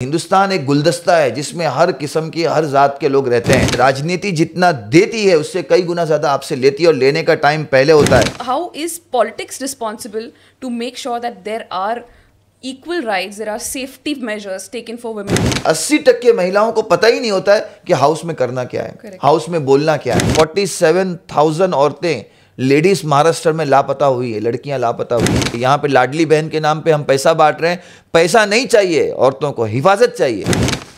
हिंदुस्तान एक गुलदस्ता है जिसमें हर किस्म की हर जात के लोग रहते हैं। राजनीति जितना देती है उससे कई गुना ज्यादा आपसे लेती है और लेने का टाइम पहले होता है। How is politics responsible to make sure that there are equal rights, there are safety measures taken for women? 80% महिलाओं को पता ही नहीं होता है कि हाउस में करना क्या है, Correct. हाउस में बोलना क्या है। 47,000 औरतें लेडीज महाराष्ट्र में लापता हुई है, लड़कियां लापता हुई है। यहाँ पे लाडली बहन के नाम पे हम पैसा बांट रहे हैं। पैसा नहीं चाहिए, औरतों को हिफाजत चाहिए।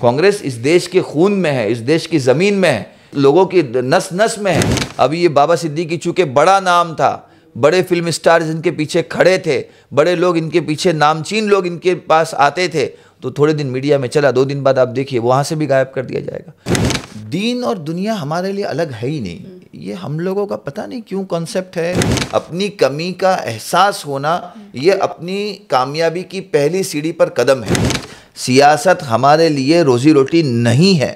कांग्रेस इस देश के खून में है, इस देश की जमीन में है, लोगों की नस नस में है। अभी ये बाबा सिद्दीकी चूंकि बड़ा नाम था, बड़े फिल्म स्टार्स इनके पीछे खड़े थे, बड़े लोग इनके पीछे, नामचीन लोग इनके पास आते थे, तो थोड़े दिन मीडिया में चला, 2 दिन बाद आप देखिए वहाँ से भी गायब कर दिया जाएगा। दीन और दुनिया हमारे लिए अलग है ही नहीं। ये हम लोगों का पता नहीं क्यों कॉन्सेप्ट है। अपनी कमी का एहसास होना ये अपनी कामयाबी की पहली सीढ़ी पर कदम है। सियासत हमारे लिए रोजी रोटी नहीं है।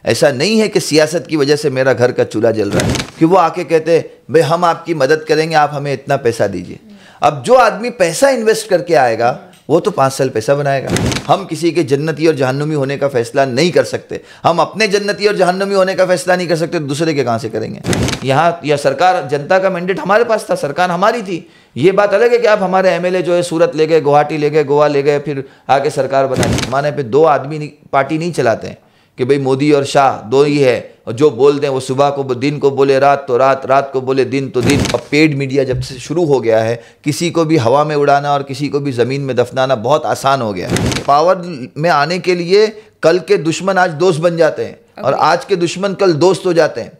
ऐसा नहीं है कि सियासत की वजह से मेरा घर का चूल्हा जल रहा है कि वो आके कहते हैं भाई हम आपकी मदद करेंगे, आप हमें इतना पैसा दीजिए। अब जो आदमी पैसा इन्वेस्ट करके आएगा वो तो 5 साल पैसा बनाएगा। हम किसी के जन्नती और जहन्नुमी होने का फैसला नहीं कर सकते। हम अपने जन्नती और जहन्नुमी होने का फैसला नहीं कर सकते, दूसरे के कहाँ से करेंगे। यहाँ या सरकार, जनता का मैंडेट हमारे पास था, सरकार हमारी थी। ये बात अलग है कि आप हमारे एमएलए जो है सूरत ले गए, गुवाहाटी ले गए, गोवा ले गए, फिर आके सरकार बनाई। हमारे पे 2 आदमी पार्टी नहीं चलाते हैं कि भाई मोदी और शाह 2 ही है, और जो बोल दें वो सुबह को दिन को बोले रात तो रात, रात को बोले दिन तो दिन। अब पेड मीडिया जब से शुरू हो गया है, किसी को भी हवा में उड़ाना और किसी को भी ज़मीन में दफनाना बहुत आसान हो गया है। पावर में आने के लिए कल के दुश्मन आज दोस्त बन जाते हैं और आज के दुश्मन कल दोस्त हो जाते हैं।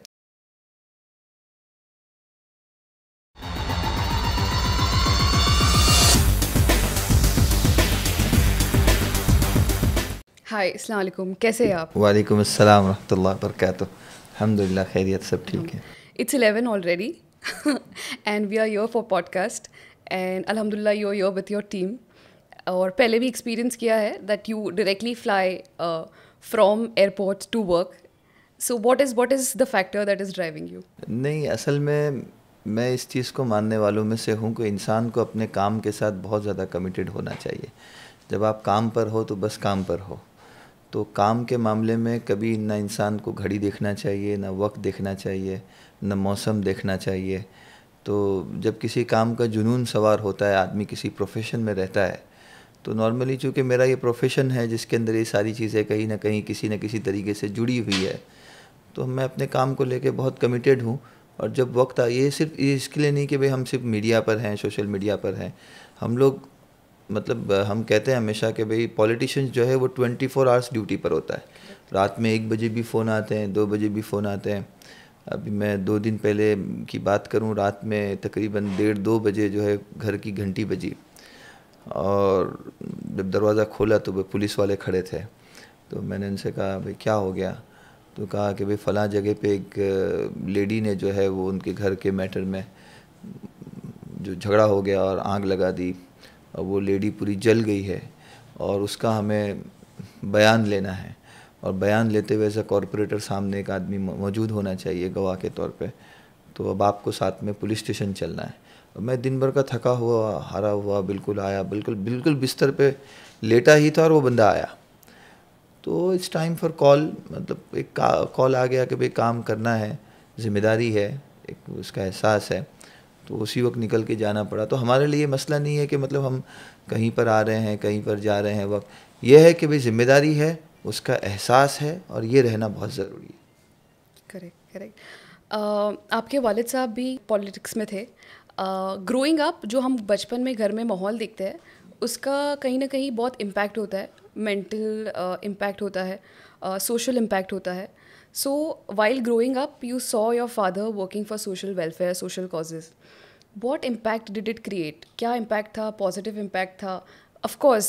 हाय, अस्सलाम वालेकुम, कैसे हैं आप? वालेकुम अस्सलाम रहमतुल्लाह बरकातुहू। अल्हम्दुलिल्लाह खैरियत, सब ठीक है। It's 11 already and we are here for podcast and alhamdulillah you're here with your team. और पहले भी एक्सपीरियंस किया है that you directly fly from airport to work. So what is the factor that is driving you? नहीं, असल में मैं इस चीज़ को मानने वालों में से हूँ कि इंसान को अपने काम के साथ बहुत ज़्यादा कमिटेड होना चाहिए। जब आप काम पर हो तो बस काम पर हो। तो काम के मामले में कभी ना इंसान को घड़ी देखना चाहिए, ना वक्त देखना चाहिए, ना मौसम देखना चाहिए। तो जब किसी काम का जुनून सवार होता है, आदमी किसी प्रोफेशन में रहता है, तो नॉर्मली चूँकि मेरा ये प्रोफेशन है जिसके अंदर ये सारी चीज़ें कहीं ना कहीं किसी न किसी तरीके से जुड़ी हुई है, तो मैं अपने काम को लेके बहुत कमिटेड हूँ। और जब वक्त आए, ये सिर्फ इसके लिए नहीं कि भाई हम सिर्फ मीडिया पर हैं, सोशल मीडिया पर हैं। हम लोग मतलब हम कहते हैं हमेशा कि भाई पॉलिटिशियंस जो है वो 24 आवर्स ड्यूटी पर होता है। रात में 1 बजे भी फ़ोन आते हैं, 2 बजे भी फ़ोन आते हैं। अभी मैं 2 दिन पहले की बात करूं, रात में तकरीबन 1:30-2 बजे जो है घर की घंटी बजी और जब दरवाज़ा खोला तो वो पुलिस वाले खड़े थे। तो मैंने उनसे कहा भाई क्या हो गया? तो कहा कि भाई फ़लाँ जगह पे एक लेडी ने जो है वो उनके घर के मैटर में जो झगड़ा हो गया और आग लगा दी और वो लेडी पूरी जल गई है और उसका हमें बयान लेना है। और बयान लेते हुए ऐसा कॉरपोरेटर सामने एक आदमी मौजूद होना चाहिए गवाह के तौर पे। तो अब आपको साथ में पुलिस स्टेशन चलना है। और मैं दिन भर का थका हुआ, हारा हुआ, बिल्कुल आया, बिल्कुल बिस्तर पे लेटा ही था और वो बंदा आया। तो इट्स टाइम फॉर कॉल, मतलब एक कॉल आ गया कि भाई काम करना है, ज़िम्मेदारी है, एक उसका एहसास है। तो उसी वक्त निकल के जाना पड़ा। तो हमारे लिए मसला नहीं है कि मतलब हम कहीं पर आ रहे हैं, कहीं पर जा रहे हैं। वक्त यह है कि भाई जिम्मेदारी है, उसका एहसास है और ये रहना बहुत ज़रूरी है। करेक्ट। आपके वालिद साहब भी पॉलिटिक्स में थे। ग्रोइंग अप जो हम बचपन में घर में माहौल देखते हैं उसका कहीं ना कहीं बहुत इम्पैक्ट होता है, मेंटल इम्पैक्ट होता है, सोशल इम्पैक्ट होता है। So while growing up you saw your father working for social welfare, social causes. What impact did it create? क्या impact था? Positive impact था? Of course,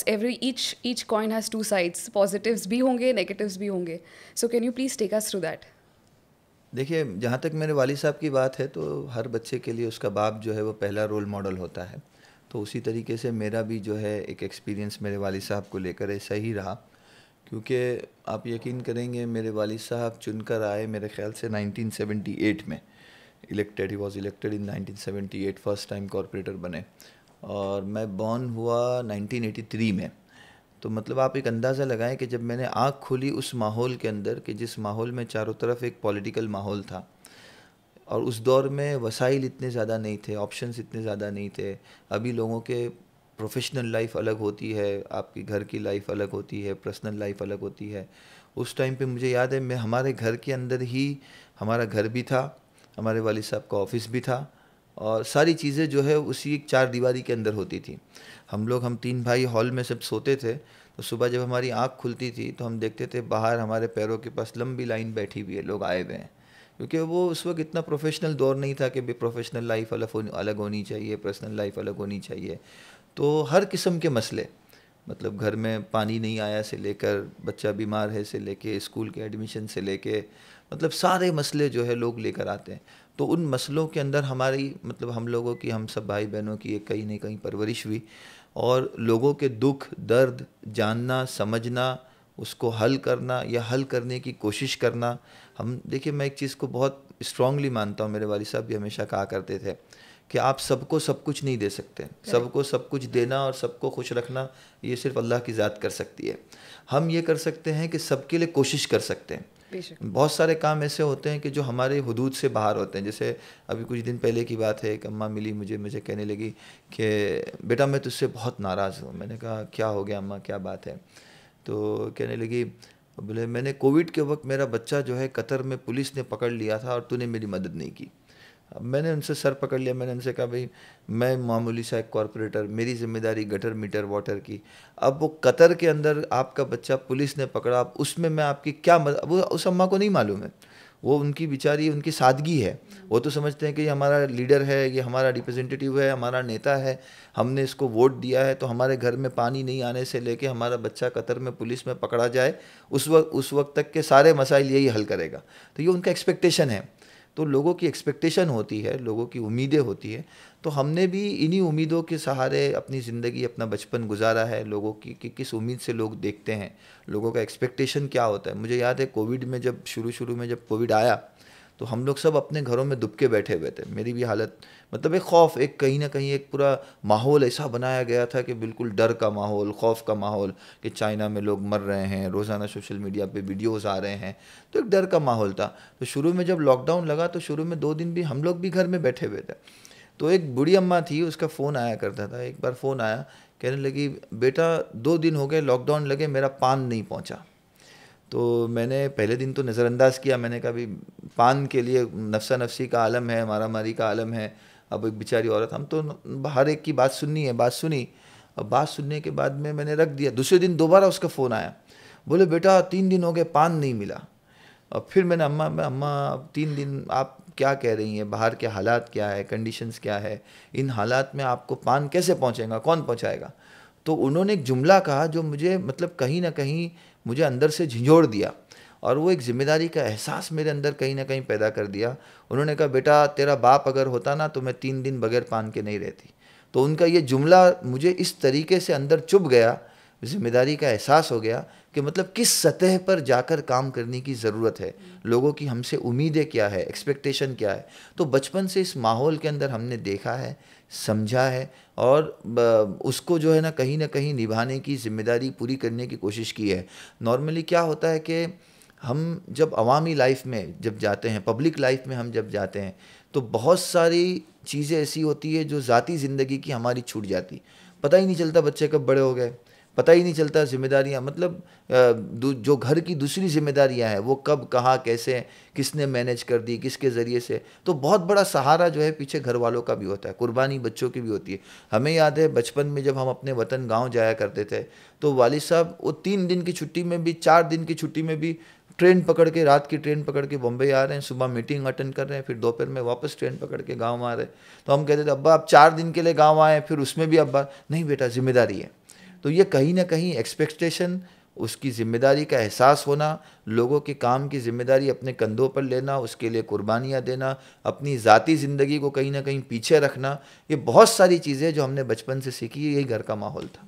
each coin has 2 sides. Positives भी होंगे, negatives भी होंगे. So can you please take us through that? देखिए, जहाँ तक मेरे वालिद साहब की बात है तो हर बच्चे के लिए उसका बाप जो है वो पहला रोल मॉडल होता है। तो उसी तरीके से मेरा भी जो है एक एक्सपीरियंस मेरे वालिद साहब को लेकर ऐसा ही रहा। क्योंकि आप यकीन करेंगे मेरे वालिद साहब चुनकर आए मेरे ख्याल से 1978 में। Elected, he was elected in 1978, first time corporator बने। और मैं बॉर्न हुआ 1983 में। तो मतलब आप एक अंदाज़ा लगाएं कि जब मैंने आँख खोली उस माहौल के अंदर, कि जिस माहौल में चारों तरफ एक पॉलिटिकल माहौल था, और उस दौर में वसाइल इतने ज़्यादा नहीं थे, ऑप्शंस इतने ज़्यादा नहीं थे। अभी लोगों के प्रोफेशनल लाइफ अलग होती है, आपकी घर की लाइफ अलग होती है, पर्सनल लाइफ अलग होती है। उस टाइम पे मुझे याद है, मैं हमारे घर के अंदर ही, हमारा घर भी था, हमारे वालिद साहब का ऑफिस भी था, और सारी चीज़ें जो है उसी एक चार दीवारी के अंदर होती थी। हम तीन भाई हॉल में सब सोते थे, तो सुबह जब हमारी आँख खुलती थी तो हम देखते थे बाहर हमारे पैरों के पास लंबी लाइन बैठी हुई है, लोग आए हुए हैं। क्योंकि वो उस वक्त इतना प्रोफेशनल दौर नहीं था कि भाई प्रोफेशनल लाइफ अलग होनी चाहिए, पर्सनल लाइफ अलग होनी चाहिए। तो हर किस्म के मसले, मतलब घर में पानी नहीं आया से लेकर, बच्चा बीमार है से लेके, स्कूल के एडमिशन से लेके, मतलब सारे मसले जो है लोग लेकर आते हैं। तो उन मसलों के अंदर हमारी, मतलब हम लोगों की, हम सब भाई बहनों की एक कहीं ना कहीं परवरिश हुई, और लोगों के दुख दर्द जानना, समझना, उसको हल करना या हल करने की कोशिश करना। हम देखिए, मैं एक चीज़ को बहुत स्ट्रांगली मानता हूँ, मेरे वालिद साहब भी हमेशा कहा करते थे कि आप सबको सब कुछ नहीं दे सकते, सबको सब कुछ देना और सबको खुश रखना ये सिर्फ अल्लाह की ज़ात कर सकती है। हम ये कर सकते हैं कि सबके लिए कोशिश कर सकते हैं। बहुत सारे काम ऐसे होते हैं कि जो हमारे हुदूद से बाहर होते हैं। जैसे अभी कुछ दिन पहले की बात है, एक अम्मा मिली मुझे कहने लगी कि बेटा मैं तुझसे बहुत नाराज़ हूँ। मैंने कहा क्या हो गया अम्मा, क्या बात है? तो कहने लगी, बोले मैंने कोविड के वक्त मेरा बच्चा जो है कतर में पुलिस ने पकड़ लिया था और तूने मेरी मदद नहीं की। अब मैंने उनसे सर पकड़ लिया, मैंने उनसे कहा भाई मैं मामूली सा एक कॉरपोरेटर, मेरी जिम्मेदारी गटर मीटर वाटर की। अब वो कतर के अंदर आपका बच्चा पुलिस ने पकड़ा, अब उसमें मैं आपकी क्या मदद, वो उस अम्मा को नहीं मालूम है, वो उनकी बेचारी, उनकी सादगी है। वो तो समझते हैं कि ये हमारा लीडर है, ये हमारा रिप्रेजेंटेटिव है, हमारा नेता है, हमने इसको वोट दिया है, तो हमारे घर में पानी नहीं आने से लेके हमारा बच्चा कतर में पुलिस में पकड़ा जाए, उस वक्त तक के सारे मसाइल यही हल करेगा। तो ये उनका एक्सपेक्टेशन है। तो लोगों की एक्सपेक्टेशन होती है, लोगों की उम्मीदें होती है। तो हमने भी इन्हीं उम्मीदों के सहारे अपनी ज़िंदगी, अपना बचपन गुजारा है। लोगों की कि किस उम्मीद से लोग देखते हैं, लोगों का एक्सपेक्टेशन क्या होता है। मुझे याद है कोविड में, जब शुरू में जब कोविड आया तो हम लोग सब अपने घरों में दुबके बैठे हुए थे। मेरी भी हालत, मतलब एक खौफ, एक कहीं ना कहीं एक पूरा माहौल ऐसा बनाया गया था कि बिल्कुल डर का माहौल, खौफ का माहौल, कि चाइना में लोग मर रहे हैं, रोज़ाना सोशल मीडिया पे वीडियोस आ रहे हैं। तो एक डर का माहौल था। तो शुरू में जब लॉकडाउन लगा तो शुरू में 2 दिन भी हम लोग भी घर में बैठे हुए थे। तो एक बूढ़ी अम्मा थी, उसका फ़ोन आया करता था। एक बार फ़ोन आया, कहने लगी बेटा 2 दिन हो गए लॉकडाउन लगे, मेरा पान नहीं पहुँचा। तो मैंने पहले दिन तो नज़रअंदाज़ किया, मैंने कहा भाई पान के लिए नफसा नफसी का आलम है, मारा मारी का आलम है। अब एक बेचारी औरत, हम तो हर एक की बात सुननी है, बात सुनी। अब बात सुनने के बाद में मैंने रख दिया। दूसरे दिन दोबारा उसका फ़ोन आया, बोले बेटा 3 दिन हो गए पान नहीं मिला। और फिर मैंने अम्मा 3 दिन आप क्या कह रही हैं, बाहर के हालात क्या है, कंडीशंस क्या है, इन हालात में आपको पान कैसे पहुंचेगा, कौन पहुंचाएगा? तो उन्होंने एक जुमला कहा जो मुझे, मतलब कहीं ना कहीं मुझे अंदर से झंझोड़ दिया, और वो एक ज़िम्मेदारी का एहसास मेरे अंदर कहीं ना कहीं पैदा कर दिया। उन्होंने कहा बेटा तेरा बाप अगर होता ना तो मैं 3 दिन बगैर पान के नहीं रहती। तो उनका ये जुमला मुझे इस तरीके से अंदर चुभ गया, ज़िम्मेदारी का एहसास हो गया कि मतलब किस सतह पर जाकर काम करने की ज़रूरत है, लोगों की हमसे उम्मीदें क्या है, एक्सपेक्टेशन क्या है। तो बचपन से इस माहौल के अंदर हमने देखा है, समझा है, और उसको जो है ना कहीं निभाने की ज़िम्मेदारी पूरी करने की कोशिश की है। नॉर्मली क्या होता है कि हम जब अवामी लाइफ में जब जाते हैं, पब्लिक लाइफ में हम जब जाते हैं, तो बहुत सारी चीज़ें ऐसी होती है जो ज़ाती ज़िंदगी की हमारी छूट जाती, पता ही नहीं चलता बच्चे कब बड़े हो गए, पता ही नहीं चलता जिम्मेदारियां, मतलब जो घर की दूसरी जिम्मेदारियां हैं वो कब कहाँ कैसे किसने मैनेज कर दी, किसके ज़रिए से। तो बहुत बड़ा सहारा जो है पीछे घर वालों का भी होता है, कुर्बानी बच्चों की भी होती है। हमें याद है बचपन में जब हम अपने वतन गांव जाया करते थे तो वालिद साहब वो 3 दिन की छुट्टी में भी, 4 दिन की छुट्टी में भी ट्रेन पकड़ के, रात की ट्रेन पकड़ के बम्बई आ रहे हैं, सुबह मीटिंग अटेंड कर रहे हैं, फिर दोपहर में वापस ट्रेन पकड़ के गाँव आ रहे हैं। तो हम कहते थे अब्बा आप 4 दिन के लिए गाँव आए, फिर उसमें भी अब्बा नहीं बेटा जिम्मेदारी है। तो ये कहीं ना कहीं एक्सपेक्टेशन, उसकी ज़िम्मेदारी का एहसास होना, लोगों के काम की ज़िम्मेदारी अपने कंधों पर लेना, उसके लिए कुर्बानियाँ देना, अपनी ज़ाती ज़िंदगी को कहीं ना कहीं पीछे रखना, ये बहुत सारी चीज़ें जो हमने बचपन से सीखी, यही घर का माहौल था।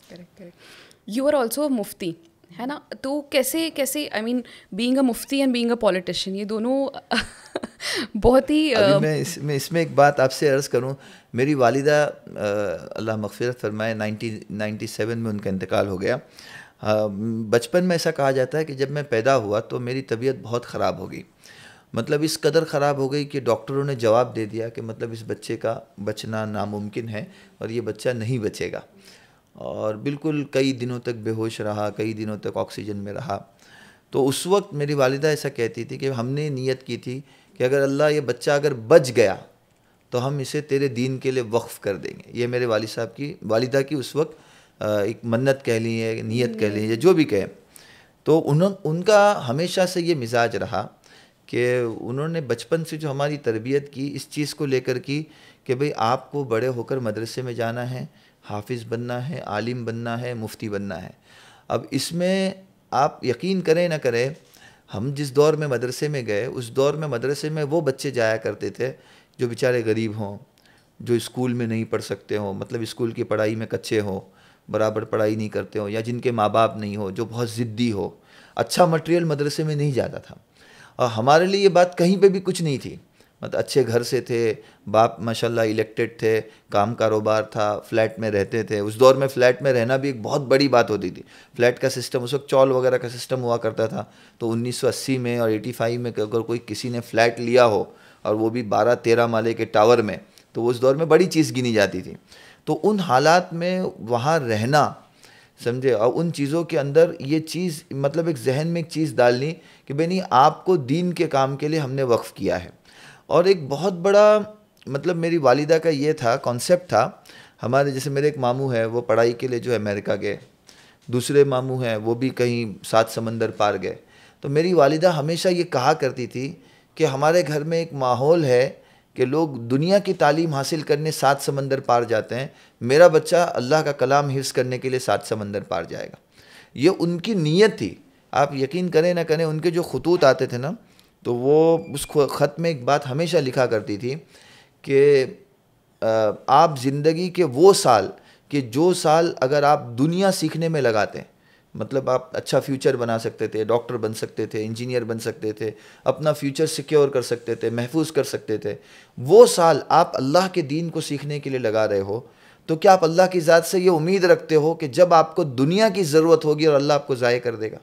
करेक्ट। यू आर ऑल्सो मुफ्ती, है ना? तो कैसे I mean being a Mufti and being a politician, ये दोनों बहुत ही अभी मैं इसमें एक बात आपसे अर्ज़ करूं। मेरी वालिदा अल्लाह मग़फ़िरत फरमाए 1997 में उनका इंतकाल हो गया। बचपन में ऐसा कहा जाता है कि जब मैं पैदा हुआ तो मेरी तबीयत बहुत ख़राब हो गई। मतलब इस कदर ख़राब हो गई कि डॉक्टरों ने जवाब दे दिया कि मतलब इस बच्चे का बचना नामुमकिन है और ये बच्चा नहीं बचेगा। और बिल्कुल कई दिनों तक बेहोश रहा, कई दिनों तक ऑक्सीजन में रहा। तो उस वक्त मेरी वालिदा ऐसा कहती थी कि हमने नियत की थी कि अगर अल्लाह ये बच्चा अगर बच गया तो हम इसे तेरे दीन के लिए वक्फ़ कर देंगे। ये मेरे वालिद साहब की वालिदा की उस वक्त एक मन्नत कह ली है, नियत कह ली है, जो भी कहें। तो उनका हमेशा से ये मिजाज रहा कि उन्होंने बचपन से जो हमारी तरबियत की इस चीज़ को लेकर की कि भाई आपको बड़े होकर मदरसे में जाना है, हाफिज़ बनना है, आलिम बनना है, मुफ्ती बनना है। अब इसमें आप यकीन करें ना करें, हम जिस दौर में मदरसे में गए उस दौर में मदरसे में वो बच्चे जाया करते थे जो बेचारे गरीब हों, जो स्कूल में नहीं पढ़ सकते हों, मतलब स्कूल की पढ़ाई में कच्चे हों, बराबर पढ़ाई नहीं करते हों, या जिनके माँ बाप नहीं हो, जो बहुत ज़िद्दी हो। अच्छा मटेरियल मदरसे में नहीं जाता था और हमारे लिए ये बात कहीं पे भी कुछ नहीं थी। मतलब अच्छे घर से थे, बाप माशाल्लाह इलेक्टेड थे, काम कारोबार था, फ्लैट में रहते थे। उस दौर में फ़्लैट में रहना भी एक बहुत बड़ी बात होती थी। फ्लैट का सिस्टम उस वक्त चौल वगैरह का सिस्टम हुआ करता था। तो 1980 में और 85 में अगर कोई किसी ने फ्लैट लिया हो और वो भी 12-13 माले के टावर में, तो उस दौर में बड़ी चीज़ गिनी जाती थी। तो उन हालात में वहाँ रहना, समझे, और उन चीज़ों के अंदर ये चीज़ मतलब एक जहन में एक चीज़ डालनी कि भाई नहीं, आपको दीन के काम के लिए हमने वक्फ़ किया है। और एक बहुत बड़ा मतलब मेरी वालिदा का ये था, कॉन्सेप्ट था। हमारे जैसे मेरे एक मामू है, वो पढ़ाई के लिए जो है अमेरिका गए, दूसरे मामू हैं वो भी कहीं 7 समंदर पार गए। तो मेरी वालिदा हमेशा ये कहा करती थी कि हमारे घर में एक माहौल है कि लोग दुनिया की तालीम हासिल करने 7 समंदर पार जाते हैं, मेरा बच्चा अल्लाह का कलाम हिफ्ज़ करने के लिए 7 समंदर पार जाएगा। ये उनकी नीयत थी। आप यकीन करें ना करें, उनके जो खतूत आते थे ना, तो वो उस ख़त में एक बात हमेशा लिखा करती थी कि आप ज़िंदगी के वो साल, कि जो साल अगर आप दुनिया सीखने में लगाते हैं, मतलब आप अच्छा फ्यूचर बना सकते थे, डॉक्टर बन सकते थे, इंजीनियर बन सकते थे, अपना फ्यूचर सिक्योर कर सकते थे, महफूज कर सकते थे, वो साल आप अल्लाह के दीन को सीखने के लिए लगा रहे हो, तो क्या आप अल्लाह की ज़ात से ये उम्मीद रखते हो कि जब आपको दुनिया की ज़रूरत होगी और अल्लाह आपको ज़ाय कर देगा?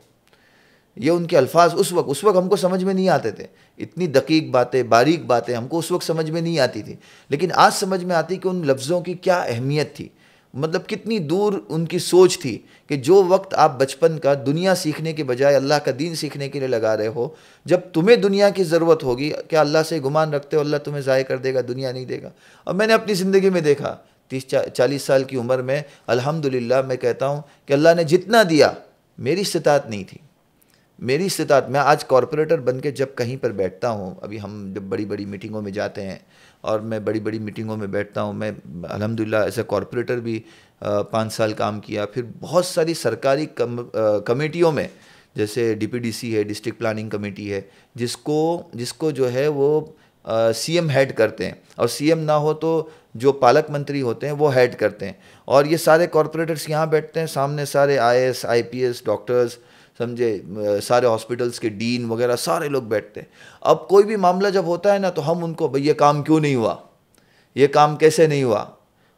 ये उनके अल्फाज उस वक्त हमको समझ में नहीं आते थे। इतनी दकीक बातें, बारीक बातें हमको उस वक्त समझ में नहीं आती थी, लेकिन आज समझ में आती कि उन लफ्ज़ों की क्या अहमियत थी। मतलब कितनी दूर उनकी सोच थी कि जो वक्त आप बचपन का दुनिया सीखने के बजाय अल्लाह का दीन सीखने के लिए लगा रहे हो, जब तुम्हें दुनिया की ज़रूरत होगी, क्या अल्लाह से गुमान रखते हो अल्लाह तुम्हें ज़ाय कर देगा, दुनिया नहीं देगा? और मैंने अपनी ज़िंदगी में देखा 30-40 साल की उम्र में अल्हम्दुलिल्लाह मैं कहता हूँ कि अल्लाह ने जितना दिया, मेरी इस्तिताअत नहीं थी, मेरी इस्तिताअत। मैं आज कॉरपोरेटर बन के जब कहीं पर बैठता हूँ, अभी हम जब बड़ी बड़ी मीटिंगों में जाते हैं और मैं बड़ी बड़ी मीटिंगों में बैठता हूँ, मैं अल्हम्दुलिल्लाह एज ए कॉरपोरेटर भी 5 साल काम किया, फिर बहुत सारी सरकारी कमेटियों में, जैसे DPDC है, डिस्ट्रिक्ट प्लानिंग कमेटी है, जिसको जो है वो CM हेड करते हैं, और CM ना हो तो जो पालक मंत्री होते हैं वो हेड करते हैं। और ये सारे कॉरपोरेटर्स यहाँ बैठते हैं, सामने सारे IAS IPS डॉक्टर्स, समझे, सारे हॉस्पिटल्स के डीन वगैरह सारे लोग बैठते हैं। अब कोई भी मामला जब होता है ना, तो हम उनको, भाई ये काम क्यों नहीं हुआ, ये काम कैसे नहीं हुआ,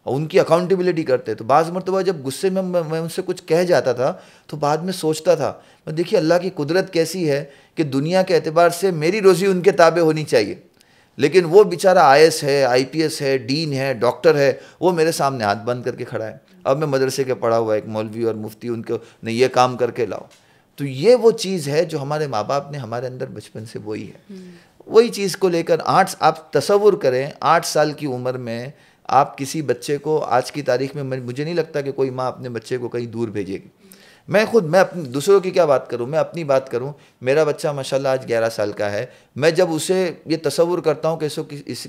और उनकी अकाउंटेबिलिटी करते हैं। तो बाज़ मरतबा जब गुस्से में मैं उनसे कुछ कह जाता था, तो बाद में सोचता था, मैं देखिए अल्लाह की कुदरत कैसी है कि दुनिया के एतबार से मेरी रोज़ी उनके ताबे होनी चाहिए, लेकिन वो बेचारा IAS है, IPS है, डीन है, डॉक्टर है, वो मेरे सामने हाथ बंद करके खड़ा है। अब मैं मदरसे के पढ़ा हुआ एक मौलवी और मुफ्ती, उनको नहीं ये काम करके लाओ। तो ये वो चीज़ है जो हमारे माँ बाप ने हमारे अंदर बचपन से वही है। वही चीज़ को लेकर आप तसव्वुर करें, 8 साल की उम्र में आप किसी बच्चे को, आज की तारीख में मुझे नहीं लगता कि कोई माँ अपने बच्चे को कहीं दूर भेजेगी। मैं अपने दूसरों की क्या बात करूं, मैं अपनी बात करूं। मेरा बच्चा माशाल्लाह आज 11 साल का है। मैं जब उसे ये तसव्वुर करता हूं कि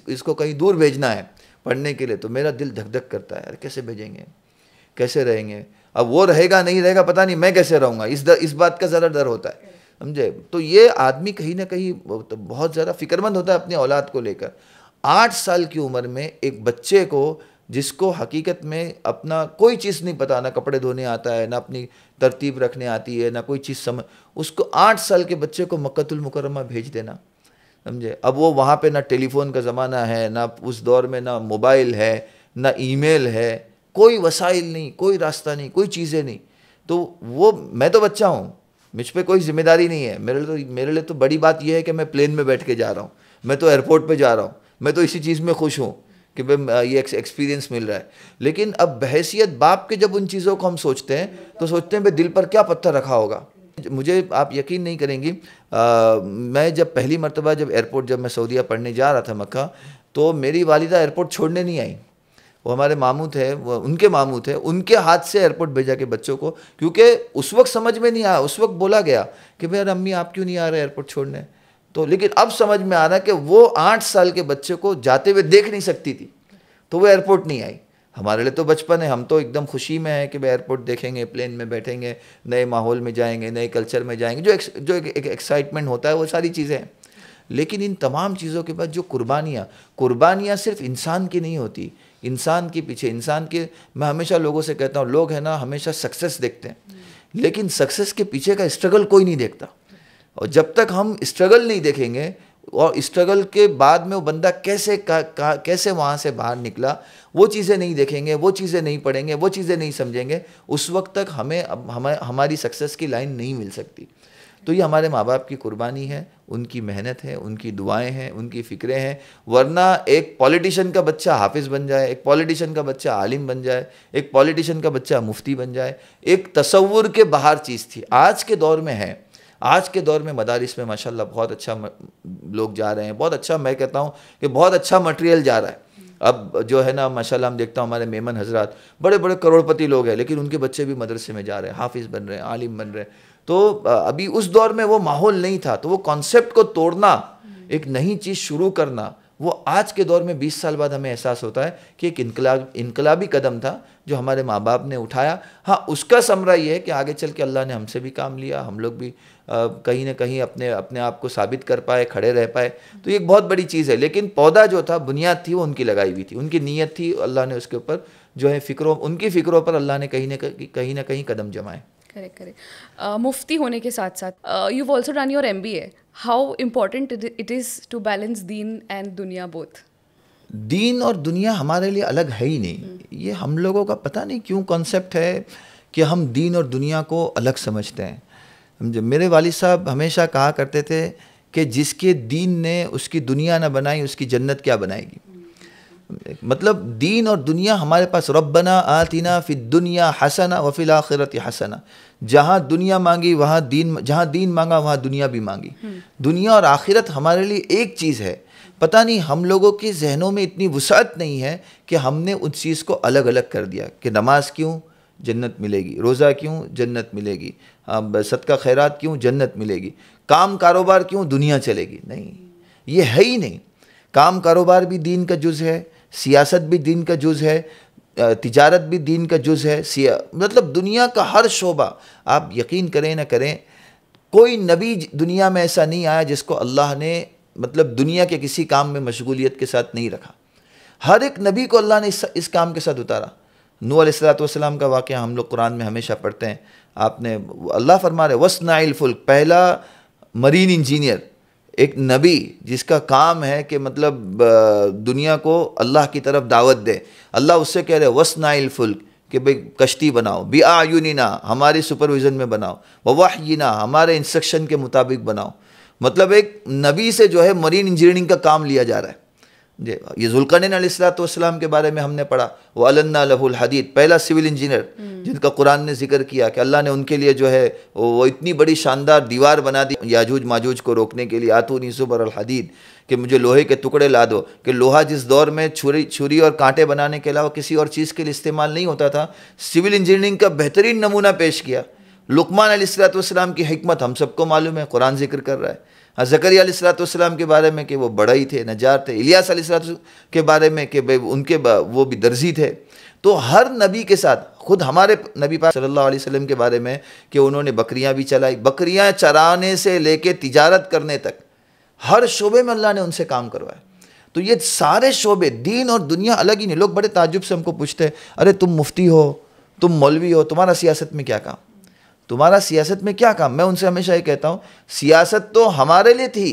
इसको कहीं दूर भेजना है पढ़ने के लिए, तो मेरा दिल धक धक करता है, यार कैसे भेजेंगे, कैसे रहेंगे। अब वो रहेगा नहीं रहेगा पता नहीं, मैं कैसे रहूँगा, इस बात का ज़रा डर होता है, समझे। तो ये आदमी कहीं ना कहीं बहुत ज़्यादा फिक्रमंद होता है अपनी औलाद को लेकर। 8 साल की उम्र में एक बच्चे को, जिसको हकीकत में अपना कोई चीज़ नहीं पता, ना कपड़े धोने आता है, ना अपनी तरतीब रखने आती है, ना कोई चीज़ समझ, उसको 8 साल के बच्चे को मक्कतुल मुकर्रमा भेज देना, समझे। अब वो वहाँ पे ना टेलीफोन का ज़माना है, ना उस दौर में ना मोबाइल है, ना ईमेल है, कोई वसाइल नहीं, कोई रास्ता नहीं, कोई चीज़ें नहीं। तो वो, मैं तो बच्चा हूँ, मुझ पे कोई जिम्मेदारी नहीं है। मेरे लिए तो बड़ी बात यह है कि मैं प्लेन में बैठ के जा रहा हूँ, मैं तो एयरपोर्ट पे जा रहा हूँ, मैं तो इसी चीज़ में खुश हूँ कि भाई ये एक्सपीरियंस मिल रहा है। लेकिन अब बहैसियत बाप के जब उन चीज़ों को हम सोचते हैं तो सोचते हैं भाई दिल पर क्या पत्थर रखा होगा। मुझे आप यकीन नहीं करेंगी, मैं जब पहली मरतबा जब एयरपोर्ट, जब मैं सऊदीया पढ़ने जा रहा था मक्का, तो मेरी वालिदा एयरपोर्ट छोड़ने नहीं आई। वो हमारे मामू थे, वो उनके मामू थे, उनके हाथ से एयरपोर्ट भेजा के बच्चों को, क्योंकि उस वक्त समझ में नहीं आया। उस वक्त बोला गया कि भाई अम्मी आप क्यों नहीं आ रहे एयरपोर्ट छोड़ने, तो लेकिन अब समझ में आ रहा कि वो 8 साल के बच्चे को जाते हुए देख नहीं सकती थी, तो वो एयरपोर्ट नहीं आई। हमारे लिए तो बचपन है, हम तो एकदम खुशी में है कि भाई एयरपोर्ट देखेंगे, प्लेन में बैठेंगे, नए माहौल में जाएंगे, नए कल्चर में जाएंगे, जो एक एक्साइटमेंट होता है, वो सारी चीज़ें हैं। लेकिन इन तमाम चीज़ों के बाद जो कुर्बानियाँ सिर्फ इंसान की नहीं होती, इंसान के पीछे, इंसान के, मैं हमेशा लोगों से कहता हूँ, लोग हैं ना हमेशा सक्सेस देखते हैं, लेकिन सक्सेस के पीछे का स्ट्रगल कोई नहीं देखता। और जब तक हम स्ट्रगल नहीं देखेंगे और स्ट्रगल के बाद में वो बंदा कैसे वहाँ से बाहर निकला, वो चीज़ें नहीं देखेंगे, वो चीज़ें नहीं पढ़ेंगे, वो चीज़ें नहीं समझेंगे, उस वक्त तक हमारी सक्सेस की लाइन नहीं मिल सकती। तो ये हमारे माँ बाप की कुर्बानी है, उनकी मेहनत है, उनकी दुआएं हैं, उनकी फ़िक्रें हैं। वरना एक पॉलिटिशियन का बच्चा हाफिज़ बन जाए, एक पॉलिटिशियन का बच्चा आलिम बन जाए, एक पॉलिटिशियन का बच्चा मुफ्ती बन जाए, एक तसव्वुर के बाहर चीज़ थी। आज के दौर में है, आज के दौर में मदारिस में माशाल्लाह बहुत अच्छा लोग जा रहे हैं, बहुत अच्छा, मैं कहता हूँ कि बहुत अच्छा मटेरियल जा रहा है। अब जो है ना माशाल्लाह हम देखता हूँ हमारे मेमन हजरात बड़े बड़े करोड़पति लोग हैं, लेकिन उनके बच्चे भी मदरसे में जा रहे हैं, हाफिज़ बन रहे हैं, आलिम बन रहे हैं। तो अभी उस दौर में वो माहौल नहीं था, तो वो कॉन्सेप्ट को तोड़ना, एक नई चीज़ शुरू करना, वो आज के दौर में 20 साल बाद हमें एहसास होता है कि एक इनकलाबी कदम था जो हमारे माँ बाप ने उठाया। हाँ, उसका समरा ये है कि आगे चल के अल्लाह ने हमसे भी काम लिया, हम लोग भी कहीं ना कहीं अपने आप को साबित कर पाए, खड़े रह पाए, तो ये एक बहुत बड़ी चीज़ है। लेकिन पौधा जो था, बुनियाद थी, वो उनकी लगाई हुई थी, उनकी नीयत थी, अल्लाह ने उसके ऊपर जो है उनकी फ़िक्रों पर अल्लाह ने कहीं ना कहीं कदम जमाए। करेक्ट। मुफ्ती होने के साथ साथ you've also done your MBA. How important it is to balance Deen and दुनिया बोथ? दीन और दुनिया हमारे लिए अलग है ही नहीं। ये हम लोगों का पता नहीं क्यों कॉन्सेप्ट है कि हम दीन और दुनिया को अलग समझते हैं। मेरे वालिद साहब हमेशा कहा करते थे कि जिसके दीन ने उसकी दुनिया ना बनाई, उसकी जन्नत क्या बनाएगी। मतलब दीन और दुनिया हमारे पास, रब्बना आतिना फिद दुनिया हसना व फिल आखिरति हसना, जहाँ दुनिया मांगी वहाँ दीन, जहाँ दीन मांगा वहाँ दुनिया भी मांगी। दुनिया और आखिरत हमारे लिए एक चीज़ है। पता नहीं हम लोगों के जहनों में इतनी वुसाअत नहीं है कि हमने उस चीज़ को अलग अलग कर दिया कि नमाज क्यों, जन्नत मिलेगी, रोज़ा क्यों, जन्नत मिलेगी, सदका खैरात क्यों, जन्नत मिलेगी, काम कारोबार क्यों, दुनिया चलेगी। नहीं, ये है ही नहीं। काम कारोबार भी दीन का जुज़ है, सियासत भी दीन का जुज़ है, तिजारत भी दीन का जुज़ है। मतलब दुनिया का हर शोबा, आप यकीन करें ना करें, कोई नबी दुनिया में ऐसा नहीं आया जिसको अल्लाह ने मतलब दुनिया के किसी काम में मशगूलियत के साथ नहीं रखा। हर एक नबी को अल्लाह ने इस काम के साथ उतारा। नूह अलैहिस्सलाम का वाक़या हम लोग कुरान में हमेशा पढ़ते हैं। आपने, अल्लाह फरमा रहे वस्नाइल फुल्क, पहला मरीन इंजीनियर, एक नबी जिसका काम है कि मतलब दुनिया को अल्लाह की तरफ दावत दे। अल्लाह उससे कह रहे वस्नाइल फुल्क कि भाई कश्ती बनाओ, बी आयुनिना, हमारे सुपरविज़न में बनाओ, ववाहयिना, हमारे इंस्ट्रक्शन के मुताबिक बनाओ। मतलब एक नबी से जो है मरीन इंजीनियरिंग का काम लिया जा रहा है। ये ज़ुल्क़रनैन अलैहिस्सलाम के बारे में हमने पढ़ा, वो अलन्ना लहुल हदीद, पहला सिविल इंजीनियर जिनका कुरान ने जिक्र किया कि अल्लाह ने उनके लिए जो है वो इतनी बड़ी शानदार दीवार बना दी याजूज माजूज को रोकने के लिए। आतूनी ज़ुबर अल हदीद, कि मुझे लोहे के टुकड़े ला दो। कि लोहा जिस दौर में छुरी और कांटे बनाने के अलावा किसी और चीज़ के लिए इस्तेमाल नहीं होता था, सिविल इंजीनियरिंग का बेहतरीन नमूना पेश किया। लुक़मान अलैहिस्सलाम की हिकमत हम सबको मालूम है, कुरान जिक्र कर रहा है। ज़करिया अलैहिस्सलाम के बारे में कि वो बड़ा ही थे, नजार थे। इलियास अलैहिस्सलाम के बारे में कि उनके वो भी दर्जी थे। तो हर नबी के साथ, खुद हमारे नबी पाक सल्लल्लाहु अलैहि वसल्लम के बारे में कि उन्होंने बकरियां भी चलाई, बकरियां चराने से लेके तिजारत करने तक हर शोबे में अल्लाह ने उनसे काम करवाया। तो ये सारे शोबे, दीन और दुनिया अलग ही नहीं। लोग बड़े ताज्जुब से हमको पूछते हैं, अरे तुम मुफ्ती हो, तुम मौलवी हो, तुम्हारा सियासत में क्या काम, तुम्हारा सियासत में क्या काम। मैं उनसे हमेशा ये कहता हूँ, सियासत तो हमारे लिए थी,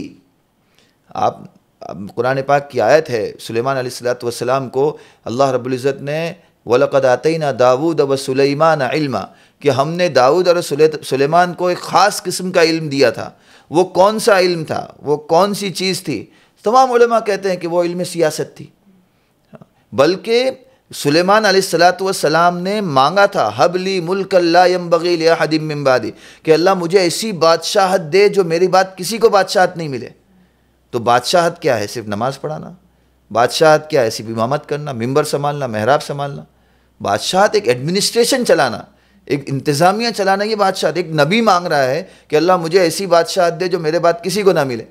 आप कुरान पाक की आयत है, सुलेमान अलैहिस्सलातु वस्सलाम को अल्लाह रब्बुल इज़्ज़त ने वलक़द आतैना दाऊद व सुलैमान इल्मा, कि हमने दाऊद और सुलेमान को एक ख़ास किस्म का इल्म दिया था। वो कौन सा इल्म था, वो कौन सी चीज़ थी? तमाम उलमा कहते हैं कि वो इल्म सियासत थी। बल्कि सुलेमान अलैहिस्सलातु वस्सलाम ने मांगा था, हबली मुल्क ला यंबगी li अहदिम मिन बादी, कि अल्लाह मुझे ऐसी बादशाहत दे जो मेरी बात किसी को बादशाहत नहीं मिले। तो बादशाहत क्या है? सिर्फ नमाज पढ़ाना। बादशाहत क्या है? सिर्फ इमामत करना, मिंबर संभालना, महराब संभालना। बादशाहत एक एडमिनिस्ट्रेशन चलाना, एक इंतज़ामिया चलाना, ये बादशाहत। एक नबी मांग रहा है कि अल्लाह मुझे ऐसी बादशाहत दे जो मेरे बाद किसी को ना मिले।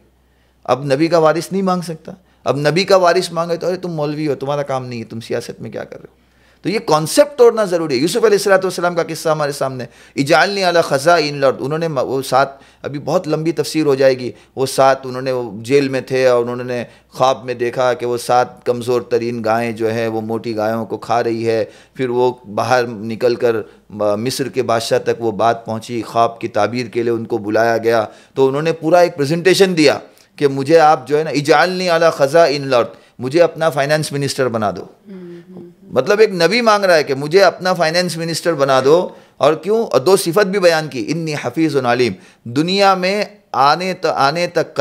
अब नबी का वारिस नहीं मांग सकता। अब नबी का वारिस मांगे तो अरे तुम मौलवी हो, तुम्हारा काम नहीं है, तुम सियासत में क्या कर रहे हो? तो ये कॉन्सेप्ट तोड़ना ज़रूरी है। यूसुफ अलैहिस्सलाम का किस्सा हमारे सामने, इजालनी अला खज़ाइन अर्द, उन्होंने वो 7, अभी बहुत लंबी तफसीर हो जाएगी, वो 7 उन्होंने वो जेल में थे और उन्होंने ख्वाब में देखा कि वो 7 कमज़ोर तरीन गायें जो है वो मोटी गायों को खा रही है। फिर वो बाहर निकल कर मिस्र के बादशाह तक वो बात पहुँची, ख्वाब की ताबीर के लिए उनको बुलाया गया। तो उन्होंने पूरा एक प्रेजेंटेशन दिया कि मुझे आप जो है ना, इजालनी अला खज़ाइन अर्द, मुझे अपना फाइनेंस मिनिस्टर बना दो। मतलब एक नबी मांग रहा है कि मुझे अपना फाइनेंस मिनिस्टर बना दो। और क्यों? और 2 सिफत भी बयान की, इन्नी हफीज़ुन अलीम। दुनिया में आने तक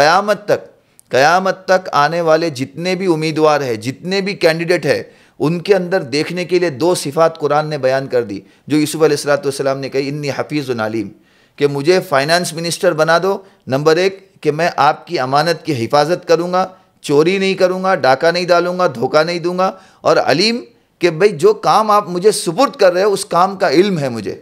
क़यामत तक आने वाले जितने भी उम्मीदवार हैं, जितने भी कैंडिडेट हैं, उनके अंदर देखने के लिए 2 सिफात कुरान ने बयान कर दी, जो यूसुफ अलैहिस्सलाम ने कही, इन्नी हफीज़ुन अलीम, कि मुझे फाइनेंस मिनिस्टर बना दो। नंबर 1 कि मैं आपकी अमानत की हिफाजत करूँगा, चोरी नहीं करूँगा, डाका नहीं डालूँगा, धोखा नहीं दूँगा। और अलीम कि भाई जो काम आप मुझे सुपुर्द कर रहे हो उस काम का इल्म है मुझे,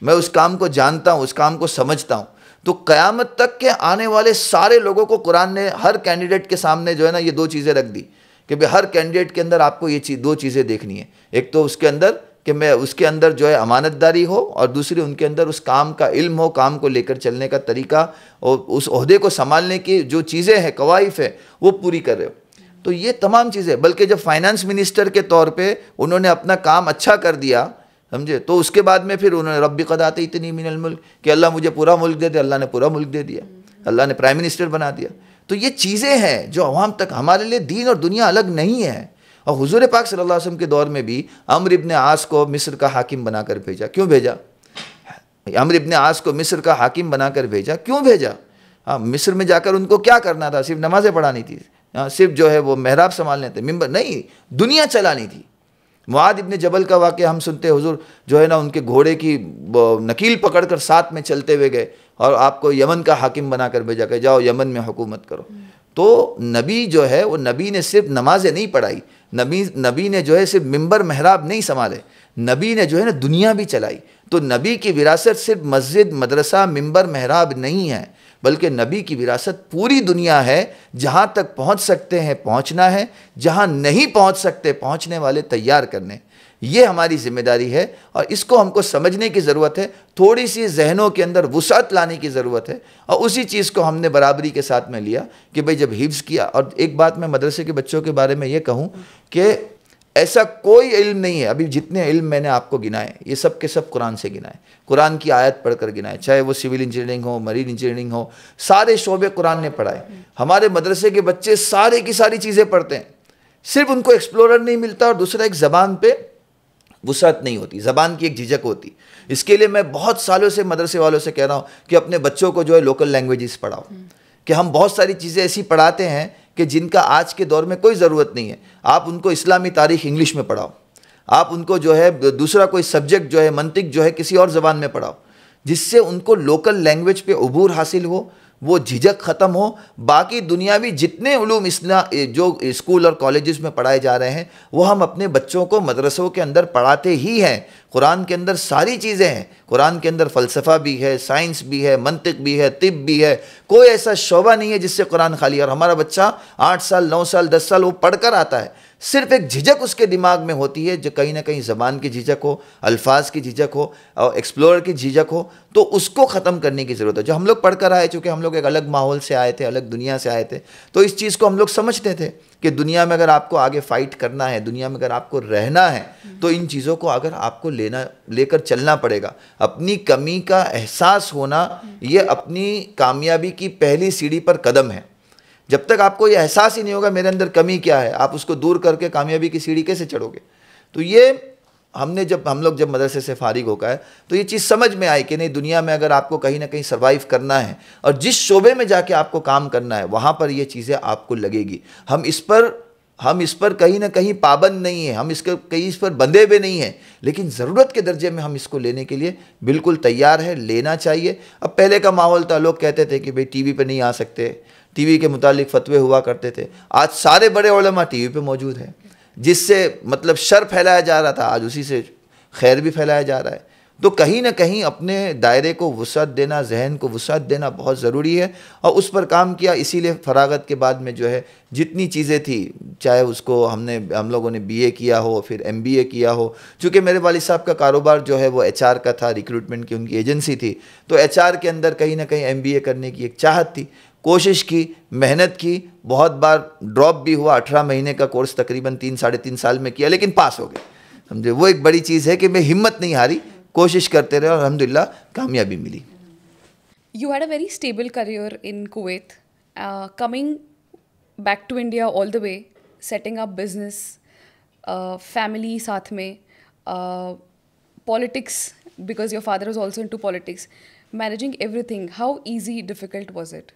मैं उस काम को जानता हूँ, उस काम को समझता हूँ। तो क़यामत तक के आने वाले सारे लोगों को कुरान ने हर कैंडिडेट के सामने जो है ना ये 2 चीज़ें रख दी कि भाई हर कैंडिडेट के अंदर आपको ये 2 चीज़ें देखनी है। एक तो उसके अंदर कि मैं उसके अंदर जो है अमानतदारी हो, और दूसरी उनके अंदर उस काम का इल्म हो, काम को लेकर चलने का तरीका, और उस ओहदे को संभालने की जो चीज़ें हैं, कवाइफ है, वो पूरी कर रहे हो। तो ये तमाम चीज़ें, बल्कि जब फाइनेंस मिनिस्टर के तौर पे उन्होंने अपना काम अच्छा कर दिया, समझे, तो उसके बाद में फिर उन्होंने रब्बी क़द आतैतनी मिनल मुल्क, कि अल्लाह मुझे पूरा मुल्क दे दे। अल्लाह ने पूरा मुल्क दे दिया, अल्लाह ने प्राइम मिनिस्टर बना दिया। तो ये चीज़ें हैं जो अवाम तक, हमारे लिए दीन और दुनिया अलग नहीं है। और हुज़ूर पाक सल्लल्लाहु अलैहि वसल्लम के दौर में भी अम्र इब्न आस को मिस्र का हाकिम बनाकर भेजा। क्यों भेजा? अम्र इब्न आस को मिस्र का हाकिम बनाकर भेजा, क्यों भेजा? हाँ, मिस्र में जाकर उनको क्या करना था? सिर्फ नमाज़ें पढ़ानी थी, सिर्फ जो है वो महराब संभालने थे, मिंबर नहीं, दुनिया चलानी थी। मुआद इब्न जबल का वाक़या हम सुनते हैं, हुजूर जो है ना उनके घोड़े की नकील पकड़कर साथ में चलते हुए गए और आपको यमन का हाकिम बनाकर भेजा कि जाओ यमन में हुकूमत करो। तो नबी जो है वो नबी ने सिर्फ नमाजें नहीं पढ़ाई, नबी ने जो है सिर्फ मिंबर महराब नहीं संभाले, नबी ने जो है ना दुनिया भी चलाई। तो नबी की विरासत सिर्फ मस्जिद, मदरसा, मिंबर, महराब नहीं है, बल्कि नबी की विरासत पूरी दुनिया है। जहाँ तक पहुँच सकते हैं पहुँचना है, जहाँ नहीं पहुँच सकते पहुँचने वाले तैयार करने, ये हमारी जिम्मेदारी है। और इसको हमको समझने की ज़रूरत है, थोड़ी सी जहनों के अंदर वुसअत लाने की ज़रूरत है। और उसी चीज़ को हमने बराबरी के साथ में लिया कि भाई जब हिफ्ज़ किया। और एक बात मैं मदरसे के बच्चों के बारे में ये कहूँ कि ऐसा कोई इल्म नहीं है, अभी जितने इल्म मैंने आपको गिनाए ये सब के सब कुरान से गिनाए, कुरान की आयत पढ़कर गिनाए, चाहे वो सिविल इंजीनियरिंग हो, मरीन इंजीनियरिंग हो, सारे शोबे कुरान ने पढ़ाए। हमारे मदरसे के बच्चे सारे की सारी चीज़ें पढ़ते हैं, सिर्फ उनको एक्सप्लोरर नहीं मिलता और दूसरा एक ज़बान पे वुसअत नहीं होती, ज़बान की एक झिझक होती। इसके लिए मैं बहुत सालों से मदरसे वालों से कह रहा हूँ कि अपने बच्चों को जो है लोकल लैंग्वेजेस पढ़ाओ, कि हम बहुत सारी चीज़ें ऐसी पढ़ाते हैं कि जिनका आज के दौर में कोई ज़रूरत नहीं है। आप उनको इस्लामी तारीख़ इंग्लिश में पढ़ाओ, आप उनको जो है दूसरा कोई सब्जेक्ट जो है मंतिक जो है किसी और ज़बान में पढ़ाओ, जिससे उनको लोकल लैंग्वेज पे उबूर हासिल हो, वो झिझक ख़त्म हो। बाकी दुनियावी जितने उलूम जो स्कूल और कॉलेजेस में पढ़ाए जा रहे हैं वो हम अपने बच्चों को मदरसों के अंदर पढ़ाते ही हैं। कुरान के अंदर सारी चीज़ें हैं, कुरान के अंदर फ़लसफ़ा भी है, साइंस भी है, मंतिक भी है, तिब भी है, कोई ऐसा शोबा नहीं है जिससे कुरान खाली है। और हमारा बच्चा 8 साल 9 साल 10 साल वो पढ़ कर आता है, सिर्फ एक झिझक उसके दिमाग में होती है जो कहीं ना कहीं ज़बान की झिझक हो, अल्फाज की झिझक हो और एक्सप्लोरर की झिझक हो, तो उसको ख़त्म करने की ज़रूरत है। जो हम लोग पढ़ कर आए, चूँकि हम लोग एक अलग माहौल से आए थे, अलग दुनिया से आए थे, तो इस चीज़ को हम लोग समझते थे कि दुनिया में अगर आपको आगे फ़ाइट करना है, दुनिया में अगर आपको रहना है, तो इन चीज़ों को अगर आपको लेकर चलना पड़ेगा। अपनी कमी का एहसास होना ये अपनी कामयाबी की पहली सीढ़ी पर कदम है। जब तक आपको ये एहसास ही नहीं होगा मेरे अंदर कमी क्या है, आप उसको दूर करके कामयाबी की सीढ़ी कैसे चढ़ोगे। तो ये हम लोग जब मदरसे से फारिग होकर आए तो ये चीज़ समझ में आई कि नहीं, दुनिया में अगर आपको कहीं ना कहीं सर्वाइव करना है और जिस शोबे में जाके आपको काम करना है वहाँ पर ये चीज़ें आपको लगेगी। हम इस पर कहीं ना कहीं पाबंद नहीं है, हम इस पर बंधे हुए नहीं हैं, लेकिन ज़रूरत के दर्जे में हम इसको लेने के लिए बिल्कुल तैयार है, लेना चाहिए। अब पहले का माहौल था, लोग कहते थे कि भाई टीवी पे नहीं आ सकते, टीवी के मुतालिक फतवे हुआ करते थे। आज सारे बड़े उलमा टीवी पे मौजूद हैं, जिससे मतलब शर फैलाया जा रहा था, आज उसी से खैर भी फैलाया जा रहा है। तो कहीं ना कहीं अपने दायरे को वुसअत देना, जहन को वुसअत देना बहुत ज़रूरी है, और उस पर काम किया। इसीलिए फरागत के बाद में जो है जितनी चीज़ें थी, चाहे उसको हम लोगों ने BA किया हो, फिर MBA किया हो। चूँकि मेरे वालिद साहब का कारोबार जो है वो HR का था, रिक्रूटमेंट की उनकी एजेंसी थी, तो HR के अंदर कहीं ना कहीं MBA करने की एक चाहत थी। कोशिश की, मेहनत की, बहुत बार ड्रॉप भी हुआ। 18 महीने का कोर्स तकरीबन 3-3.5 साल में किया, लेकिन पास हो गए। समझे, वो एक बड़ी चीज़ है कि मैं हिम्मत नहीं हारी, कोशिश करते रहे और अल्हम्दुलिल्लाह कामयाबी मिली। You had a very stable career in Kuwait, coming back to India all the way, setting up business, family साथ में, politics because your father was also into politics, managing everything. How easy, difficult was it?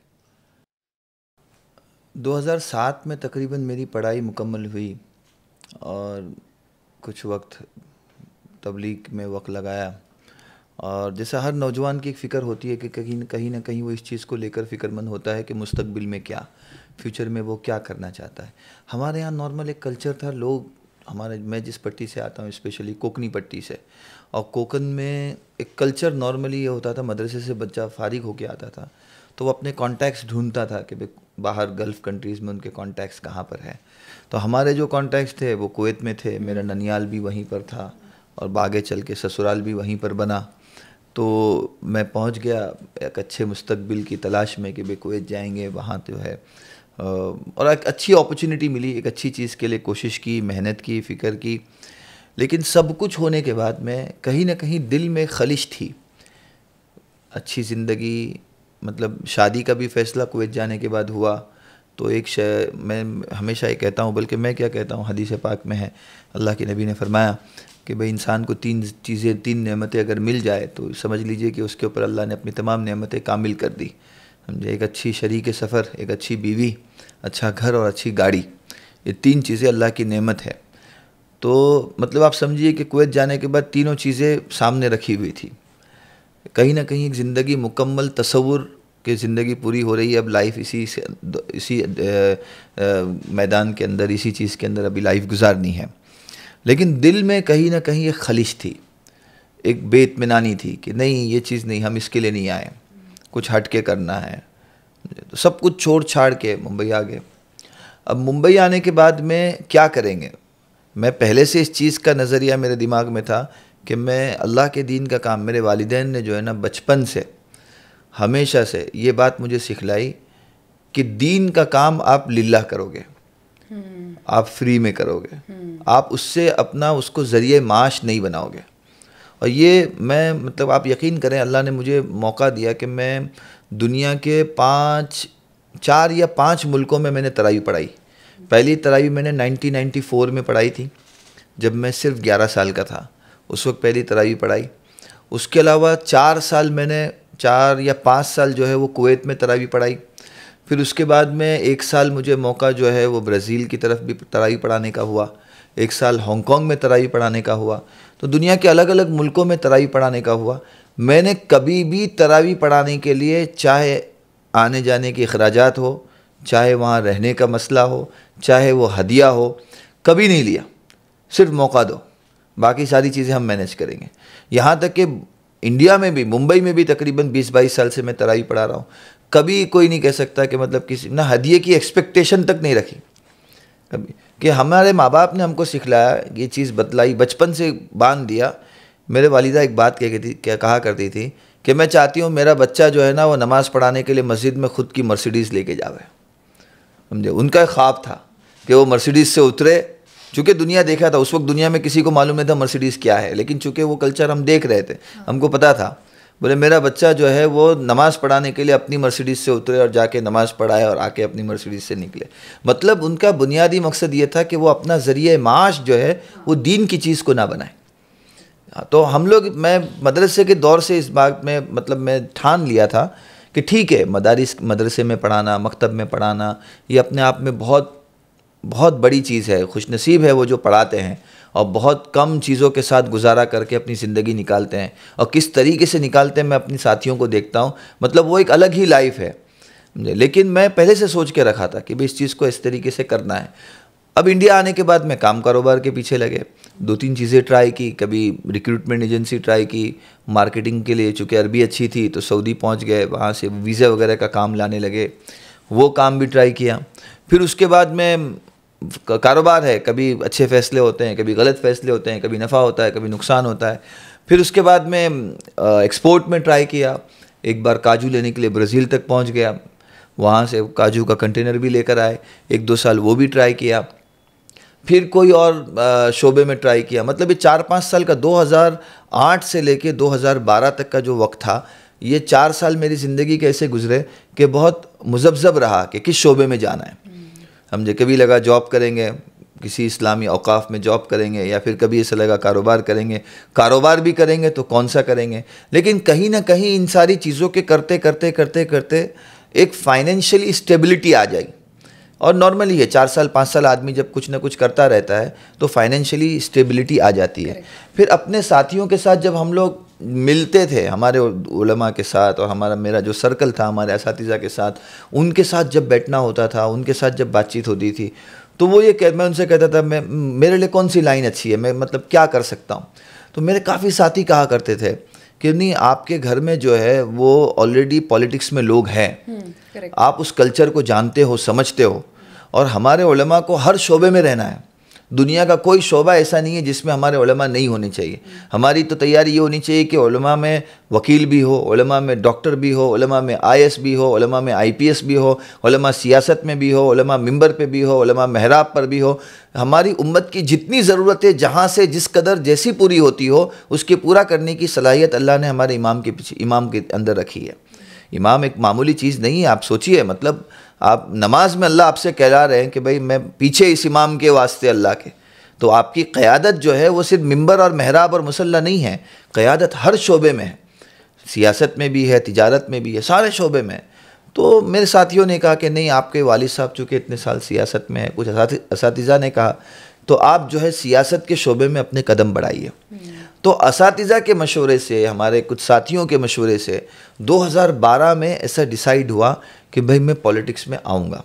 2007 में तकरीबन मेरी पढ़ाई मुकम्मल हुई और कुछ वक्त तबलीग में वक्त लगाया। और जैसा हर नौजवान की एक फ़िक्र होती है कि कहीं ना कहीं वो इस चीज़ को लेकर फ़िक्रमंद होता है कि मुस्तकबिल में क्या, फ्यूचर में वो क्या करना चाहता है। हमारे यहाँ नॉर्मल एक कल्चर था, मैं जिस पट्टी से आता हूँ स्पेशली कोकनी पट्टी से, और कोकन में एक कल्चर नॉर्मली ये होता था, मदरसे से बच्चा फारिग होके आता था तो वो अपने कॉन्टैक्ट्स ढूंढता था कि बाहर गल्फ़ कंट्रीज़ में उनके कॉन्टैक्ट्स कहाँ पर हैं। तो हमारे जो कॉन्टैक्ट्स थे वो कुवैत में थे, मेरा ननियाल भी वहीं पर था और आगे चल के ससुराल भी वहीं पर बना। तो मैं पहुंच गया एक अच्छे मुस्तकबिल की तलाश में कि भाई कुवैत जाएंगे, वहाँ जो है और एक अच्छी अपॉर्चुनिटी मिली, एक अच्छी चीज़ के लिए कोशिश की, मेहनत की, फ़िक्र की। लेकिन सब कुछ होने के बाद में कहीं ना कहीं दिल में खलिश थी। अच्छी ज़िंदगी, मतलब शादी का भी फ़ैसला कुवैत जाने के बाद हुआ। तो मैं हमेशा ये कहता हूँ, बल्कि मैं क्या कहता हूँ, हदीस पाक में है, अल्लाह के नबी ने फरमाया कि भाई इंसान को 3 नेमतें अगर मिल जाए तो समझ लीजिए कि उसके ऊपर अल्लाह ने अपनी तमाम नेमतें कामिल कर दी। समझे, एक अच्छी शरीक सफ़र, एक अच्छी बीवी, अच्छा घर और अच्छी गाड़ी, ये 3 चीज़ें अल्लाह की नेमत है। तो मतलब आप समझिए कि कुवैत जाने के बाद तीनों चीज़ें सामने रखी हुई थी। कहीं ना कहीं एक ज़िंदगी मुकम्मल तसव्वुर कि ज़िंदगी पूरी हो रही है, अब लाइफ इसी मैदान के अंदर, इसी चीज़ के अंदर अभी लाइफ गुजारनी है। लेकिन दिल में कहीं ना कहीं एक खलिश थी, एक बेइत्मीनानी थी कि नहीं, ये चीज़ नहीं, हम इसके लिए नहीं आए, कुछ हट के करना है। तो सब कुछ छोड़ छाड़ के मुंबई आ गए। अब मुंबई आने के बाद में क्या करेंगे, मैं पहले से इस चीज़ का नज़रिया मेरे दिमाग में था कि मैं अल्लाह के दीन का काम, मेरे वालिदैन ने जो है ना बचपन से हमेशा से ये बात मुझे सिखलाई कि दीन का काम आप लिल्लाह करोगे, आप फ्री में करोगे, आप उससे अपना उसको ज़रिए माश नहीं बनाओगे। और ये मैं मतलब आप यकीन करें, अल्लाह ने मुझे मौका दिया कि मैं दुनिया के 4 या 5 मुल्कों में मैंने तरावी पढ़ाई। पहली तरावी मैंने 1994 में पढ़ाई थी, जब मैं सिर्फ 11 साल का था, उस वक्त पहली तरावी पढ़ाई। उसके अलावा 4 साल मैंने 4 या 5 साल जो है वो कुवैत में तरावी पढ़ाई। फिर उसके बाद में 1 साल मुझे मौका जो है वो ब्राज़ील की तरफ भी तरावी पढ़ाने का हुआ, 1 साल हांगकांग में तरावी पढ़ाने का हुआ। तो दुनिया के अलग अलग मुल्कों में तरावी पढ़ाने का हुआ। मैंने कभी भी तरावी पढ़ाने के लिए, चाहे आने जाने के अखराजात हो, चाहे वहाँ रहने का मसला हो, चाहे वो हदिया हो, कभी नहीं लिया। सिर्फ मौका दो, बाकी सारी चीज़ें हम मैनेज करेंगे। यहाँ तक कि इंडिया में भी, मुंबई में भी तकरीबन 20-22 साल से मैं तरावी पढ़ा रहा हूँ। कभी कोई नहीं कह सकता कि मतलब किसी ना हदिये की एक्सपेक्टेशन तक नहीं रखी कभी, कि हमारे माँ बाप ने हमको सिखलाया, ये चीज़ बतलाई, बचपन से बांध दिया। मेरे वालिदा एक बात कहा करती थी कि मैं चाहती हूँ मेरा बच्चा जो है ना वो नमाज़ पढ़ाने के लिए मस्जिद में ख़ुद की मर्सिडीज़ लेके जावे। समझे, उनका एक ख्वाब था कि वो मर्सिडीज़ से उतरे। चूँकि दुनिया देखा था, उस वक्त दुनिया में किसी को मालूम नहीं था मर्सिडीज़ क्या है, लेकिन चूँकि वो कल्चर हम देख रहे थे, हमको पता था। बोले मेरा बच्चा जो है वो नमाज़ पढ़ाने के लिए अपनी मर्सिडीज़ से उतरे और जाके नमाज़ पढ़ाए और आके अपनी मर्सिडीज़ से निकले। मतलब उनका बुनियादी मकसद ये था कि वो अपना ज़रिए माश जो है वो दीन की चीज़ को ना बनाए। तो हम लोग, मैं मदरसे के दौर से इस बात में मतलब मैं ठान लिया था कि ठीक है, मदरसे में पढ़ाना, मकतब में पढ़ाना, ये अपने आप में बहुत बहुत बड़ी चीज़ है। खुशनसीब है वो जो पढ़ाते हैं और बहुत कम चीज़ों के साथ गुजारा करके अपनी ज़िंदगी निकालते हैं, और किस तरीके से निकालते हैं मैं अपनी साथियों को देखता हूँ। मतलब वो एक अलग ही लाइफ है। लेकिन मैं पहले से सोच के रखा था कि भाई इस चीज़ को इस तरीके से करना है। अब इंडिया आने के बाद मैं काम कारोबार के पीछे लगे, 2-3 चीज़ें ट्राई की। कभी रिक्रूटमेंट एजेंसी ट्राई की मार्केटिंग के लिए, चूँकि अरबी अच्छी थी तो सऊदी पहुँच गए, वहाँ से वीज़ा वगैरह का काम लाने लगे, वो काम भी ट्राई किया। फिर उसके बाद में कारोबार है, कभी अच्छे फ़ैसले होते हैं, कभी गलत फ़ैसले होते हैं, कभी नफ़ा होता है, कभी नुकसान होता है। फिर उसके बाद में एक्सपोर्ट में ट्राई किया। एक बार काजू लेने के लिए ब्राज़ील तक पहुंच गया, वहाँ से काजू का कंटेनर भी लेकर आए। 1-2 साल वो भी ट्राई किया। फिर कोई और शोबे में ट्राई किया। मतलब ये 4-5 साल का 2008 से लेके 2012 तक का जो वक्त था, ये 4 साल मेरी ज़िंदगी के ऐसे गुजरे कि बहुत मुज़ब्ज़ब रहा कि किस शोबे में जाना है। हमने कभी लगा जॉब करेंगे, किसी इस्लामी औकाफ में जॉब करेंगे, या फिर कभी ऐसा लगा कारोबार करेंगे। कारोबार भी करेंगे तो कौन सा करेंगे। लेकिन कहीं ना कहीं इन सारी चीज़ों के करते करते करते करते एक फाइनेंशियली स्टेबिलिटी आ जाए। और नॉर्मली है 4 साल 5 साल आदमी जब कुछ ना कुछ करता रहता है तो फाइनेंशियली स्टेबिलिटी आ जाती है। फिर अपने साथियों के साथ जब हम लोग मिलते थे, हमारे उलमा के साथ, और मेरा जो सर्कल था हमारे असातिज़ा के साथ, उनके साथ जब बैठना होता था, उनके साथ जब बातचीत होती थी, तो वो ये मैं उनसे कहता था मेरे लिए कौन सी लाइन अच्छी है, मैं मतलब क्या कर सकता हूँ। तो मेरे काफ़ी साथी कहा करते थे कि नहीं, आपके घर में जो है वो ऑलरेडी पॉलिटिक्स में लोग हैं, आप उस कल्चर को जानते हो, समझते हो। और हमारे उलमा को हर शोबे में रहना है। दुनिया का कोई शोबा ऐसा नहीं है जिसमें हमारे उलमा नहीं होने चाहिए। हमारी तो तैयारी ये होनी चाहिए कि उलमा में वकील भी हो, उलमा में डॉक्टर भी हो, उलमा में IAS भी हो, उलमा में IPS भी हो, उलमा सियासत में भी हो, उलमा मिंबर पे भी हो, उलमा महराब पर भी हो। हमारी उम्मत की जितनी ज़रूरतें जहाँ से जिस कदर जैसी पूरी होती हो, उसके पूरा करने की सलाहियत अल्लाह ने हमारे इमाम के अंदर रखी है। इमाम एक मामूली चीज़ नहीं है। आप सोचिए, मतलब आप नमाज में अल्लाह आपसे कह रहे हैं कि भाई मैं पीछे इस इमाम के वास्ते अल्लाह के, तो आपकी क़यादत जो है वो सिर्फ मिंबर और महराब और मुसल्ला नहीं है, क़यादत हर शोबे में है। सियासत में भी है, तिजारत में भी है, सारे शोबे में। तो मेरे साथियों ने कहा कि नहीं, आपके वालिद साहब चूँकि इतने साल सियासत में है, कुछ असातिज़ा ने कहा तो आप जो है सियासत के शोबे में अपने कदम बढ़ाइए। तो असातिज़ा के मशवरे से, हमारे कुछ साथियों के मशवरे से 2012 में ऐसा डिसाइड हुआ कि भाई मैं पॉलिटिक्स में आऊँगा।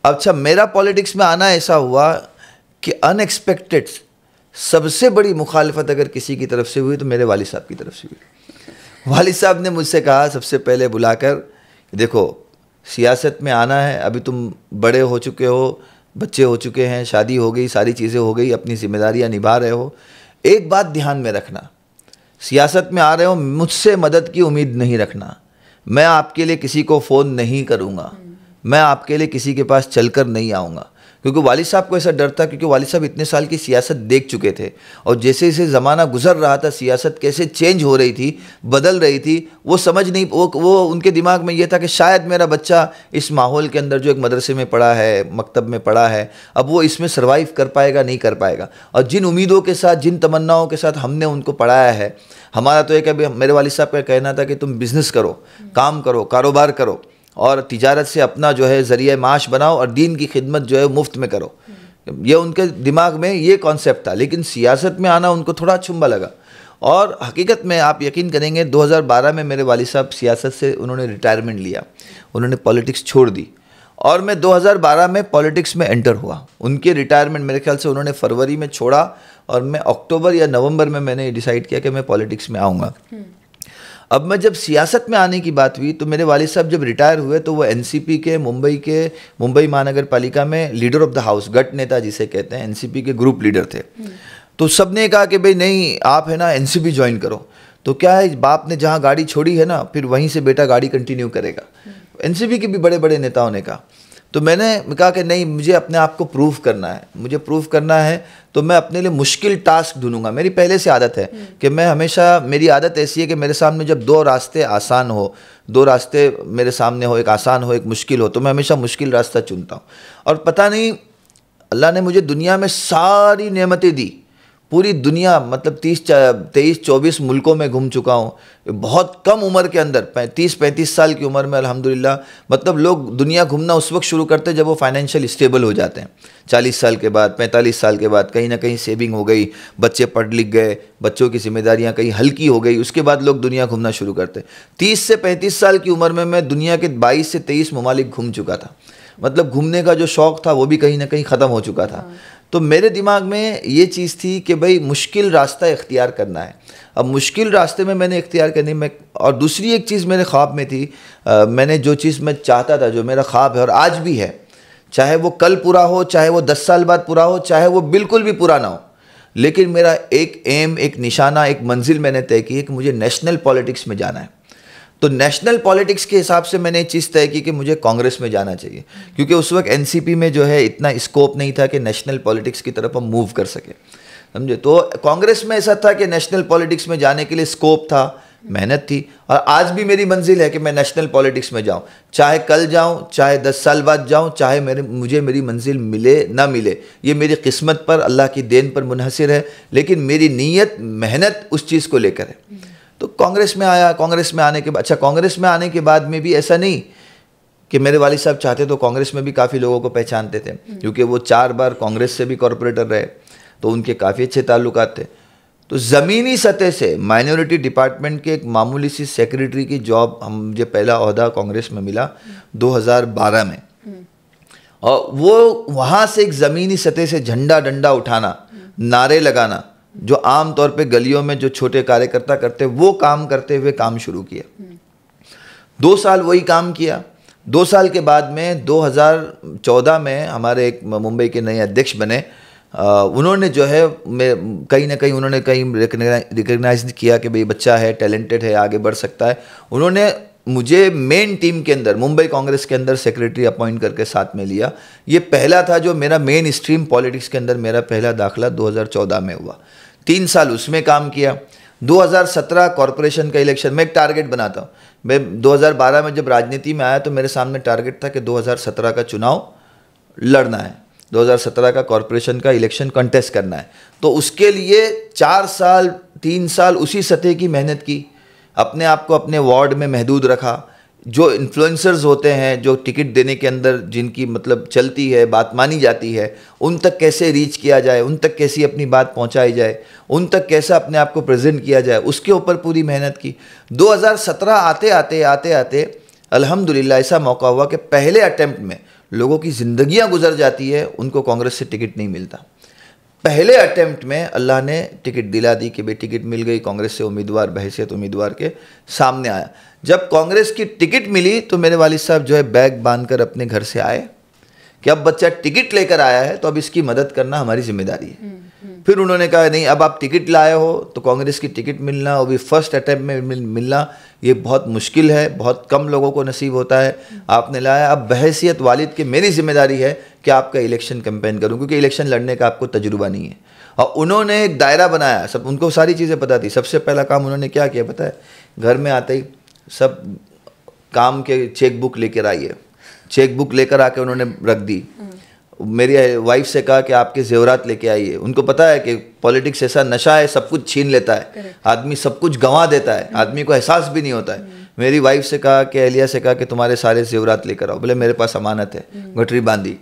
अच्छा, मेरा पॉलिटिक्स में आना ऐसा हुआ कि अनएक्सपेक्टेड सबसे बड़ी मुखालफत अगर किसी की तरफ से हुई तो मेरे वालिद साहब की तरफ से हुई। वालिद साहब ने मुझसे कहा सबसे पहले बुलाकर, देखो सियासत में आना है, अभी तुम बड़े हो चुके हो, बच्चे हो चुके हैं, शादी हो गई, सारी चीज़ें हो गई, अपनी जिम्मेदारियां निभा रहे हो। एक बात ध्यान में रखना, सियासत में आ रहे हो, मुझसे मदद की उम्मीद नहीं रखना। मैं आपके लिए किसी को फ़ोन नहीं करूँगा, मैं आपके लिए किसी के पास चलकर नहीं आऊँगा। क्योंकि वालिद साहब को ऐसा डर था, क्योंकि वालिद साहब इतने साल की सियासत देख चुके थे, और जैसे जैसे ज़माना गुजर रहा था, सियासत कैसे चेंज हो रही थी, बदल रही थी, वो समझ नहीं, वो उनके दिमाग में ये था कि शायद मेरा बच्चा इस माहौल के अंदर जो एक मदरसे में पढ़ा है, मकतब में पढ़ा है, अब वो इसमें सर्वाइव कर पाएगा, नहीं कर पाएगा। और जिन उम्मीदों के साथ, जिन तमन्नाओं के साथ हमने उनको पढ़ाया है, हमारा तो एक अभी मेरे वालिद साहब का कहना था कि तुम बिज़नेस करो, काम करो, कारोबार करो, और तिजारत से अपना जो है ज़रिया माश बनाओ, और दीन की खिदमत जो है मुफ्त में करो। ये उनके दिमाग में ये कॉन्सेप्ट था। लेकिन सियासत में आना उनको थोड़ा अचंभा लगा। और हकीकत में आप यकीन करेंगे, 2012 में मेरे वालिद साहब सियासत से उन्होंने रिटायरमेंट लिया, उन्होंने पॉलिटिक्स छोड़ दी, और मैं 2012 में पॉलिटिक्स में एंटर हुआ। उनके रिटायरमेंट मेरे ख्याल से उन्होंने फरवरी में छोड़ा, और मैं अक्टूबर या नवंबर में मैंने डिसाइड किया कि मैं पॉलिटिक्स में आऊँगा। अब मैं जब सियासत में आने की बात हुई तो मेरे वालिद साहब जब रिटायर हुए तो वो NCP के मुंबई महानगर पालिका में लीडर ऑफ द हाउस, गट नेता जिसे कहते हैं, NCP के ग्रुप लीडर थे। तो सब ने कहा कि भाई नहीं, आप है ना NCP ज्वाइन करो। तो क्या है, बाप ने जहाँ गाड़ी छोड़ी है ना, फिर वहीं से बेटा गाड़ी कंटिन्यू करेगा। NCP के भी बड़े बड़े नेताओं ने कहा। तो मैंने कहा कि नहीं, मुझे अपने आप को प्रूव करना है, मुझे प्रूव करना है, तो मैं अपने लिए मुश्किल टास्क ढूंढूंगा। मेरी पहले से आदत है कि मैं हमेशा, मेरी आदत ऐसी है कि मेरे सामने जब दो रास्ते आसान हो, दो रास्ते मेरे सामने हो, एक आसान हो एक मुश्किल हो, तो मैं हमेशा मुश्किल रास्ता चुनता हूँ। और पता नहीं अल्लाह ने मुझे दुनिया में सारी नेमतें दी, पूरी दुनिया, मतलब 23-24 मुल्कों में घूम चुका हूँ बहुत कम उम्र के अंदर, 30-35 साल की उम्र में अल्हम्दुलिल्लाह। मतलब लोग दुनिया घूमना उस वक्त शुरू करते हैं जब वो फाइनेंशियल स्टेबल हो जाते हैं, 40 साल के बाद, 45 साल के बाद, कहीं ना कहीं सेविंग हो गई, बच्चे पढ़ लिख गए, बच्चों की जिम्मेदारियाँ कहीं हल्की हो गई, उसके बाद लोग दुनिया घूमना शुरू करते हैं। 30 से 35 साल की उम्र में मैं दुनिया के 22 से 23 ममालिक घूम चुका था। मतलब घूमने का जो शौक़ था वो भी कहीं ना कहीं ख़त्म हो चुका था। तो मेरे दिमाग में ये चीज़ थी कि भाई मुश्किल रास्ता इख्तियार करना है। अब मुश्किल रास्ते में मैंने इख्तियार करनी में, और दूसरी एक चीज़ मेरे ख्वाब में थी, मैंने जो चीज़ मैं चाहता था, जो मेरा ख्वाब है और आज भी है, चाहे वो कल पूरा हो, चाहे वो 10 साल बाद पूरा हो, चाहे वो बिल्कुल भी पूरा ना हो, लेकिन मेरा एक एम, एक निशाना, एक मंजिल मैंने तय की है कि मुझे नेशनल पॉलिटिक्स में जाना है। तो नेशनल पॉलिटिक्स के हिसाब से मैंने एक चीज़ तय की कि मुझे कांग्रेस में जाना चाहिए, क्योंकि उस वक्त एनसीपी में जो है इतना स्कोप नहीं था कि नेशनल पॉलिटिक्स की तरफ हम मूव कर सके, समझे। तो कांग्रेस में ऐसा था कि नेशनल पॉलिटिक्स में जाने के लिए स्कोप था, मेहनत थी, और आज भी मेरी मंजिल है कि मैं नेशनल पॉलिटिक्स में जाऊं, चाहे कल जाऊं, चाहे 10 साल बाद जाऊं, चाहे मुझे मेरी मंजिल मिले ना मिले, ये मेरी किस्मत पर, अल्लाह की देन पर मुनहसिर है, लेकिन मेरी नीयत, मेहनत उस चीज़ को लेकर है। तो कांग्रेस में आया। कांग्रेस में आने के बाद, अच्छा, कांग्रेस में आने के बाद में भी ऐसा नहीं कि मेरे वालिद साहब चाहते तो कांग्रेस में भी काफ़ी लोगों को पहचानते थे, क्योंकि वो 4 बार कांग्रेस से भी कॉरपोरेटर रहे, तो उनके काफ़ी अच्छे ताल्लुकात थे। तो ज़मीनी सतह से माइनॉरिटी डिपार्टमेंट के एक मामूली सी सेक्रेटरी की जॉब, मुझे पहला ओहदा कांग्रेस में मिला 2012 में, और वो वहाँ से एक ज़मीनी सतह से झंडा डंडा उठाना, नारे लगाना, जो आम तौर पे गलियों में जो छोटे कार्यकर्ता करते, वो काम करते हुए काम शुरू किया। 2 साल वही काम किया। 2 साल के बाद में 2014 में हमारे एक मुंबई के नए अध्यक्ष बने। उन्होंने जो है, कहीं ना कहीं उन्होंने रिकग्नाइज किया कि भाई बच्चा है, टैलेंटेड है, आगे बढ़ सकता है। उन्होंने मुझे मेन टीम के अंदर, मुंबई कांग्रेस के अंदर सेक्रेटरी अपॉइंट करके साथ में लिया। ये पहला था जो मेरा मेन स्ट्रीम पॉलिटिक्स के अंदर मेरा पहला दाखिला 2014 में हुआ। 3 साल उसमें काम किया। 2017 कॉरपोरेशन का इलेक्शन, मैं एक टारगेट बनाता हूँ। मैं 2012 में जब राजनीति में आया तो मेरे सामने टारगेट था कि 2017 का चुनाव लड़ना है, 2017 का कॉरपोरेशन का इलेक्शन कंटेस्ट करना है। तो उसके लिए 4 साल 3 साल उसी सतह की मेहनत की, अपने आप को अपने वार्ड में महदूद रखा। जो इन्फ्लुएंसर्स होते हैं, जो टिकट देने के अंदर जिनकी मतलब चलती है, बात मानी जाती है, उन तक कैसे रीच किया जाए, उन तक कैसी अपनी बात पहुंचाई जाए, उन तक कैसा अपने आप को प्रेजेंट किया जाए, उसके ऊपर पूरी मेहनत की। 2017 आते आते अल्हम्दुलिल्लाह ऐसा मौका हुआ कि पहले अटेम्प्ट में लोगों की ज़िंदगियाँ गुजर जाती है, उनको कांग्रेस से टिकट नहीं मिलता। पहले अटेम्प्ट में अल्लाह ने टिकट दिला दी कि भाई टिकट मिल गई, कांग्रेस से उम्मीदवार बहैसियत उम्मीदवार के सामने आया। जब कांग्रेस की टिकट मिली तो मेरे वालिद साहब जो है बैग बांधकर अपने घर से आए कि अब बच्चा टिकट लेकर आया है तो अब इसकी मदद करना हमारी जिम्मेदारी है। फिर उन्होंने कहा नहीं, अब आप टिकट लाए हो तो कांग्रेस की टिकट मिलना, और भी फर्स्ट अटैम्प्ट में मिलना, ये बहुत मुश्किल है, बहुत कम लोगों को नसीब होता है। आपने लाया, अब बहैसियत वालिद के मेरी जिम्मेदारी है कि आपका इलेक्शन कैंपेन करूं, क्योंकि इलेक्शन लड़ने का आपको तजुर्बा नहीं है। और उन्होंने एक दायरा बनाया, सब उनको सारी चीज़ें पता थी। सबसे पहला काम उन्होंने क्या किया पता है? घर में आते ही सब काम के चेक बुक लेकर आइए, चेक बुक लेकर आके उन्होंने रख दी। मेरी वाइफ से कहा कि आपके जेवरात लेके आइए। उनको पता है कि पॉलिटिक्स ऐसा नशा है, सब कुछ छीन लेता है, आदमी सब कुछ गंवा देता है, आदमी को एहसास भी नहीं होता है। मेरी वाइफ से कहा कि एलिया से कहा कि तुम्हारे सारे जेवरात लेकर आओ। बोले मेरे पास अमानत है, गठरी बांधी,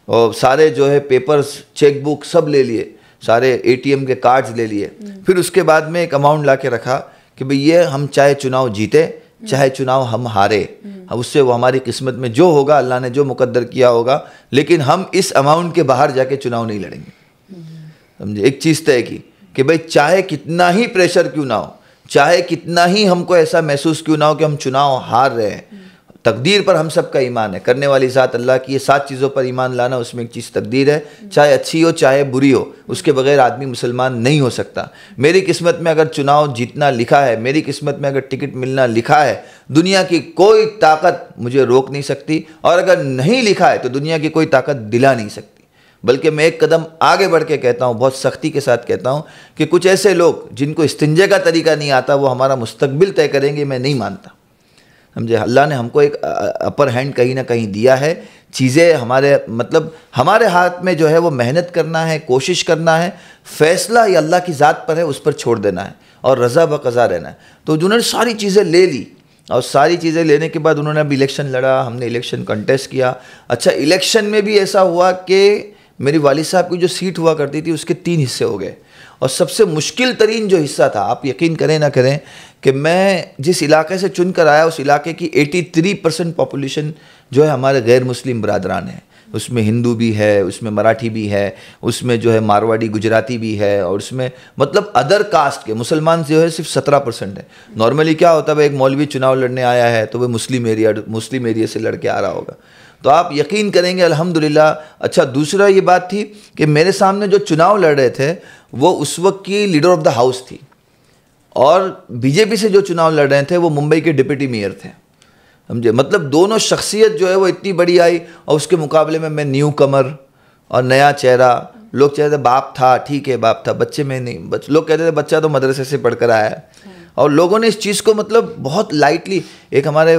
और सारे जो है पेपर्स, चेक बुक सब ले लिए, सारे ATM के कार्ड्स ले लिए। फिर उसके बाद में एक अमाउंट ला के रखा कि भाई ये हम चाहे चुनाव जीते चाहे चुनाव हम हारे, अब उससे वो हमारी किस्मत में जो होगा, अल्लाह ने जो मुकद्दर किया होगा, लेकिन हम इस अमाउंट के बाहर जाके चुनाव नहीं लड़ेंगे। समझे? एक चीज़ तय की कि भाई चाहे कितना ही प्रेशर क्यों ना हो, चाहे कितना ही हमको ऐसा महसूस क्यों ना हो कि हम चुनाव हार रहे हैं, तकदीर पर हम सब का ईमान है, करने वाली ज़ात अल्लाह की, ये 7 चीज़ों पर ईमान लाना, उसमें एक चीज़ तकदीर है, चाहे अच्छी हो चाहे बुरी हो, उसके बगैर आदमी मुसलमान नहीं हो सकता। मेरी किस्मत में अगर चुनाव जीतना लिखा है, मेरी किस्मत में अगर टिकट मिलना लिखा है, दुनिया की कोई ताकत मुझे रोक नहीं सकती, और अगर नहीं लिखा है तो दुनिया की कोई ताकत दिला नहीं सकती। बल्कि मैं एक कदम आगे बढ़ के कहता हूँ, बहुत सख्ती के साथ कहता हूँ कि कुछ ऐसे लोग जिनको इस्तिंजे का तरीका नहीं आता, वो हमारा मुस्तकबिल तय करेंगे, मैं नहीं मानता। समझे, अल्लाह ने हमको एक अपर हैंड कहीं ना कहीं दिया है, चीज़ें हमारे मतलब हमारे हाथ में जो है वो मेहनत करना है, कोशिश करना है, फैसला ये अल्लाह की ज़ात पर है, उस पर छोड़ देना है और रज़ा ब क़ज़ा रहना है। तो जिन्होंने सारी चीज़ें ले ली और सारी चीज़ें लेने के बाद उन्होंने अब इलेक्शन लड़ा, हमने इलेक्शन कंटेस्ट किया। अच्छा, इलेक्शन में भी ऐसा हुआ कि मेरी वालिद साहब की जो सीट हुआ करती थी उसके 3 हिस्से हो गए, और सबसे मुश्किल तरीन जो हिस्सा था, आप यकीन करें ना करें कि मैं जिस इलाके से चुन कर आया उस इलाके की 83% पॉपुलेशन जो है हमारे गैर मुस्लिम बरादरान है। उसमें हिंदू भी है, उसमें मराठी भी है, उसमें जो है मारवाड़ी गुजराती भी है, और उसमें मतलब अदर कास्ट के मुसलमान जो है सिर्फ 17% है। नॉर्मली क्या होता है, एक मौलवी चुनाव लड़ने आया है तो वह मुस्लिम एरिया से लड़के आ रहा होगा। तो आप यकीन करेंगे अल्हम्दुलिल्लाह। अच्छा, दूसरा ये बात थी कि मेरे सामने जो चुनाव लड़ रहे थे वो उस वक्त की लीडर ऑफ द हाउस थी, और बीजेपी से जो चुनाव लड़ रहे थे वो मुंबई के डिप्टी मेयर थे। समझे, मतलब दोनों शख्सियत जो है वो इतनी बड़ी आई, और उसके मुकाबले में मैं न्यू कमर और नया चेहरा। लोग कहते थे बाप था, ठीक है बाप था, बच्चे में नहीं, लोग कहते थे बच्चा तो मदरसे से पढ़कर आया है। और लोगों ने इस चीज़ को मतलब बहुत लाइटली, एक हमारे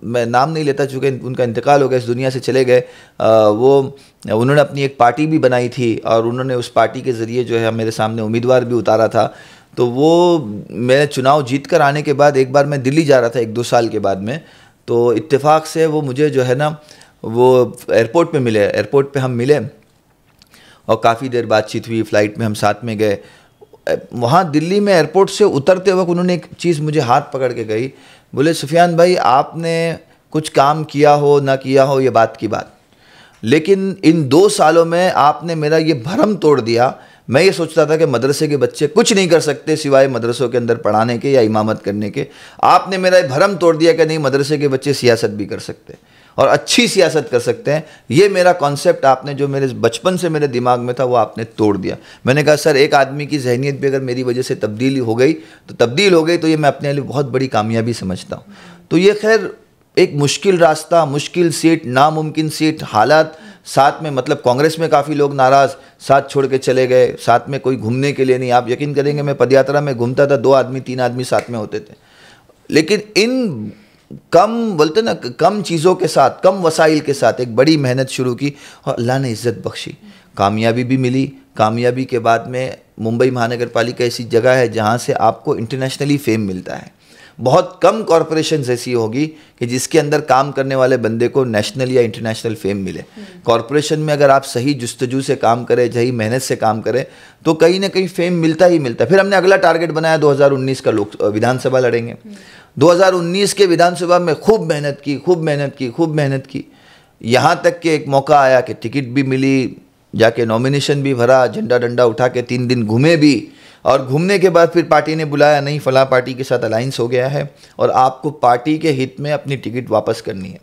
मैं नाम नहीं लेता चूँकि उनका इंतकाल हो गया, इस दुनिया से चले गए, उन्होंने अपनी एक पार्टी भी बनाई थी, और उन्होंने उस पार्टी के ज़रिए जो है मेरे सामने उम्मीदवार भी उतारा था। तो वो मैं चुनाव जीत कर आने के बाद एक बार मैं दिल्ली जा रहा था 1-2 साल के बाद में, तो इत्तेफाक से वो मुझे जो है ना वो एयरपोर्ट पे मिले, एयरपोर्ट पे हम मिले और काफ़ी देर बातचीत हुई, फ़्लाइट में हम साथ में गए। वहाँ दिल्ली में एयरपोर्ट से उतरते वक्त उन्होंने एक चीज़ मुझे हाथ पकड़ के कही, बोले सुफियान भाई आपने कुछ काम किया हो ना किया हो ये बात की बात, लेकिन इन 2 सालों में आपने मेरा ये भरम तोड़ दिया। मैं ये सोचता था कि मदरसे के बच्चे कुछ नहीं कर सकते सिवाय मदरसों के अंदर पढ़ाने के या इमामत करने के। आपने मेरा ये भरम तोड़ दिया कि नहीं, मदरसे के बच्चे सियासत भी कर सकते हैं और अच्छी सियासत कर सकते हैं। ये मेरा कॉन्सेप्ट आपने जो मेरे बचपन से मेरे दिमाग में था वो आपने तोड़ दिया। मैंने कहा सर, एक आदमी की जहनीत भी अगर मेरी वजह से तब्दील हो गई तो ये मैं अपने लिए बहुत बड़ी कामयाबी समझता हूँ। तो ये खैर एक मुश्किल रास्ता, मुश्किल सीट, नामुमकिन सीट, हालात साथ में, मतलब कांग्रेस में काफ़ी लोग नाराज़, साथ छोड़ के चले गए, साथ में कोई घूमने के लिए नहीं। आप यकीन करेंगे मैं पदयात्रा में घूमता था, 2 आदमी 3 आदमी साथ में होते थे। लेकिन इन कम बोलते ना, कम चीज़ों के साथ, कम वसाइल के साथ एक बड़ी मेहनत शुरू की और अल्लाह ने इज़्ज़त बख्शी, कामयाबी भी मिली। कामयाबी के बाद में मुंबई महानगर पालिका ऐसी जगह है जहाँ से आपको इंटरनेशनली फेम मिलता है। बहुत कम कॉरपोरेशंस ऐसी होगी कि जिसके अंदर काम करने वाले बंदे को नेशनल या इंटरनेशनल फेम मिले। कॉरपोरेशन में अगर आप सही जुस्तजू से काम करें, सही मेहनत से काम करें तो कहीं ना कहीं फेम मिलता ही मिलता है। फिर हमने अगला टारगेट बनाया 2019 का, विधानसभा लड़ेंगे। 2019 के विधानसभा में खूब मेहनत की, यहाँ तक कि एक मौका आया कि टिकट भी मिली, जाके नॉमिनेशन भी भरा, झंडा डंडा उठा के 3 दिन घूमे भी, और घूमने के बाद फिर पार्टी ने बुलाया, नहीं फलां पार्टी के साथ अलाइंस हो गया है और आपको पार्टी के हित में अपनी टिकट वापस करनी है।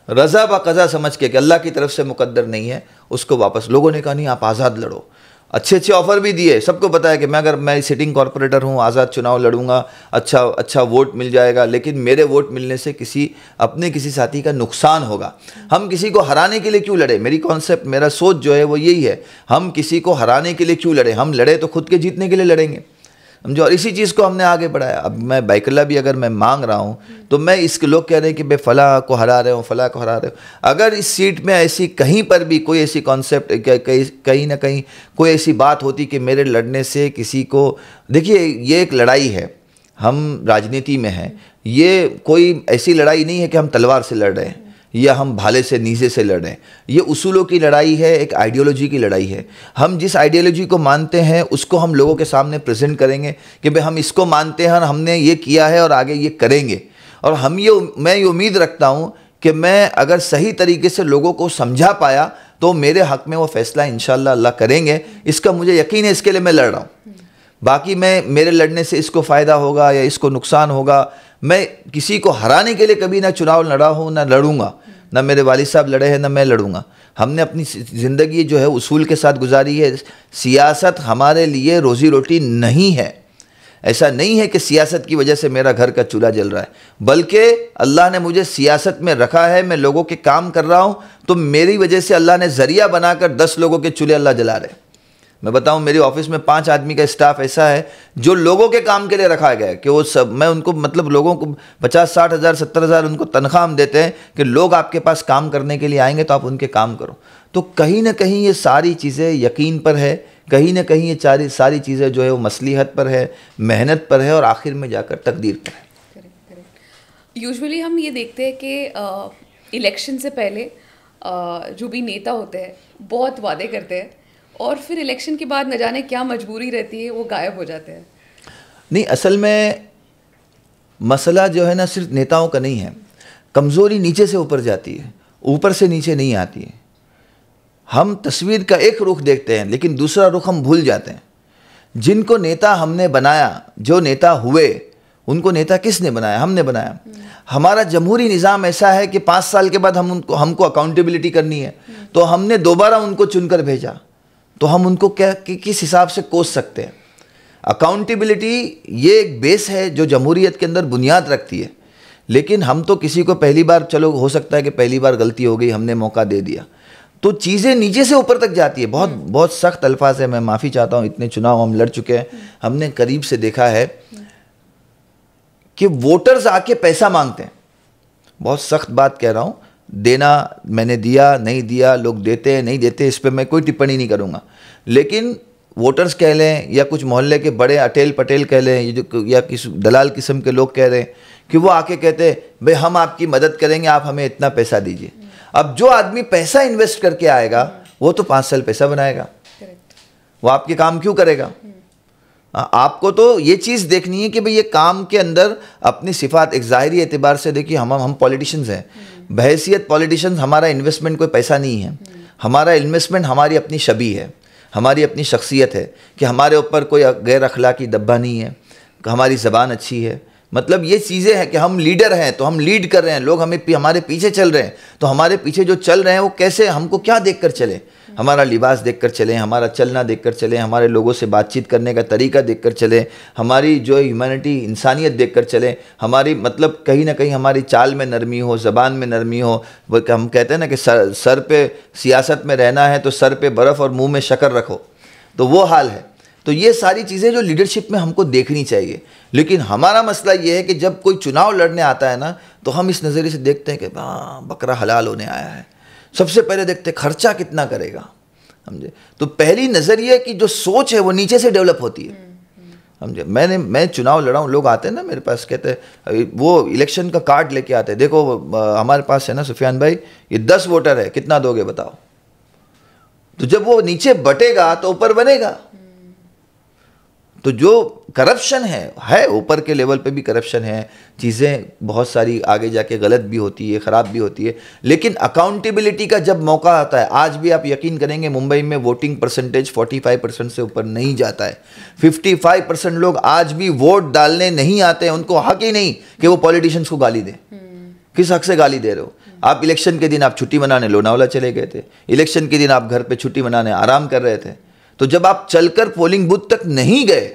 रज़ा ब क़ज़ा समझ के कि अल्लाह की तरफ से मुकद्दर नहीं है, उसको वापस। लोगों ने कहा नहीं आप आज़ाद लड़ो, अच्छे ऑफ़र भी दिए। सबको पता है कि मैं सिटिंग कॉरपोरेटर हूँ, आज़ाद चुनाव लड़ूंगा, अच्छा वोट मिल जाएगा, लेकिन मेरे वोट मिलने से किसी साथी का नुकसान होगा। हम किसी को हराने के लिए क्यों लड़े? मेरा सोच जो है वो यही है, हम किसी को हराने के लिए क्यों लड़े? हम लड़े तो खुद के जीतने के लिए लड़ेंगे, समझो। और इसी चीज़ को हमने आगे बढ़ाया। अब मैं बैकला भी अगर मैं मांग रहा हूँ तो मैं इसके लोग कह रहे हैं कि भाई फलां को हरा रहे हो। अगर इस सीट में ऐसी कहीं पर भी कोई ऐसी कॉन्सेप्ट, कहीं ना कहीं कोई ऐसी बात होती कि मेरे लड़ने से किसी को, देखिए ये एक लड़ाई है, हम राजनीति में हैं, ये कोई ऐसी लड़ाई नहीं है कि हम तलवार से लड़ रहे हैं या हम भाले से नीचे से लड़ रहे हैं। ये उसूलों की लड़ाई है, एक आइडियोलॉजी की लड़ाई है। हम जिस आइडियोलॉजी को मानते हैं उसको हम लोगों के सामने प्रेजेंट करेंगे कि भाई हम इसको मानते हैं और हमने ये किया है और आगे ये करेंगे। और मैं ये उम्मीद रखता हूँ कि मैं अगर सही तरीके से लोगों को समझा पाया तो मेरे हक़ में वो फैसला इंशाअल्लाह अल्लाह करेंगे, इसका मुझे यकीन है। इसके लिए मैं लड़ रहा हूँ। बाकी मेरे लड़ने से इसको फ़ायदा होगा या इसको नुकसान होगा, मैं किसी को हराने के लिए कभी ना चुनाव लड़ा हूँ, ना लड़ूंगा, ना मेरे वालिद साहब लड़े हैं, ना मैं लड़ूंगा। हमने अपनी ज़िंदगी जो है उसूल के साथ गुजारी है। सियासत हमारे लिए रोज़ी रोटी नहीं है। ऐसा नहीं है कि सियासत की वजह से मेरा घर का चूल्हा जल रहा है, बल्कि अल्लाह ने मुझे सियासत में रखा है, मैं लोगों के काम कर रहा हूँ, तो मेरी वजह से अल्लाह ने ज़रिया बनाकर 10 लोगों के चूल्हे अल्लाह जला रहे। मैं बताऊं, मेरे ऑफिस में 5 आदमी का स्टाफ ऐसा है जो लोगों के काम के लिए रखा गया है कि वो सब, मैं उनको मतलब लोगों को 50-60 हज़ार 70 हज़ार उनको तनख्वाह हम देते हैं कि लोग आपके पास काम करने के लिए आएंगे तो आप उनके काम करो। तो कहीं ना कहीं ये सारी चीज़ें यकीन पर है, कहीं ना कहीं ये सारी चीज़ें जो है वो मसलिहत पर है, मेहनत पर है और आखिर में जाकर तकदीर पर है। यूजुअली हम ये देखते हैं कि इलेक्शन से पहले जो भी नेता होते हैं बहुत वादे करते हैं और फिर इलेक्शन के बाद न जाने क्या मजबूरी रहती है, वो गायब हो जाते हैं। नहीं, असल में मसला जो है ना सिर्फ नेताओं का नहीं है, कमज़ोरी नीचे से ऊपर जाती है, ऊपर से नीचे नहीं आती है। हम तस्वीर का एक रुख देखते हैं लेकिन दूसरा रुख हम भूल जाते हैं। जिनको नेता हमने बनाया, जो नेता हुए, उनको नेता किसने बनाया? हमने बनाया। हमारा जमहूरी निज़ाम ऐसा है कि 5 साल के बाद हमको अकाउंटेबिलिटी करनी है, तो हमने दोबारा उनको चुनकर भेजा, तो हम उनको क्या किस हिसाब से कोस सकते हैं? अकाउंटेबिलिटी ये एक बेस है जो जमहूरियत के अंदर बुनियाद रखती है। लेकिन हम तो किसी को पहली बार, चलो हो सकता है कि पहली बार गलती हो गई, हमने मौका दे दिया, तो चीज़ें नीचे से ऊपर तक जाती है। बहुत बहुत सख्त अल्फाज है, मैं माफ़ी चाहता हूँ, इतने चुनाव हम लड़ चुके हैं, हमने करीब से देखा है कि वोटर्स आके पैसा मांगते हैं। बहुत सख्त बात कह रहा हूँ, देना, मैंने दिया, नहीं दिया, लोग देते हैं नहीं देते, इस पर मैं कोई टिप्पणी नहीं करूँगा। लेकिन वोटर्स कह लें या कुछ मोहल्ले के बड़े अटेल पटेल कह लें, या किसी दलाल किस्म के लोग कह रहे हैं कि वो आके कहते हैं भाई हम आपकी मदद करेंगे, आप हमें इतना पैसा दीजिए। अब जो आदमी पैसा इन्वेस्ट करके आएगा वो तो 5 साल पैसा बनाएगा, वो आपके काम क्यों करेगा? आपको तो ये चीज़ देखनी है कि भाई ये काम के अंदर अपनी सिफात, एक ज़ाहिरी एतबार से देखिए, हम पॉलिटिशियंस हैं, बहैसियत पॉलिटिशियंस, हमारा इन्वेस्टमेंट कोई पैसा नहीं है, हमारा इन्वेस्टमेंट हमारी अपनी शबी है, हमारी अपनी शख्सियत है कि हमारे ऊपर कोई गैर अखलाकी दब्बा नहीं है, हमारी ज़बान अच्छी है। मतलब ये चीज़ें हैं कि हम लीडर हैं तो हम लीड कर रहे हैं, लोग हमारे पीछे चल रहे हैं, तो हमारे पीछे जो चल रहे हैं वो कैसे, हमको क्या देख कर चले? हमारा लिबास देख कर चलें, हमारा चलना देख कर चलें, हमारे लोगों से बातचीत करने का तरीका देख कर चलें, हमारी जो ह्यूमैनिटी, इंसानियत देख कर चलें, हमारी मतलब कहीं ना कहीं हमारी चाल में नरमी हो, ज़बान में नरमी हो। वो हम कहते हैं ना कि सर पे सियासत में रहना है तो सर पे बर्फ़ और मुँह में शक्कर रखो, तो वो हाल है। तो ये सारी चीज़ें जो लीडरशिप में हमको देखनी चाहिए। लेकिन हमारा मसला ये है कि जब कोई चुनाव लड़ने आता है ना, तो हम इस नज़रिए से देखते हैं कि बकरा हलाल होने आया है, सबसे पहले देखते खर्चा कितना करेगा, समझे? तो पहली नज़रिए की जो सोच है वो नीचे से डेवलप होती है, समझे? मैं चुनाव लड़ा हूँ, लोग आते हैं ना मेरे पास, कहते हैं, वो इलेक्शन का कार्ड लेके आते हैं, देखो हमारे पास है ना सुफियान भाई, ये 10 वोटर है, कितना दोगे बताओ? तो जब वो नीचे बटेगा तो ऊपर बनेगा। तो जो करप्शन है ऊपर के लेवल पे भी करप्शन है, चीज़ें बहुत सारी आगे जाके गलत भी होती है, ख़राब भी होती है, लेकिन अकाउंटेबिलिटी का जब मौका आता है, आज भी आप यकीन करेंगे मुंबई में वोटिंग परसेंटेज 45% से ऊपर नहीं जाता है। 55% लोग आज भी वोट डालने नहीं आते हैं, उनको हक ही नहीं कि वो पॉलिटिशियंस को गाली दें। किस हक से गाली दे रहे हो? आप इलेक्शन के दिन आप छुट्टी मनाने लोनावला चले गए थे, इलेक्शन के दिन आप घर पे छुट्टी मनाने आराम कर रहे थे। तो जब आप चलकर पोलिंग बूथ तक नहीं गए,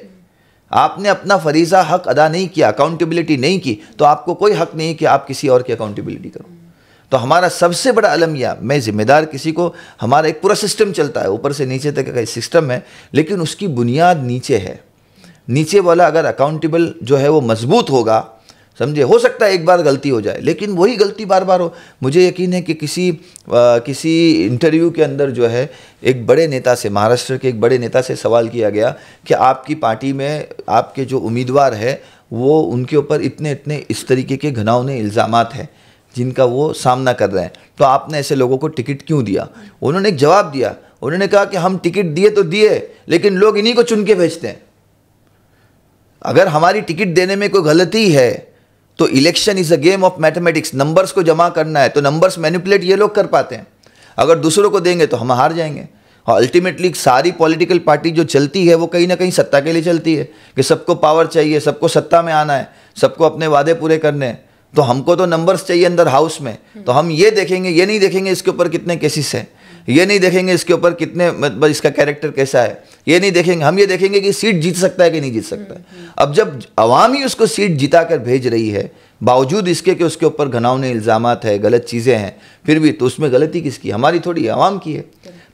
आपने अपना फरीज़ा हक अदा नहीं किया, अकाउंटेबिलिटी नहीं की, तो आपको कोई हक नहीं कि आप किसी और की अकाउंटेबिलिटी करो। तो हमारा सबसे बड़ा अलमिया, मैं जिम्मेदार किसी को, हमारा एक पूरा सिस्टम चलता है, ऊपर से नीचे तक का सिस्टम है, लेकिन उसकी बुनियाद नीचे है। नीचे वाला अगर अकाउंटेबल जो है वो मजबूत होगा, समझे, हो सकता है एक बार गलती हो जाए, लेकिन वही गलती बार बार हो। मुझे यकीन है कि किसी इंटरव्यू के अंदर जो है एक बड़े नेता से, महाराष्ट्र के एक बड़े नेता से सवाल किया गया कि आपकी पार्टी में आपके जो उम्मीदवार है वो, उनके ऊपर इतने इस तरीके के घिनौने इल्ज़ामात हैं जिनका वो सामना कर रहे हैं, तो आपने ऐसे लोगों को टिकट क्यों दिया? उन्होंने एक जवाब दिया, उन्होंने कहा कि हम टिकट दिए तो दिए, लेकिन लोग इन्हीं को चुन के भेजते हैं। अगर हमारी टिकट देने में कोई गलती है तो election is a game of mathematics, numbers को जमा करना है, तो नंबर्स मैनिपुलेट ये लोग कर पाते हैं। अगर दूसरों को देंगे तो हम हार जाएंगे। और अल्टीमेटली सारी पॉलिटिकल पार्टी जो चलती है वो कहीं ना कहीं सत्ता के लिए चलती है कि सबको पावर चाहिए, सबको सत्ता में आना है। सबको अपने वादे पूरे करने हैं, तो हमको तो नंबर्स चाहिए अंदर हाउस में। तो हम ये देखेंगे, ये नहीं देखेंगे इसके ऊपर कितने केसेस हैं, ये नहीं देखेंगे इसके ऊपर कितने मतलब इसका कैरेक्टर कैसा है, ये नहीं देखेंगे। हम ये देखेंगे कि सीट जीत सकता है कि नहीं जीत सकता है। अब जब अवाम ही उसको सीट जिता कर भेज रही है, बावजूद इसके कि उसके ऊपर घनावने इल्ज़ामात है, गलत चीज़ें हैं, फिर भी तो उसमें गलती किसकी? हमारी थोड़ी, अवाम की है।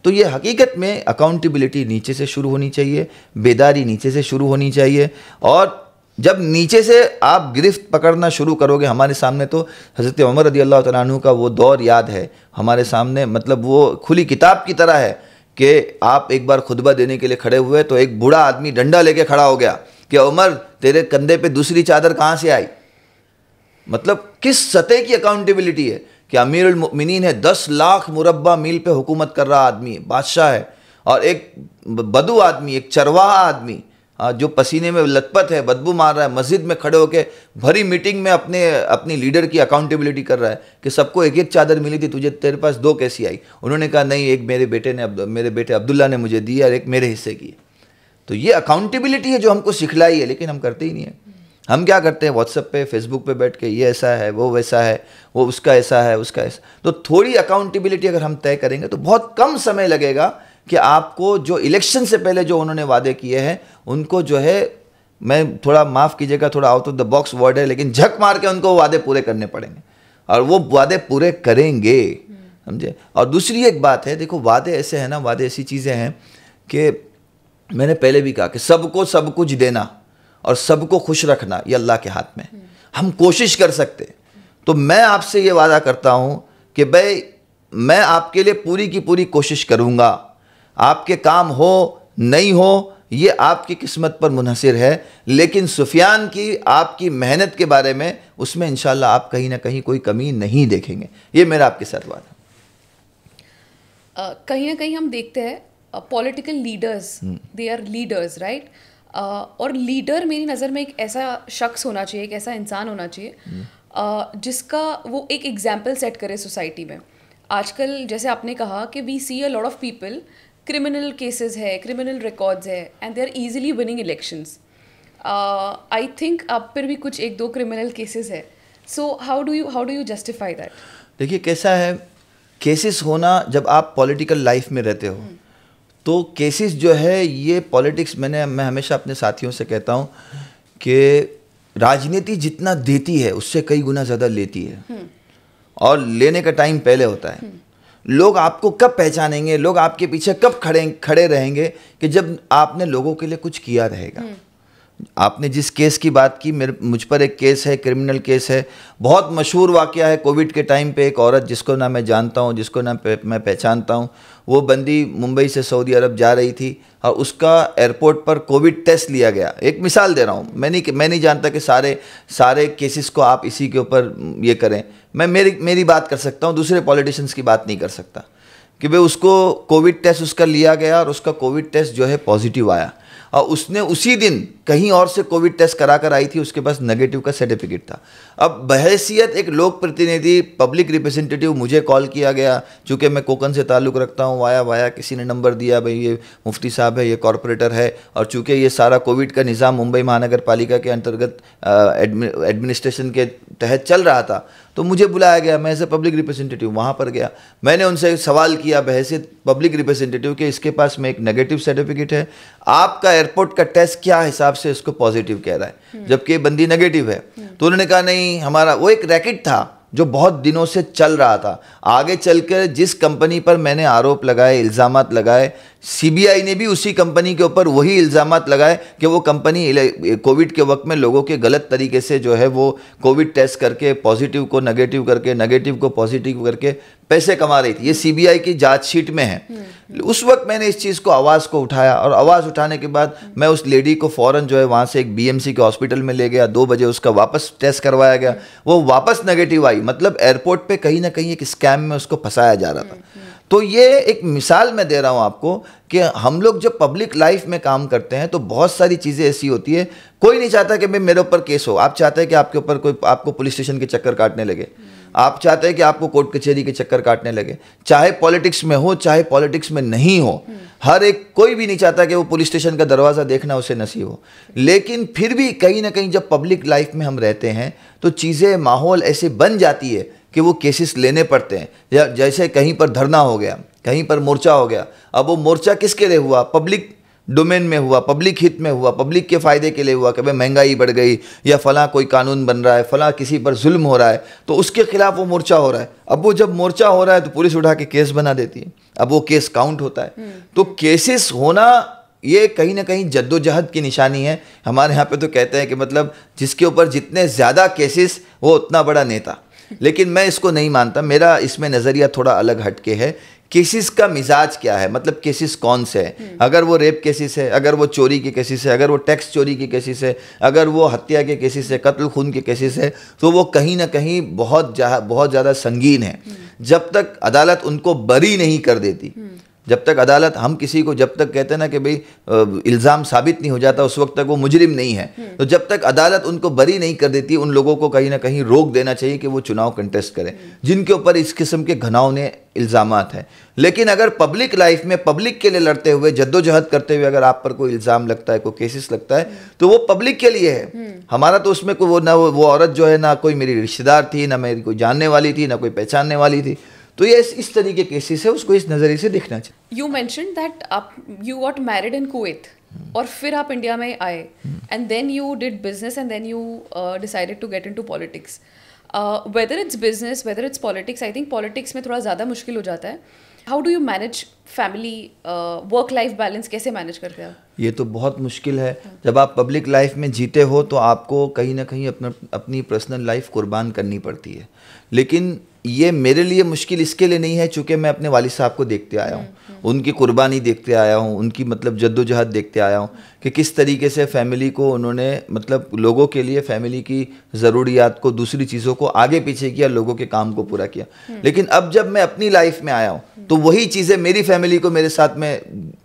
तो ये हकीकत में अकाउंटेबिलिटी नीचे से शुरू होनी चाहिए, बेदारी नीचे से शुरू होनी चाहिए। और जब नीचे से आप गिरफ्त पकड़ना शुरू करोगे, हमारे सामने तो हज़रत उमर रज़ी अल्लाह तआला अन्हु का वो दौर याद है हमारे सामने, मतलब वो खुली किताब की तरह है कि आप एक बार खुतबा देने के लिए खड़े हुए तो एक बूढ़ा आदमी डंडा लेके खड़ा हो गया कि उमर तेरे कंधे पे दूसरी चादर कहाँ से आई। मतलब किस सतह की अकाउंटेबिलिटी है कि अमीरुल मोमिनीन है, 10 लाख मुरब्बा मील पे हुकूमत कर रहा आदमी है, बादशाह है, और एक बदू आदमी, एक चरवाहा आदमी जो पसीने में लथपथ है, बदबू मार रहा है, मस्जिद में खड़े होकर भरी मीटिंग में अपनी लीडर की अकाउंटेबिलिटी कर रहा है कि सबको एक एक चादर मिली थी, तुझे तेरे पास 2 कैसी आई? उन्होंने कहा नहीं, एक मेरे बेटे अब्दुल्ला ने मुझे दी और एक मेरे हिस्से की। तो ये अकाउंटेबिलिटी है जो हमको सिखलाई है, लेकिन हम करते ही नहीं है। हम क्या करते हैं, व्हाट्सएप पे, फेसबुक पे बैठ के ये ऐसा है, वो वैसा है, वो उसका ऐसा है, उसका ऐसा। तो थोड़ी अकाउंटेबिलिटी अगर हम तय करेंगे तो बहुत कम समय लगेगा कि आपको जो इलेक्शन से पहले जो उन्होंने वादे किए हैं उनको जो है, मैं थोड़ा माफ़ कीजिएगा, थोड़ा out of the box word है, लेकिन झक मार के उनको वादे पूरे करने पड़ेंगे और वो वादे पूरे करेंगे, समझे। और दूसरी एक बात है, देखो वादे ऐसे हैं ना, वादे ऐसी चीज़ें हैं कि मैंने पहले भी कहा कि सबको सब कुछ देना और सबको खुश रखना ये अल्लाह के हाथ में। हम कोशिश कर सकते। तो मैं आपसे ये वादा करता हूँ कि भाई मैं आपके लिए पूरी की पूरी कोशिश करूँगा, आपके काम हो नहीं हो ये आपकी किस्मत पर मुनहसिर है, लेकिन सुफियान की आपकी मेहनत के बारे में उसमें इंशाल्लाह आप कहीं ना कहीं कोई कमी नहीं देखेंगे। ये मेरा आपके साथ वादा। कहीं ना कहीं हम देखते हैं political leaders, they are leaders, right. और लीडर मेरी नज़र में एक ऐसा शख्स होना चाहिए, एक ऐसा इंसान होना चाहिए जिसका वो एक एग्जाम्पल सेट करे सोसाइटी में। आजकल जैसे आपने कहा कि we see a lot of people, criminal cases है, क्रिमिनल रिकॉर्ड्स है, and they are easily winning elections. I think अब फिर भी कुछ 1-2 क्रिमिनल केसेस है। So how do you justify that? देखिए कैसा है, केसेस होना, जब आप पॉलिटिकल लाइफ में रहते हो तो केसेस जो है ये पॉलिटिक्स, मैं हमेशा अपने साथियों से कहता हूँ कि राजनीति जितना देती है उससे कई गुना ज़्यादा लेती है, और लेने का टाइम पहले होता है। लोग आपको कब पहचानेंगे, लोग आपके पीछे कब खड़े रहेंगे कि जब आपने लोगों के लिए कुछ किया रहेगा। आपने जिस केस की बात की, मुझ पर एक केस है, क्रिमिनल केस है, बहुत मशहूर वाक़या है। कोविड के टाइम पे एक औरत जिसको ना मैं जानता हूँ, जिसको ना मैं पहचानता हूँ, वो बंदी मुंबई से सऊदी अरब जा रही थी और उसका एयरपोर्ट पर कोविड टेस्ट लिया गया। एक मिसाल दे रहा हूँ, मैं नहीं जानता कि सारे केसेस को आप इसी के ऊपर ये करें। मैं मेरी बात कर सकता हूँ, दूसरे पॉलिटिशियंस की बात नहीं कर सकता कि भाई उसको कोविड टेस्ट उसका लिया गया और उसका कोविड टेस्ट जो है पॉजिटिव आया, और उसने उसी दिन कहीं और से कोविड टेस्ट करा कर आई थी, उसके पास नेगेटिव का सर्टिफिकेट था। अब बहैसियत एक लोक प्रतिनिधि, पब्लिक रिप्रेजेंटेटिव मुझे कॉल किया गया, चूँकि मैं कोकन से ताल्लुक़ रखता हूँ, वाया किसी ने नंबर दिया, भाई ये मुफ्ती साहब है, ये कॉरपोरेटर है, और चूँकि ये सारा कोविड का निज़ाम मुंबई महानगर पालिका के अंतर्गत एडमिनिस्ट्रेशन के तहत चल रहा था, तो मुझे बुलाया गया। मैं एज ए पब्लिक रिप्रेजेंटेटिव वहाँ पर गया। मैंने उनसे सवाल किया बहैसियत पब्लिक रिप्रेजेंटेटिव कि इसके पास में एक नेगेटिव सर्टिफिकेट है, आपका एयरपोर्ट का टेस्ट क्या हिसाब से इसको पॉजिटिव कह रहा है, जबकि ये बंदी नेगेटिव है। तो उन्होंने कहा नहीं, हमारा वो एक रैकेट था जो बहुत दिनों से चल रहा था। आगे चलकर जिस कंपनी पर मैंने आरोप लगाए, इल्ज़ामात लगाए, सीबीआई ने भी उसी कंपनी के ऊपर वही इल्ज़ामात लगाए कि वो कंपनी कोविड के वक्त में लोगों के गलत तरीके से जो है वो कोविड टेस्ट करके पॉजिटिव को नेगेटिव करके, नेगेटिव को पॉजिटिव करके पैसे कमा रही थी। ये सीबीआई की जांच शीट में है। उस वक्त मैंने इस चीज़ को, आवाज़ को उठाया, और आवाज़ उठाने के बाद मैं उस लेडी को फ़ौरन जो है वहाँ से एक बीएमसी के हॉस्पिटल में ले गया। 2 बजे उसका वापस टेस्ट करवाया गया, वो वापस नेगेटिव आई। मतलब एयरपोर्ट पे कहीं ना कहीं एक स्कैम में उसको फंसाया जा रहा था। तो ये एक मिसाल मैं दे रहा हूँ आपको कि हम लोग जब पब्लिक लाइफ में काम करते हैं तो बहुत सारी चीज़ें ऐसी होती है। कोई नहीं चाहता कि भाई मेरे ऊपर केस हो, आप चाहते हैं कि आपके ऊपर कोई, आपको पुलिस स्टेशन के चक्कर काटने लगे। आप चाहते हैं कि आपको कोर्ट कचहरी के चक्कर काटने लगे, चाहे पॉलिटिक्स में हो चाहे पॉलिटिक्स में नहीं हो। हर एक, कोई भी नहीं चाहता कि वो पुलिस स्टेशन का दरवाज़ा देखना उसे नसीब हो। लेकिन फिर भी कहीं ना कहीं जब पब्लिक लाइफ में हम रहते हैं तो चीज़ें, माहौल ऐसे बन जाती है कि वो केसेस लेने पड़ते हैं। या जैसे कहीं पर धरना हो गया, कहीं पर मोर्चा हो गया, अब वो मोर्चा किसके लिए हुआ? पब्लिक डोमेन में हुआ, पब्लिक हित में हुआ, पब्लिक के फ़ायदे के लिए हुआ कि भाई महंगाई बढ़ गई या फलां कोई कानून बन रहा है, फलां किसी पर जुल्म हो रहा है, तो उसके खिलाफ वो मोर्चा हो रहा है। अब वो जब मोर्चा हो रहा है तो पुलिस उठा के केस बना देती है, अब वो केस काउंट होता है। तो केसेस होना ये कहीं ना कहीं जद्दोजहद की निशानी है। हमारे यहाँ पे तो कहते हैं कि मतलब जिसके ऊपर जितने ज़्यादा केसेस वो उतना बड़ा नेता। लेकिन मैं इसको नहीं मानता, मेरा इसमें नज़रिया थोड़ा अलग हटके है। केसेस का मिजाज क्या है, मतलब केसेस कौन से हैं? अगर वो रेप केसेस है, अगर वो चोरी के केसेस है, अगर वो टैक्स चोरी के केसेस है, अगर वो हत्या के केसेस है, कत्ल खून के केसेस है, तो वो कहीं ना कहीं बहुत ज़्यादा संगीन है। जब तक अदालत उनको बरी नहीं कर देती, जब तक अदालत, हम किसी को जब तक कहते हैं ना कि भाई इल्ज़ाम साबित नहीं हो जाता उस वक्त तक वो मुजरिम नहीं है। तो जब तक अदालत उनको बरी नहीं कर देती, उन लोगों को कहीं ना कहीं रोक देना चाहिए कि वो चुनाव कंटेस्ट करें जिनके ऊपर इस किस्म के घनावने इल्ज़ामात हैं। लेकिन अगर पब्लिक लाइफ में पब्लिक के लिए लड़ते हुए, जद्दोजहद करते हुए अगर आप पर कोई इल्ज़ाम लगता है, कोई केसेस लगता है, तो वो पब्लिक के लिए है। हमारा तो उसमें कोई वो औरत जो है ना कोई मेरी रिश्तेदार थी, ना मेरी कोई जानने वाली थी, ना कोई पहचानने वाली थी। तो ये इस तरीके के केसेस है, उसको इस नज़रिए से देखना चाहिए। यू मेंशन्ड दैट आप you got married in Kuwait और फिर आप इंडिया में आए and then you did business and then you decided to get into politics. Whether it's business, whether it's politics, I think politics में थोड़ा ज़्यादा मुश्किल हो जाता है। How do you manage family, work life balance कैसे मैनेज करते हैं आप? ये तो बहुत मुश्किल है। जब आप पब्लिक लाइफ में जीते हो तो आपको कहीं ना कहीं अपनी पर्सनल लाइफ कुर्बान करनी पड़ती है। लेकिन ये मेरे लिए मुश्किल इसके लिए नहीं है चूँकि मैं अपने वालिद साहब को देखते आया हूँ, उनकी कुर्बानी देखते आया हूँ, उनकी मतलब जद्दोजहद देखते आया हूँ कि किस तरीके से फैमिली को उन्होंने, मतलब लोगों के लिए फैमिली की ज़रूरियात को, दूसरी चीज़ों को आगे पीछे किया, लोगों के काम को पूरा किया। लेकिन अब जब मैं अपनी लाइफ में आया हूँ तो वही चीज़ें मेरी फैमिली को मेरे साथ में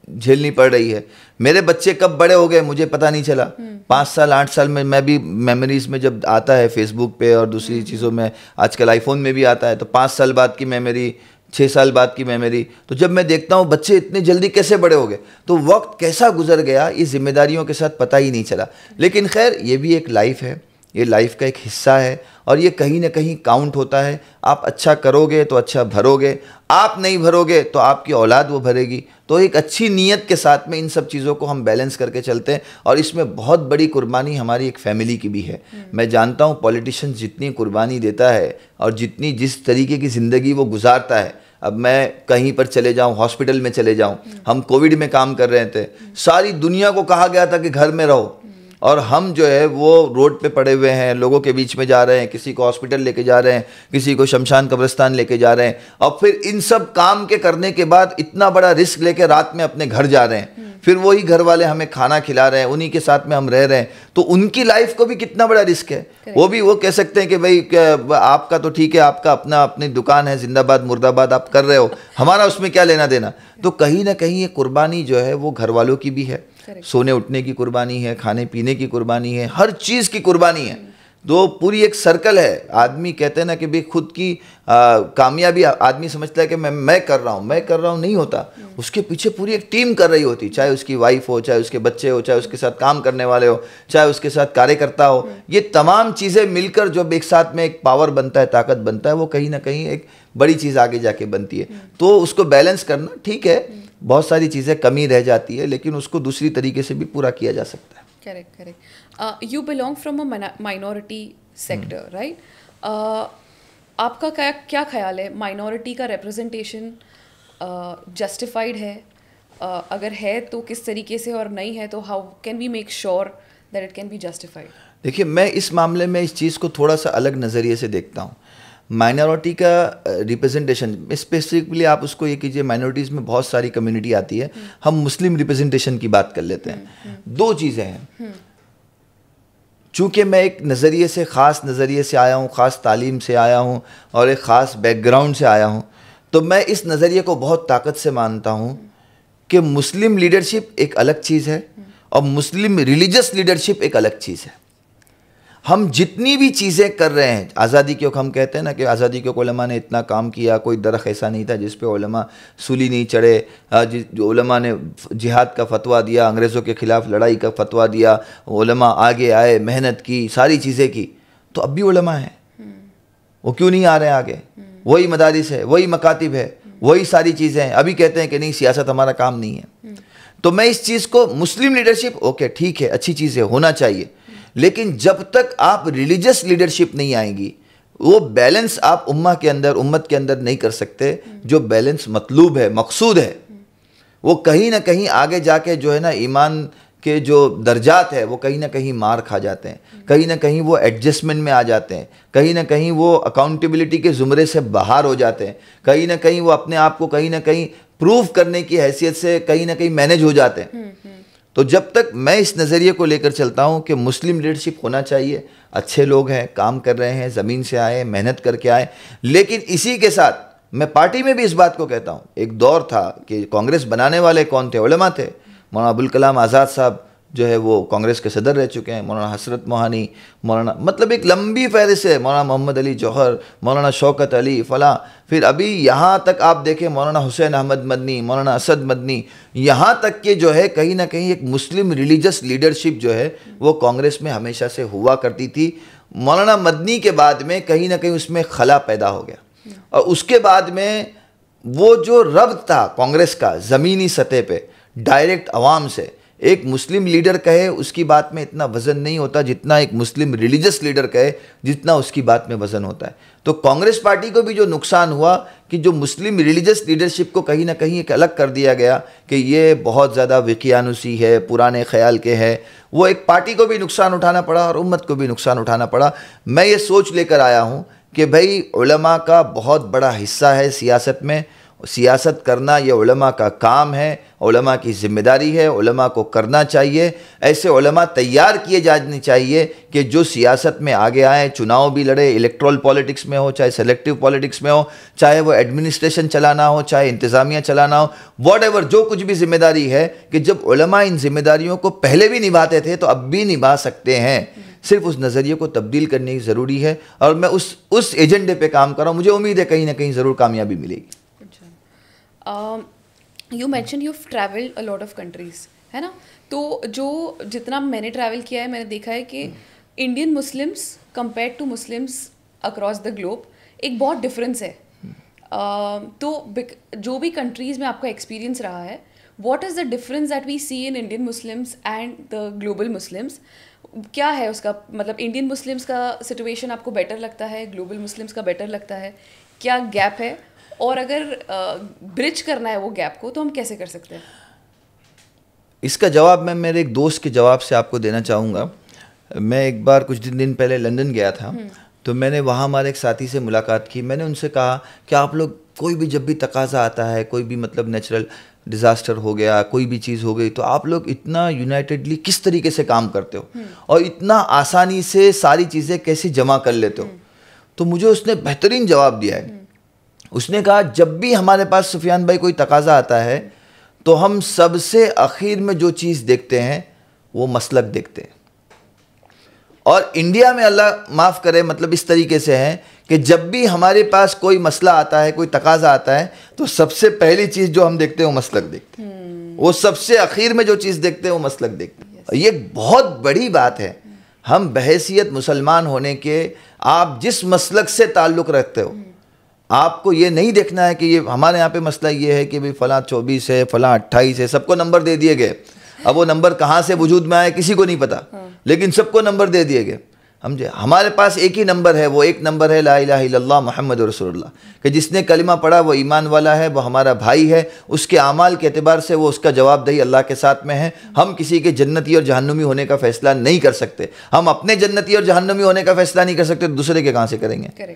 झेलनी पड़ रही है। मेरे बच्चे कब बड़े हो गए मुझे पता नहीं चला। 5 साल 8 साल में, मैं भी मेमोरीज में जब आता है फेसबुक पे और दूसरी चीज़ों में, आजकल आईफोन में भी आता है, तो 5 साल बाद की मेमोरी, 6 साल बाद की मेमोरी, तो जब मैं देखता हूँ बच्चे इतने जल्दी कैसे बड़े हो गए, तो वक्त कैसा गुजर गया इस जिम्मेदारियों के साथ पता ही नहीं चला। लेकिन खैर ये भी एक लाइफ है, ये लाइफ का एक हिस्सा है और ये कहीं ना कहीं काउंट होता है। आप अच्छा करोगे तो अच्छा भरोगे, आप नहीं भरोगे तो आपकी औलाद वो भरेगी। तो एक अच्छी नीयत के साथ में इन सब चीज़ों को हम बैलेंस करके चलते हैं और इसमें बहुत बड़ी कुर्बानी हमारी एक फैमिली की भी है। मैं जानता हूँ पॉलिटिशियन जितनी कुर्बानी देता है और जिस तरीके की ज़िंदगी वो गुजारता है। अब मैं कहीं पर चले जाऊं, हॉस्पिटल में चले जाऊं, हम कोविड में काम कर रहे थे, सारी दुनिया को कहा गया था कि घर में रहो और हम जो है वो रोड पे पड़े हुए हैं, लोगों के बीच में जा रहे हैं, किसी को हॉस्पिटल लेके जा रहे हैं, किसी को शमशान कब्रिस्तान लेके जा रहे हैं और फिर इन सब काम के करने के बाद इतना बड़ा रिस्क लेके रात में अपने घर जा रहे हैं। फिर वही घर वाले हमें खाना खिला रहे हैं, उन्हीं के साथ में हम रह रहे हैं, तो उनकी लाइफ को भी कितना बड़ा रिस्क है। वो कह सकते हैं कि भाई आपका तो ठीक है, आपका अपनी दुकान है, जिंदाबाद मुर्दाबाद आप कर रहे हो, हमारा उसमें क्या लेना देना। तो कहीं ना कहीं ये कुर्बानी जो है वो घर वालों की भी है, सोने उठने की कुर्बानी है, खाने पीने की कुर्बानी है, हर चीज़ की कुर्बानी है। तो पूरी एक सर्कल है। आदमी कहते हैं ना कि भाई खुद की कामयाबी आदमी समझता है कि मैं कर रहा हूँ, नहीं होता। उसके पीछे पूरी एक टीम कर रही होती, चाहे उसकी वाइफ हो, चाहे उसके बच्चे हो, चाहे उसके साथ काम करने वाले हो, चाहे उसके साथ कार्यकर्ता हो। ये तमाम चीज़ें मिलकर जब एक साथ में एक पावर बनता है, ताकत बनता है, वो कहीं ना कहीं एक बड़ी चीज़ आगे जाके बनती है। तो उसको बैलेंस करना ठीक है, बहुत सारी चीज़ें कमी रह जाती है लेकिन उसको दूसरी तरीके से भी पूरा किया जा सकता है। Correct. You belong from a minority sector, right? आपका क्या ख्याल है, माइनॉरिटी का रिप्रेजेंटेशन जस्टिफाइड है? अगर है तो किस तरीके से, और नहीं है तो how can we make sure that it can be justified? देखिए, मैं इस मामले में इस चीज़ को थोड़ा सा अलग नज़रिए से देखता हूँ। माइनॉरिटी का रिप्रेजेंटेशन, स्पेसिफिकली आप उसको ये कीजिए, माइनॉरिटीज़ में बहुत सारी कम्युनिटी आती है, हम मुस्लिम रिप्रेजेंटेशन की बात कर लेते हैं। दो चीज़ें हैं। चूँकि मैं एक नज़रिए से, ख़ास नज़रिए से आया हूँ, ख़ास तालीम से आया हूँ और एक ख़ास बैकग्राउंड से आया हूँ, तो मैं इस नज़रिए को बहुत ताकत से मानता हूँ कि मुस्लिम लीडरशिप एक अलग चीज़ है और मुस्लिम रिलीजियस लीडरशिप एक अलग चीज़ है। हम जितनी भी चीज़ें कर रहे हैं, आज़ादी के हम कहते हैं ना कि आज़ादी के उलमा ने इतना काम किया, कोई दरख्त ऐसा नहीं था जिस पे उलमा सूली नहीं चढ़े, जो उलमा ने जिहाद का फतवा दिया, अंग्रेज़ों के ख़िलाफ़ लड़ाई का फतवा दिया, उलमा आगे आए, मेहनत की, सारी चीज़ें की, तो अब भी उलमा हैं, वो क्यों नहीं आ रहे हैं आगे? वही मदारिस है, वही मकातिब है, वही सारी चीज़ें हैं। अभी कहते हैं कि नहीं, सियासत हमारा काम नहीं है। तो मैं इस चीज़ को, मुस्लिम लीडरशिप ओके ठीक है, अच्छी चीज़ है, होना चाहिए, लेकिन जब तक आप रिलीजियस लीडरशिप नहीं आएंगी, वो बैलेंस आप उम्मा के अंदर, उम्मत के अंदर नहीं कर सकते। जो बैलेंस मतलूब है, मकसूद है, वो कहीं ना कहीं आगे जाके जो है ना, ईमान के जो दर्जात है वो कहीं ना कहीं मार खा जाते हैं, कहीं ना कहीं वो एडजस्टमेंट में आ जाते हैं, कहीं ना कहीं वो अकाउंटेबिलिटी के ज़ुमरे से बाहर हो जाते हैं, कहीं ना कहीं वो अपने आप को कहीं ना कहीं प्रूव करने की हैसियत से कहीं ना कहीं मैनेज हो जाते हैं। तो जब तक मैं इस नज़रिए को लेकर चलता हूँ कि मुस्लिम लीडरशिप होना चाहिए, अच्छे लोग हैं, काम कर रहे हैं, ज़मीन से आए, मेहनत करके आए, लेकिन इसी के साथ मैं पार्टी में भी इस बात को कहता हूँ, एक दौर था कि कांग्रेस बनाने वाले कौन थे? उलमा थे। मौलाना अबुल कलाम आज़ाद साहब जो है वो कांग्रेस के सदर रह चुके हैं, मौलाना हसरत मोहानी, मौलाना, मतलब एक लंबी फहरिस्त है, मौलाना मोहम्मद अली जौहर, मौलाना शौकत अली फला, फिर अभी यहाँ तक आप देखें मौलाना हुसैन अहमद मदनी, मौलाना असद मदनी, यहाँ तक के जो है कहीं ना कहीं एक मुस्लिम रिलीजियस लीडरशिप जो है वो कांग्रेस में हमेशा से हुआ करती थी। मौलाना मदनी के बाद में कहीं ना कहीं उसमें खला पैदा हो गया, और उसके बाद में वो जो रब्त था कांग्रेस का ज़मीनी सतह पे डायरेक्ट आवाम से, एक मुस्लिम लीडर कहे उसकी बात में इतना वज़न नहीं होता जितना एक मुस्लिम रिलीजियस लीडर कहे जितना उसकी बात में वज़न होता है। तो कांग्रेस पार्टी को भी जो नुकसान हुआ कि जो मुस्लिम रिलीजियस लीडरशिप को कहीं ना कहीं एक अलग कर दिया गया कि ये बहुत ज़्यादा विकियानुसी है, पुराने ख्याल के है, वो एक पार्टी को भी नुकसान उठाना पड़ा और उम्मत को भी नुकसान उठाना पड़ा। मैं ये सोच लेकर आया हूँ कि भाई उलमा का बहुत बड़ा हिस्सा है सियासत में, सियासत करना ये उलमा का काम है, उलमा की ज़िम्मेदारी है, उलमा को करना चाहिए। ऐसे उलमा तैयार किए जाने चाहिए कि जो सियासत में आगे आएँ, चुनाव भी लड़े, इलेक्ट्रल पॉलिटिक्स में हो, चाहे सेलेक्टिव पॉलिटिक्स में हो, चाहे वो एडमिनिस्ट्रेशन चलाना हो, चाहे इंतज़ामिया चलाना हो, वॉट जो कुछ भी ज़िम्मेदारी है, कि जब उलमा इन ज़िम्मेदारियों को पहले भी निभाते थे तो अब भी निभा सकते हैं। सिर्फ उस नज़रिए को तब्दील करने की ज़रूरी है, और मैं उस एजेंडे पे काम कर रहा हूँ। मुझे उम्मीद है कहीं ना कहीं ज़रूर कामयाबी मिलेगी। You mention you travelled a lot of countries, है ना? तो जो जितना मैंने ट्रैवल किया है, मैंने देखा है कि Indian Muslims compare to Muslims across the globe एक बहुत डिफरेंस है। तो जो भी कंट्रीज़ में आपका एक्सपीरियंस रहा है, what is the difference that we see in Indian Muslims and the global Muslims? क्या है उसका मतलब? इंडियन मुस्लिम्स का सिचुएशन आपको बेटर लगता है, ग्लोबल मुस्लिम्स का बेटर लगता है? क्या गैप है, और अगर ब्रिज करना है वो गैप को तो हम कैसे कर सकते हैं? इसका जवाब मैं मेरे एक दोस्त के जवाब से आपको देना चाहूँगा। मैं एक बार कुछ दिन पहले लंदन गया था, तो मैंने वहाँ हमारे एक साथी से मुलाकात की। मैंने उनसे कहा कि आप लोग कोई भी जब भी तकाजा आता है, कोई भी मतलब नेचुरल डिज़ास्टर हो गया, कोई भी चीज़ हो गई, तो आप लोग इतना यूनाइटेडली किस तरीके से काम करते हो और इतना आसानी से सारी चीज़ें कैसे जमा कर लेते हो? तो मुझे उसने बेहतरीन जवाब दिया है। उसने कहा जब भी हमारे पास सुफियान भाई कोई तकाजा आता है तो हम सबसे आखिर में जो चीज़ देखते हैं वो मसलक देखते हैं। और इंडिया में अल्लाह माफ़ करे मतलब इस तरीके से है कि जब भी हमारे पास कोई मसला आता है, कोई तकाजा आता है, तो सबसे पहली चीज़ जो हम देखते हैं वो मसलक देखते हैं। वो सबसे आखिर में जो चीज़ देखते हैं वो मसलक देखते हैं। ये बहुत बड़ी बात है। हम बहैसियत मुसलमान होने के, आप जिस मसलक से ताल्लुक़ रखते हो, आपको ये नहीं देखना है कि ये हमारे यहाँ पे मसला ये है कि भाई फ़लाँ 24 है, फ़लाँ 28 है, सबको नंबर दे दिए गए। अब वो नंबर कहाँ से वजूद में आए किसी को नहीं पता, लेकिन सबको नंबर दे दिए गए। हमारे पास एक ही नंबर है, वो एक नंबर है ला इलाहा इल्लल्लाह मुहम्मद रसूलुल्लाह, कि जिसने कलिमा पढ़ा वो ईमान वाला है, वो हमारा भाई है। उसके आमाल के एतबार से वो उसका जवाबदेही अल्लाह के साथ में है। हम किसी के जन्नती और जहन्नुमी होने का फ़ैसला नहीं कर सकते। हम अपने जन्नती और जहन्नुमी होने का फ़ैसला नहीं कर सकते, दूसरे के कहाँ से करेंगे?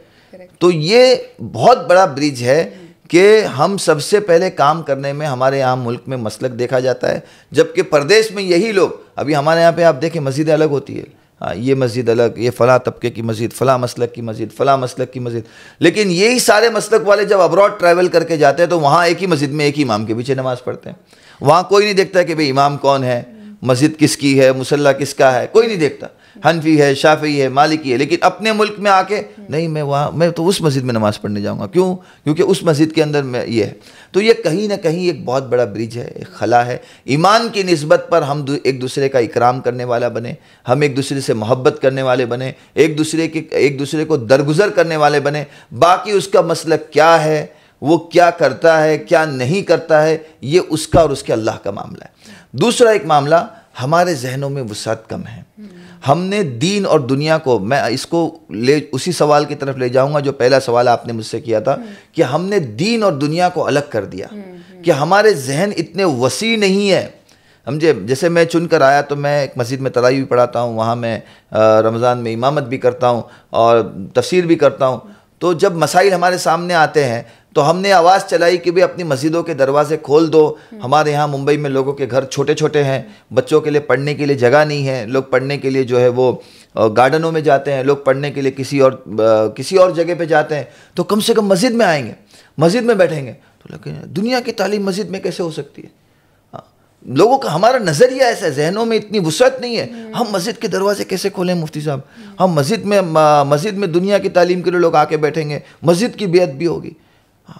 तो ये बहुत बड़ा ब्रिज है कि हम सबसे पहले काम करने में हमारे यहाँ मुल्क में मसलक देखा जाता है, जबकि परदेश में यही लोग, अभी हमारे यहाँ पे आप देखें मस्जिदें अलग होती है, हाँ ये मस्जिद अलग, ये फ़लाँ तबके की मस्जिद, फ़लाँ मसलक की मस्जिद, फ़लाँ मसलक की मस्जिद, लेकिन यही सारे मसलक वाले जब अब्रॉड ट्रैवल करके जाते हैं तो वहाँ एक ही मस्जिद में एक ही इमाम के पीछे नमाज़ पढ़ते हैं। वहाँ कोई नहीं देखता कि भाई इमाम कौन है, मस्जिद किसकी है, मुसल्ला किसका है, कोई नहीं देखता। हनफी है, शाफी है, मालिकी है, लेकिन अपने मुल्क में आके नहीं, मैं तो उस मस्जिद में नमाज़ पढ़ने जाऊँगा। क्यों? क्योंकि उस मस्जिद के अंदर में ये है। तो ये कहीं ना कहीं एक बहुत बड़ा ब्रिज है, एक खला है। ईमान की निस्बत पर हम एक दूसरे का इकराम करने वाला बने, हम एक दूसरे से मोहब्बत करने वाले बने, एक दूसरे को दरगुजर करने वाले बने। बाकी उसका मसलक क्या है, वो क्या करता है, क्या नहीं करता है, ये उसका और उसके अल्लाह का मामला है। दूसरा एक मामला, हमारे जहनों में वुसअत कम है। हमने दीन और दुनिया को, मैं इसको उसी सवाल की तरफ ले जाऊंगा जो पहला सवाल आपने मुझसे किया था, कि हमने दीन और दुनिया को अलग कर दिया, कि हमारे जहन इतने वसी नहीं है। समझे, जैसे मैं चुनकर आया तो मैं एक मस्जिद में तरावी भी पढ़ाता हूँ, वहाँ मैं रमज़ान में इमामत भी करता हूँ और तफसीर भी करता हूँ। तो जब मसाइल हमारे सामने आते हैं तो हमने आवाज़ चलाई कि भाई अपनी मस्जिदों के दरवाजे खोल दो। हमारे यहाँ मुंबई में लोगों के घर छोटे छोटे हैं, बच्चों के लिए पढ़ने के लिए जगह नहीं है, लोग पढ़ने के लिए जो है वो गार्डनों में जाते हैं, लोग पढ़ने के लिए किसी और जगह पे जाते हैं। तो कम से कम मस्जिद में आएंगे, मस्जिद में बैठेंगे। तो लेकिन दुनिया की तालीम मस्जिद में कैसे हो सकती है? लोगों का, हमारा नज़रिया ऐसा है, जहनों में इतनी वुसअत नहीं है। हम मस्जिद के दरवाजे कैसे खोलें मुफ्ती साहब? हम मस्जिद में दुनिया की तालीम के लिए लोग आके बैठेंगे, मस्जिद की बेअत भी होगी।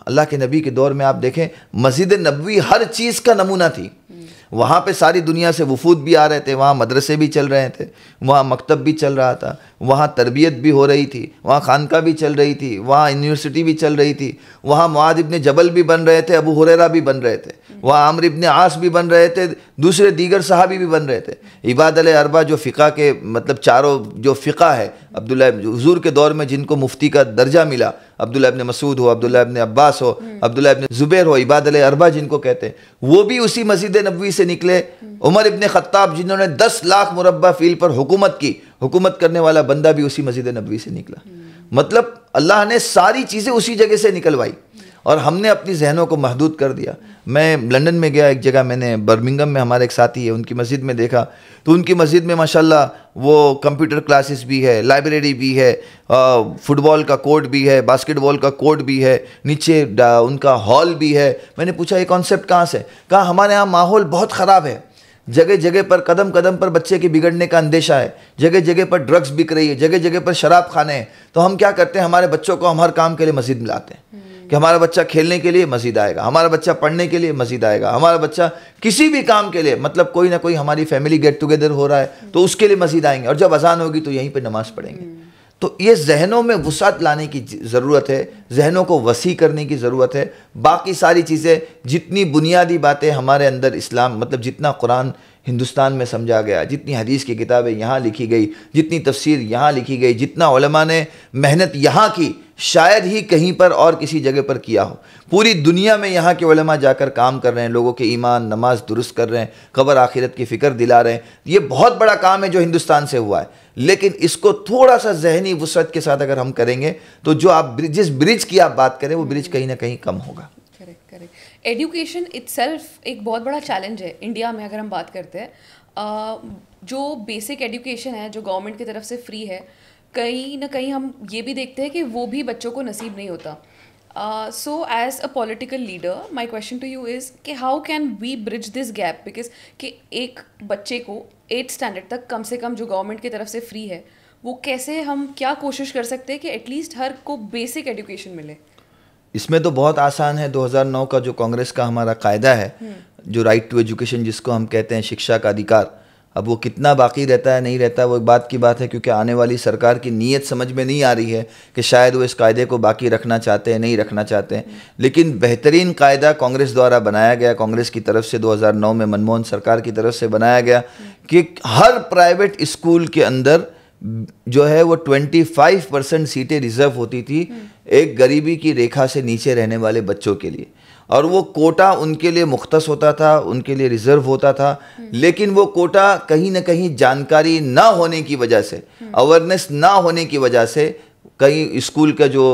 अल्लाह के नबी के दौर में आप देखें, मस्जिद नबवी हर चीज़ का नमूना थी। वहाँ पे सारी दुनिया से वफूद भी आ रहे थे, वहाँ मदरसे भी चल रहे थे, वहाँ मकतब भी चल रहा था, वहाँ तरबियत भी हो रही थी, वहाँ खानका भी चल रही थी, वहाँ यूनिवर्सिटी भी चल रही थी, वहाँ मुआद इब्न जबल भी बन रहे थे, अबू हुरैरा भी बन रहे थे, वहाँ अम्र इब्न आस भी बन रहे थे, दूसरे दीगर सहाबी भी बन रहे थे। इबाद अल-अर्बा जो फ़िक़ा के मतलब चारों जो फ़िक़ा है, अब्दुल्ला हुज़ूर के दौर में जिनको मुफ्ती का दर्जा मिला, अब्दुल्ला इब्न मसूद हो, अब्दुल्ला इब्न अब्बास हो, अब्दुल्ला इब्न ज़ुबैर हो, इबाद अल-अर्बा जिनको कहते हैं, वो भी उसी मस्जिद नबवी से निकले। उमर इब्न ख़त्ताब जिन्होंने 10 लाख मुरब्बा फ़ील पर हुकूमत की, हुकूमत करने वाला बंदा भी उसी मस्जिद नबवी से निकला। मतलब अल्लाह ने सारी चीज़ें उसी जगह से निकलवाई और हमने अपनी जहनों को महदूद कर दिया। मैं लंदन में गया, एक जगह मैंने बर्मिंघम में, हमारे एक साथी है, उनकी मस्जिद में देखा तो उनकी मस्जिद में माशाल्लाह वो कंप्यूटर क्लासेस भी है, लाइब्रेरी भी है, फुटबॉल का कोर्ट भी है, बास्केटबॉल का कोर्ट भी है, नीचे उनका हॉल भी है। मैंने पूछा ये कॉन्सेप्ट कहाँ से? कहा हमारे यहाँ माहौल बहुत ख़राब है, जगह जगह पर कदम कदम पर बच्चे के बिगड़ने का अंदेशा है, जगह जगह पर ड्रग्स बिक रही है, जगह जगह पर शराब खाने हैं। तो हम क्या करते हैं, हमारे बच्चों को हम हर काम के लिए मस्जिद में लाते हैं कि हमारा बच्चा खेलने के लिए मस्जिद आएगा, हमारा बच्चा पढ़ने के लिए मस्जिद आएगा, हमारा बच्चा किसी भी काम के लिए, मतलब कोई ना कोई हमारी फैमिली गेट टुगेदर हो रहा है तो उसके लिए मस्जिद आएंगे, और जब अजान होगी तो यहीं पे नमाज़ पढ़ेंगे। तो ये जहनों में वुसअत लाने की ज़रूरत है, जहनों को वसी करने की ज़रूरत है। बाकी सारी चीज़ें, जितनी बुनियादी बातें हमारे अंदर इस्लाम, मतलब जितना कुरान हिंदुस्तान में समझा गया, जितनी हदीस की किताबें यहाँ लिखी गई, जितनी तफसीर यहाँ लिखी गई, जितना उलमा ने मेहनत यहाँ की, शायद ही कहीं पर और किसी जगह पर किया हो। पूरी दुनिया में यहाँ के उलमा जाकर काम कर रहे हैं, लोगों के ईमान नमाज दुरुस्त कर रहे हैं, कब्र आखिरत की फ़िक्र दिला रहे हैं। ये बहुत बड़ा काम है जो हिंदुस्तान से हुआ है, लेकिन इसको थोड़ा सा जहनी वुसअत के साथ अगर हम करेंगे तो जो आप जिस ब्रिज की आप बात करें वो ब्रिज कहीं ना कहीं कम होगा। एजुकेशन इटसेल्फ एक बहुत बड़ा चैलेंज है इंडिया में। अगर हम बात करते हैं, जो बेसिक एजुकेशन है जो गवर्नमेंट की तरफ से फ्री है, कहीं ना कहीं हम ये भी देखते हैं कि वो भी बच्चों को नसीब नहीं होता। So as a political leader my question to you is कि how can we bridge this gap, because कि एक बच्चे को 8th स्टैंडर्ड तक कम से कम जो गवर्नमेंट की तरफ से फ्री है, वो कैसे हम क्या कोशिश कर सकते हैं कि एटलीस्ट हर को बेसिक एजुकेशन मिले? इसमें तो बहुत आसान है। 2009 का जो कांग्रेस का हमारा कायदा है, जो राइट टू एजुकेशन जिसको हम कहते हैं, शिक्षा का अधिकार, अब वो कितना बाकी रहता है नहीं रहता है वो एक बात की बात है, क्योंकि आने वाली सरकार की नीयत समझ में नहीं आ रही है कि शायद वो इस कायदे को बाकी रखना चाहते हैं, नहीं रखना चाहते हैं। लेकिन बेहतरीन कायदा कांग्रेस द्वारा बनाया गया, कांग्रेस की तरफ से 2009 में मनमोहन सरकार की तरफ से बनाया गया कि हर प्राइवेट स्कूल के अंदर जो है वो 25% सीटें रिजर्व होती थी एक गरीबी की रेखा से नीचे रहने वाले बच्चों के लिए, और वो कोटा उनके लिए मुख्तस होता था, उनके लिए रिजर्व होता था। लेकिन वो कोटा कहीं ना कहीं जानकारी ना होने की वजह से, अवेयरनेस ना होने की वजह से, कहीं स्कूल का जो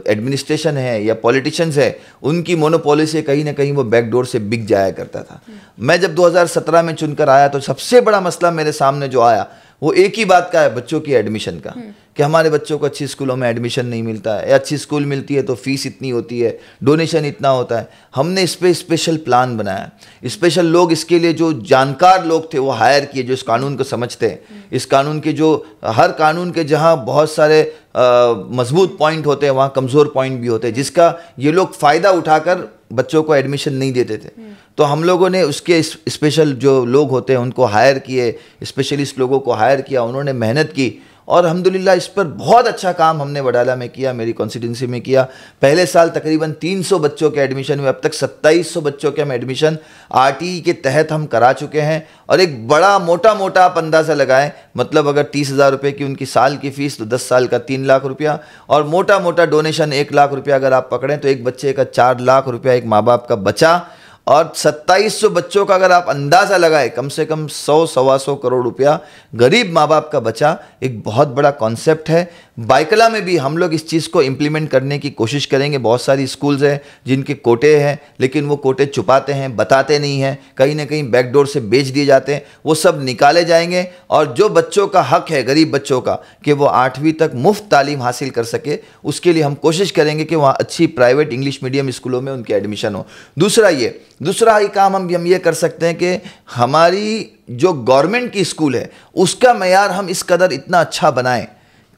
एडमिनिस्ट्रेशन है या पॉलिटिशियंस है उनकी मोनोपोली से कहीं ना कहीं वो बैकडोर से बिक जाया करता था। मैं जब 2017 में चुनकर आया तो सबसे बड़ा मसला मेरे सामने जो आया वो एक ही बात का है, बच्चों की एडमिशन का, कि हमारे बच्चों को अच्छी स्कूलों में एडमिशन नहीं मिलता है, या अच्छी स्कूल मिलती है तो फीस इतनी होती है, डोनेशन इतना होता है। हमने इस पर स्पेशल प्लान बनाया, स्पेशल लोग इसके लिए जो जानकार लोग थे वो हायर किए, जो इस कानून को समझते हैं। इस कानून के जो हर कानून के जहाँ बहुत सारे मजबूत पॉइंट होते हैं वहाँ कमज़ोर पॉइंट भी होते हैं, जिसका ये लोग फ़ायदा उठाकर बच्चों को एडमिशन नहीं देते थे। तो हम लोगों ने उसके स्पेशल जो लोग होते हैं उनको हायर किए, स्पेशलिस्ट लोगों को हायर किया, उन्होंने मेहनत की और अल्हम्दुलिल्लाह इस पर बहुत अच्छा काम हमने वडाला में किया, मेरी कॉन्स्टिट्यूंसी में किया। पहले साल तकरीबन 300 बच्चों के एडमिशन हुए, अब तक 2700 बच्चों के हम एडमिशन आरटीई के तहत हम करा चुके हैं। और एक बड़ा मोटा आप अंदाज़ा लगाएं, मतलब अगर 30,000 रुपये की उनकी साल की फ़ीस तो 10 साल का 3 लाख रुपया, और मोटा डोनेशन 1 लाख रुपया अगर आप पकड़ें तो एक बच्चे का 4 लाख रुपया एक माँ बाप का बचा। और 2700 बच्चों का अगर आप अंदाज़ा लगाए, कम से कम 100-125 करोड़ रुपया गरीब माँ बाप का बचा। एक बहुत बड़ा कॉन्सेप्ट है। बाइकला में भी हम लोग इस चीज़ को इम्प्लीमेंट करने की कोशिश करेंगे। बहुत सारी स्कूल्स हैं जिनके कोटे हैं, लेकिन वो कोटे छुपाते हैं, बताते नहीं हैं, कहीं ना कहीं बैकडोर से बेच दिए जाते हैं। वो सब निकाले जाएंगे और जो बच्चों का हक है, गरीब बच्चों का, कि वो 8वीं तक मुफ्त तालीम हासिल कर सके, उसके लिए हम कोशिश करेंगे कि वहाँ अच्छी प्राइवेट इंग्लिश मीडियम स्कूलों में उनके एडमिशन हो। दूसरा ही काम हम ये कर सकते हैं कि हमारी जो गवर्नमेंट की स्कूल है उसका मयार हम इस कदर इतना अच्छा बनाएं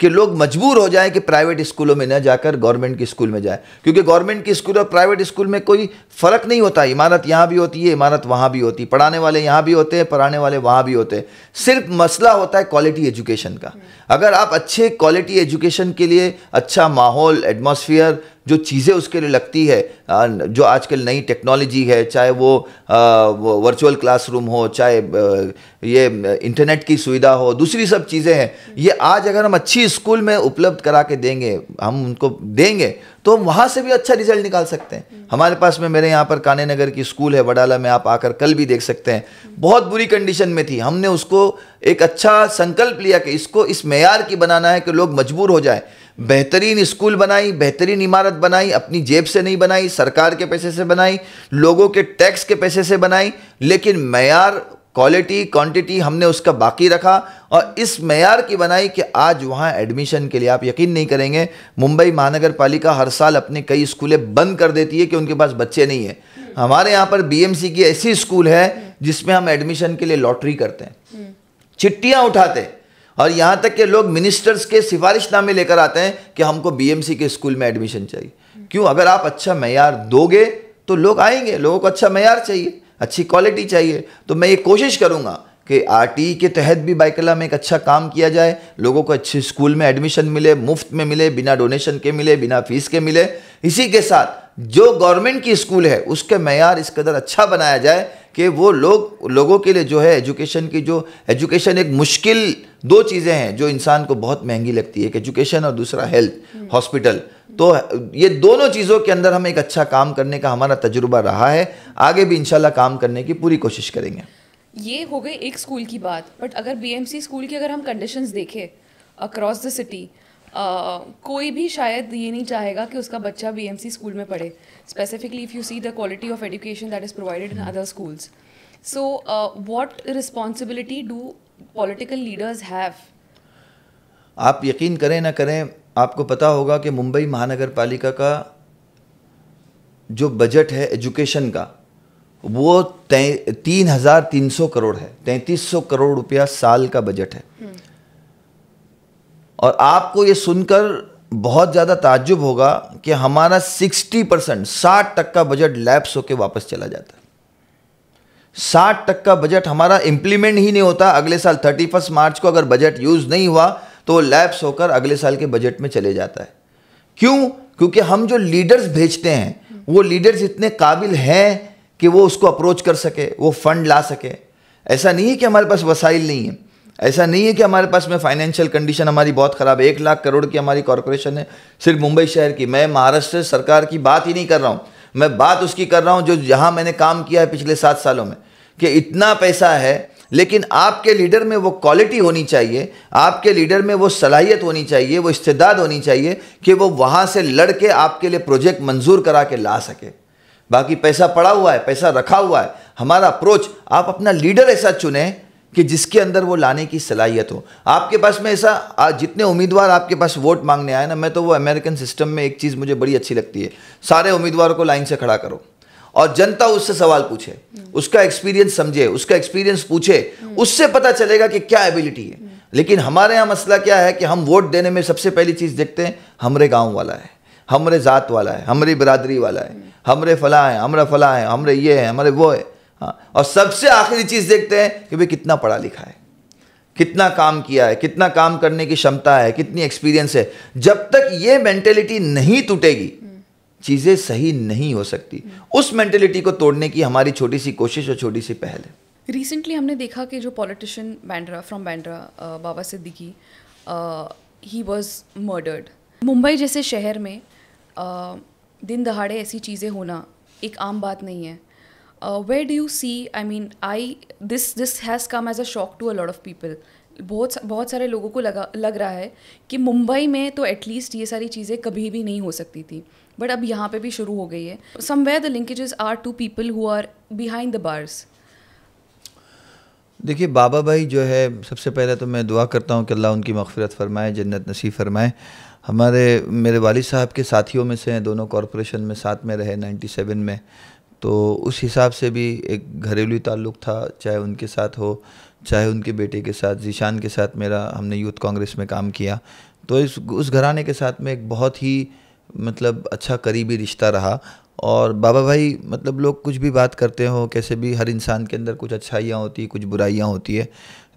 कि लोग मजबूर हो जाएं कि प्राइवेट स्कूलों में न जाकर गवर्नमेंट की स्कूल में जाए। क्योंकि गवर्नमेंट की स्कूल और प्राइवेट स्कूल में कोई फ़र्क नहीं होता, इमारत यहाँ भी होती है, इमारत वहाँ भी होती है, पढ़ाने वाले यहाँ भी होते हैं, पढ़ाने वाले वहाँ भी होते हैं। सिर्फ मसला होता है क्वालिटी एजुकेशन का। अगर आप अच्छे क्वालिटी एजुकेशन के लिए अच्छा माहौल, एटमॉस्फेयर, जो चीज़ें उसके लिए लगती है, जो आजकल नई टेक्नोलॉजी है, चाहे वो वर्चुअल क्लासरूम हो, चाहे ये इंटरनेट की सुविधा हो, दूसरी सब चीज़ें हैं, ये आज अगर हम अच्छी स्कूल में उपलब्ध करा के देंगे, हम उनको देंगे, तो वहाँ से भी अच्छा रिजल्ट निकाल सकते हैं। हमारे पास में मेरे यहाँ पर काने नगर की स्कूल है वडाला में, आप आकर कल भी देख सकते हैं। बहुत बुरी कंडीशन में थी, हमने उसको एक अच्छा संकल्प लिया कि इसको इस मेयार की बनाना है कि लोग मजबूर हो जाए। बेहतरीन स्कूल बनाई, बेहतरीन इमारत बनाई, अपनी जेब से नहीं बनाई, सरकार के पैसे से बनाई, लोगों के टैक्स के पैसे से बनाई, लेकिन मेयार, क्वालिटी, क्वांटिटी हमने उसका बाकी रखा और इस मेयार की बनाई कि आज वहाँ एडमिशन के लिए, आप यकीन नहीं करेंगे, मुंबई महानगर पालिका हर साल अपने कई स्कूलें बंद कर देती है कि उनके पास बच्चे नहीं है। हमारे यहाँ पर बीएमसी की ऐसी स्कूल है जिसमें हम एडमिशन के लिए लॉटरी करते हैं, चिट्ठियाँ उठाते हैं, और यहाँ तक कि लोग मिनिस्टर्स के सिफारिशनामे लेकर आते हैं कि हमको बीएमसी के स्कूल में एडमिशन चाहिए। क्यों? अगर आप अच्छा मेयार दोगे तो लोग आएंगे, लोगों को अच्छा मेयार चाहिए, अच्छी क्वालिटी चाहिए। तो मैं ये कोशिश करूँगा कि आरटीई के तहत भी बाइकला में एक अच्छा काम किया जाए, लोगों को अच्छे स्कूल में एडमिशन मिले, मुफ्त में मिले, बिना डोनेशन के मिले, बिना फीस के मिले। इसी के साथ जो गवर्नमेंट की स्कूल है उसके मेयार इस कदर अच्छा बनाया जाए कि वो लोगों के लिए जो है एजुकेशन एक मुश्किल, दो चीज़ें हैं जो इंसान को बहुत महंगी लगती है, एक एजुकेशन और दूसरा हेल्थ, हॉस्पिटल। तो ये दोनों चीज़ों के अंदर हमें एक अच्छा काम करने का हमारा तजुर्बा रहा है, आगे भी इंशाल्लाह काम करने की पूरी कोशिश करेंगे। ये हो गई एक स्कूल की बात, बट अगर बीएमसी स्कूल की अगर हम कंडीशंस देखें अक्रॉस द सिटी, कोई भी शायद ये नहीं चाहेगा कि उसका बच्चा बीएमसी स्कूल में पढ़े, specifically if you see the quality of education that is provided in other schools. So what responsibility do political leaders have? आप यकीन करें ना करें, आपको पता होगा कि मुंबई महानगर पालिका का जो बजट है एजुकेशन का वो 3,300 करोड़ है, 3,300 करोड़ रुपया साल का बजट है। और आपको ये सुनकर बहुत ज़्यादा ताज्जुब होगा कि हमारा 60%, 60% का बजट लैप्स होकर वापस चला जाता है। 60% का बजट हमारा इम्प्लीमेंट ही नहीं होता। अगले साल 31 मार्च को अगर बजट यूज़ नहीं हुआ तो वो लैप्स होकर अगले साल के बजट में चले जाता है। क्यों? क्योंकि हम जो लीडर्स भेजते हैं वो लीडर्स इतने काबिल हैं कि वो उसको अप्रोच कर सके, वो फंड ला सके। ऐसा नहीं है कि हमारे पास वसाइल नहीं है, ऐसा नहीं है कि हमारे पास में फाइनेंशियल कंडीशन हमारी बहुत ख़राब है। 1 लाख करोड़ की हमारी कॉरपोरेशन है सिर्फ मुंबई शहर की। मैं महाराष्ट्र सरकार की बात ही नहीं कर रहा हूँ, मैं बात उसकी कर रहा हूँ जो यहाँ मैंने काम किया है पिछले 7 सालों में, कि इतना पैसा है, लेकिन आपके लीडर में वो क्वालिटी होनी चाहिए, आपके लीडर में वो सलाहियत होनी चाहिए, वो इस्तेदाद होनी चाहिए कि वो वहाँ से लड़ के आपके लिए प्रोजेक्ट मंजूर करा के ला सके। बाकी पैसा पड़ा हुआ है, पैसा रखा हुआ है। हमारा अप्रोच, आप अपना लीडर ऐसा चुनें कि जिसके अंदर वो लाने की सलाहियत हो। आपके पास में ऐसा जितने उम्मीदवार आपके पास वोट मांगने आए ना, मैं तो वो अमेरिकन सिस्टम में एक चीज़ मुझे बड़ी अच्छी लगती है, सारे उम्मीदवारों को लाइन से खड़ा करो और जनता उससे सवाल पूछे, उसका एक्सपीरियंस समझे, उसका एक्सपीरियंस पूछे, उससे पता चलेगा कि क्या एबिलिटी है। लेकिन हमारे यहाँ मसला क्या है कि हम वोट देने में सबसे पहली चीज़ देखते हैं, हमरे गाँव वाला है, हमरे ज़ात वाला है, हमारी बिरादरी वाला है, हमरे फला है, हमरा फला है, हमरे ये है, हमारे वो है। हाँ, और सबसे आखिरी चीज़ देखते हैं कि भाई कितना पढ़ा लिखा है, कितना काम किया है, कितना काम करने की क्षमता है, कितनी एक्सपीरियंस है। जब तक ये मेंटेलिटी नहीं टूटेगी चीज़ें सही नहीं हो सकती। उस मेंटेलिटी को तोड़ने की हमारी छोटी सी कोशिश और छोटी सी पहल है। रिसेंटली हमने देखा कि जो politician Bandra Baba Siddiqui, he was murdered. Mumbai जैसे शहर में दिन दहाड़े ऐसी चीज़ें होना एक आम बात नहीं है। Where do you see, I mean this has come as a shock to a lot of people. बहुत सारे लोगों को लग रहा है कि मुंबई में तो एटलीस्ट ये सारी चीज़ें कभी भी नहीं हो सकती थी, बट अब यहाँ पे भी शुरू हो गई है। Somewhere the linkages are to people who are behind the bars. देखिए, बाबा भाई जो है, सबसे पहले तो मैं दुआ करता हूँ कि अल्लाह उनकी मग़फ़िरत फ़रमाए, जन्नत नसीब फ़रमाए। मेरे वालिद साहब के साथियों में से हैं, दोनों कॉरपोरेशन में साथ में रहे 97 में, तो उस हिसाब से भी एक घरेलू ताल्लुक़ था, चाहे उनके साथ हो, चाहे उनके बेटे के साथ, ज़ीशान के साथ हमने यूथ कांग्रेस में काम किया। तो उस घराने के साथ में एक बहुत ही मतलब अच्छा करीबी रिश्ता रहा। और बाबा भाई, मतलब लोग कुछ भी बात करते हो, कैसे भी, हर इंसान के अंदर कुछ अच्छाइयाँ होती है, कुछ बुराइयाँ होती है।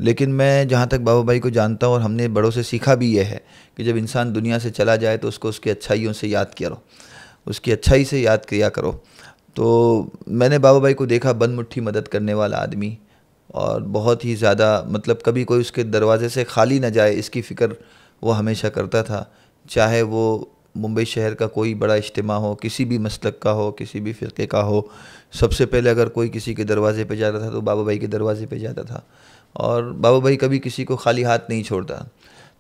लेकिन मैं जहाँ तक बाबा भाई को जानता हूँ और हमने बड़ों से सीखा भी ये है कि जब इंसान दुनिया से चला जाए तो उसको उसकी अच्छाइयों से याद करो, उसकी अच्छाई से याद किया करो। तो मैंने बाबा भाई को देखा बंद मुट्ठी मदद करने वाला आदमी, और बहुत ही ज़्यादा, मतलब कभी कोई उसके दरवाजे से खाली ना जाए इसकी फ़िक्र वो हमेशा करता था। चाहे वो मुंबई शहर का कोई बड़ा इज्तिमा हो, किसी भी मसलक का हो, किसी भी फ़िरक़े का हो, सबसे पहले अगर कोई किसी के दरवाजे पे जाता था तो बाबा भाई के दरवाजे पे जाता था। और बाबा भाई कभी किसी को खाली हाथ नहीं छोड़ता।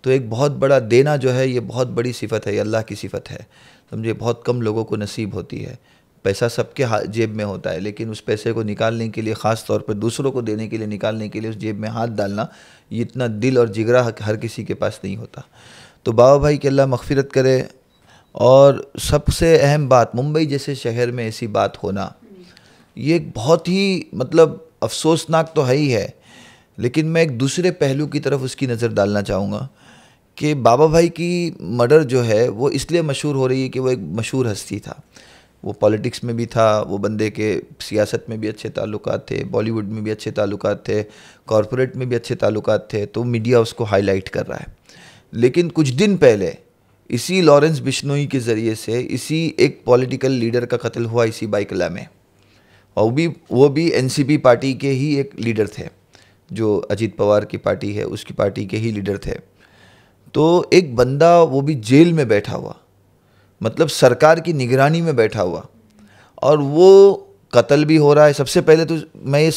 तो एक बहुत बड़ा देना जो है, ये बहुत बड़ी सिफ़त है, ये अल्लाह की सिफ़त है, समझे, बहुत कम लोगों को नसीब होती है। पैसा सबके जेब में होता है, लेकिन उस पैसे को निकालने के लिए, ख़ास तौर पर दूसरों को देने के लिए, निकालने के लिए उस जेब में हाथ डालना, ये इतना दिल और जिगरा हर किसी के पास नहीं होता। तो बाबा भाई की अल्लाह मग़फ़िरत करे। और सबसे अहम बात, मुंबई जैसे शहर में ऐसी बात होना, ये एक बहुत ही मतलब अफसोसनाक तो है ही है। लेकिन मैं एक दूसरे पहलू की तरफ उसकी नज़र डालना चाहूँगा कि बाबा भाई की मर्डर जो है वो इसलिए मशहूर हो रही है कि वो एक मशहूर हस्ती था। वो पॉलिटिक्स में भी था, वो बंदे के सियासत में भी अच्छे ताल्लुकात थे, बॉलीवुड में भी अच्छे ताल्लुकात थे, कॉरपोरेट में भी अच्छे ताल्लुकात थे, तो मीडिया उसको हाईलाइट कर रहा है। लेकिन कुछ दिन पहले इसी लॉरेंस बिश्नोई के ज़रिए से इसी एक पॉलिटिकल लीडर का कत्ल हुआ इसी बाइकला में, और वो भी एनसीपी पार्टी के ही एक लीडर थे, जो अजीत पवार की पार्टी है उसकी पार्टी के ही लीडर थे। तो एक बंदा, वो भी जेल में बैठा हुआ, मतलब सरकार की निगरानी में बैठा हुआ, और वो कत्ल भी हो रहा है। सबसे पहले तो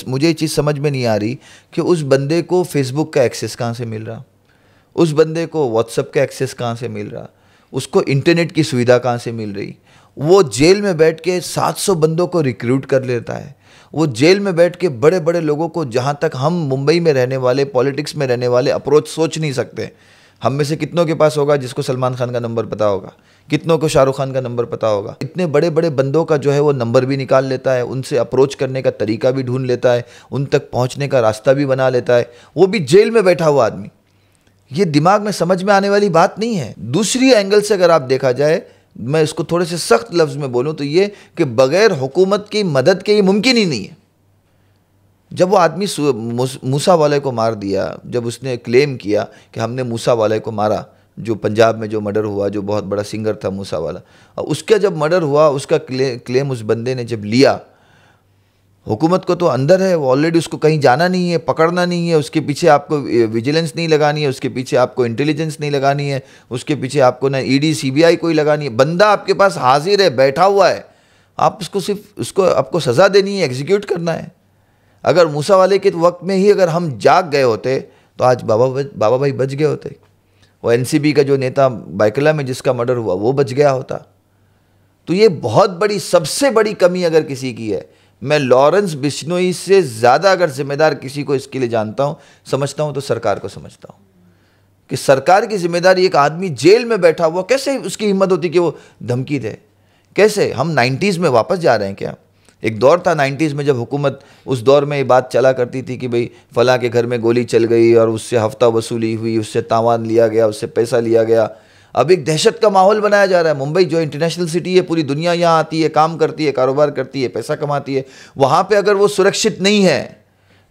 मुझे ये चीज़ समझ में नहीं आ रही कि उस बंदे को फेसबुक का एक्सेस कहाँ से मिल रहा, उस बंदे को व्हाट्सएप का एक्सेस कहाँ से मिल रहा, उसको इंटरनेट की सुविधा कहाँ से मिल रही। वो जेल में बैठ के 700 बंदों को रिक्रूट कर लेता है। वो जेल में बैठ के बड़े बड़े लोगों को, जहाँ तक हम मुंबई में रहने वाले, पॉलिटिक्स में रहने वाले अप्रोच सोच नहीं सकते। हम में से कितनों के पास होगा जिसको सलमान खान का नंबर पता होगा, कितनों को शाहरुख खान का नंबर पता होगा। इतने बड़े बड़े बंदों का जो है वो नंबर भी निकाल लेता है, उनसे अप्रोच करने का तरीका भी ढूंढ लेता है, उन तक पहुँचने का रास्ता भी बना लेता है, वो भी जेल में बैठा हुआ आदमी। ये दिमाग में समझ में आने वाली बात नहीं है। दूसरी एंगल से अगर आप देखा जाए, मैं इसको थोड़े से सख्त लफ्ज़ में बोलूँ तो ये कि बग़ैर हुकूमत की मदद के ये मुमकिन ही नहीं है। जब वो आदमी मूसा वाले को मार दिया, जब उसने क्लेम किया कि हमने मूसा वाले को मारा, जो पंजाब में जो मर्डर हुआ, जो बहुत बड़ा सिंगर था मूसा वाला, और उसका जब मर्डर हुआ, उसका क्लेम उस बंदे ने जब लिया, हुकूमत को तो अंदर है, वो ऑलरेडी, उसको कहीं जाना नहीं है, पकड़ना नहीं है, उसके पीछे आपको विजिलेंस नहीं लगानी है, उसके पीछे आपको इंटेलिजेंस नहीं लगानी है, उसके पीछे आपको ना ईडी सीबीआई कोई लगानी है। बंदा आपके पास हाजिर है, बैठा हुआ है, आप उसको सिर्फ आपको सज़ा देनी है, एग्जीक्यूट करना है। अगर मूसा वाले के वक्त में ही अगर हम जाग गए होते तो आज बाबा भाई बच गए होते। वो एनसीपी का जो नेता बाइकला में जिसका मर्डर हुआ वो बच गया होता। तो ये बहुत बड़ी, सबसे बड़ी कमी अगर किसी की है, मैं लॉरेंस बिश्नोई से ज़्यादा अगर जिम्मेदार किसी को इसके लिए जानता हूँ, समझता हूँ, तो सरकार को समझता हूँ कि सरकार की जिम्मेदारी, एक आदमी जेल में बैठा हुआ, कैसे उसकी हिम्मत होती कि वो धमकी दे? कैसे? हम 90s में वापस जा रहे हैं क्या? एक दौर था 90s में जब हुकूमत, उस दौर में ये बात चला करती थी कि भाई फलां के घर में गोली चल गई और उससे हफ्ता वसूली हुई, उससे तावान लिया गया, उससे पैसा लिया गया। अब एक दहशत का माहौल बनाया जा रहा है। मुंबई जो इंटरनेशनल सिटी है, पूरी दुनिया यहाँ आती है, काम करती है, कारोबार करती है, पैसा कमाती है। वहाँ पे अगर वो सुरक्षित नहीं है,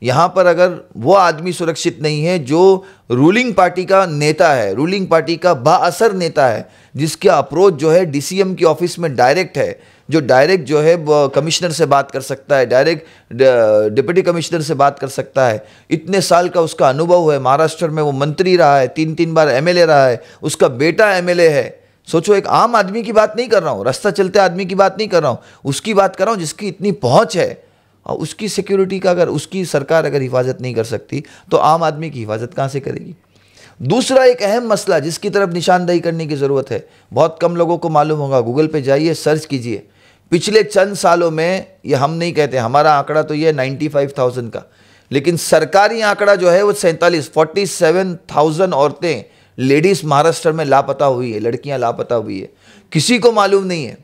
यहाँ पर अगर वो आदमी सुरक्षित नहीं है जो रूलिंग पार्टी का नेता है, रूलिंग पार्टी का बाअसर नेता है, जिसका अप्रोच जो है डीसीएम की ऑफिस में डायरेक्ट है, जो डायरेक्ट जो है कमिश्नर से बात कर सकता है, डायरेक्ट डिप्टी कमिश्नर से बात कर सकता है, इतने साल का उसका अनुभव है, महाराष्ट्र में वो मंत्री रहा है, 3 बार एमएलए रहा है, उसका बेटा एमएलए है। सोचो, एक आम आदमी की बात नहीं कर रहा हूँ, रास्ता चलते आदमी की बात नहीं कर रहा हूँ, उसकी बात कर रहा हूँ जिसकी इतनी पहुँच है। और उसकी सिक्योरिटी का अगर उसकी सरकार अगर हिफाजत नहीं कर सकती, तो आम आदमी की हिफाजत कहाँ से करेगी? दूसरा एक अहम मसला जिसकी तरफ निशानदेही करने की ज़रूरत है, बहुत कम लोगों को मालूम होगा, गूगल पे जाइए, सर्च कीजिए, पिछले चंद सालों में, ये हम नहीं कहते, हमारा आंकड़ा तो ये 95,000 का, लेकिन सरकारी आंकड़ा जो है वो 47,000 औरतें, लेडीज़ महाराष्ट्र में लापता हुई है, लड़कियां लापता हुई है। किसी को मालूम नहीं है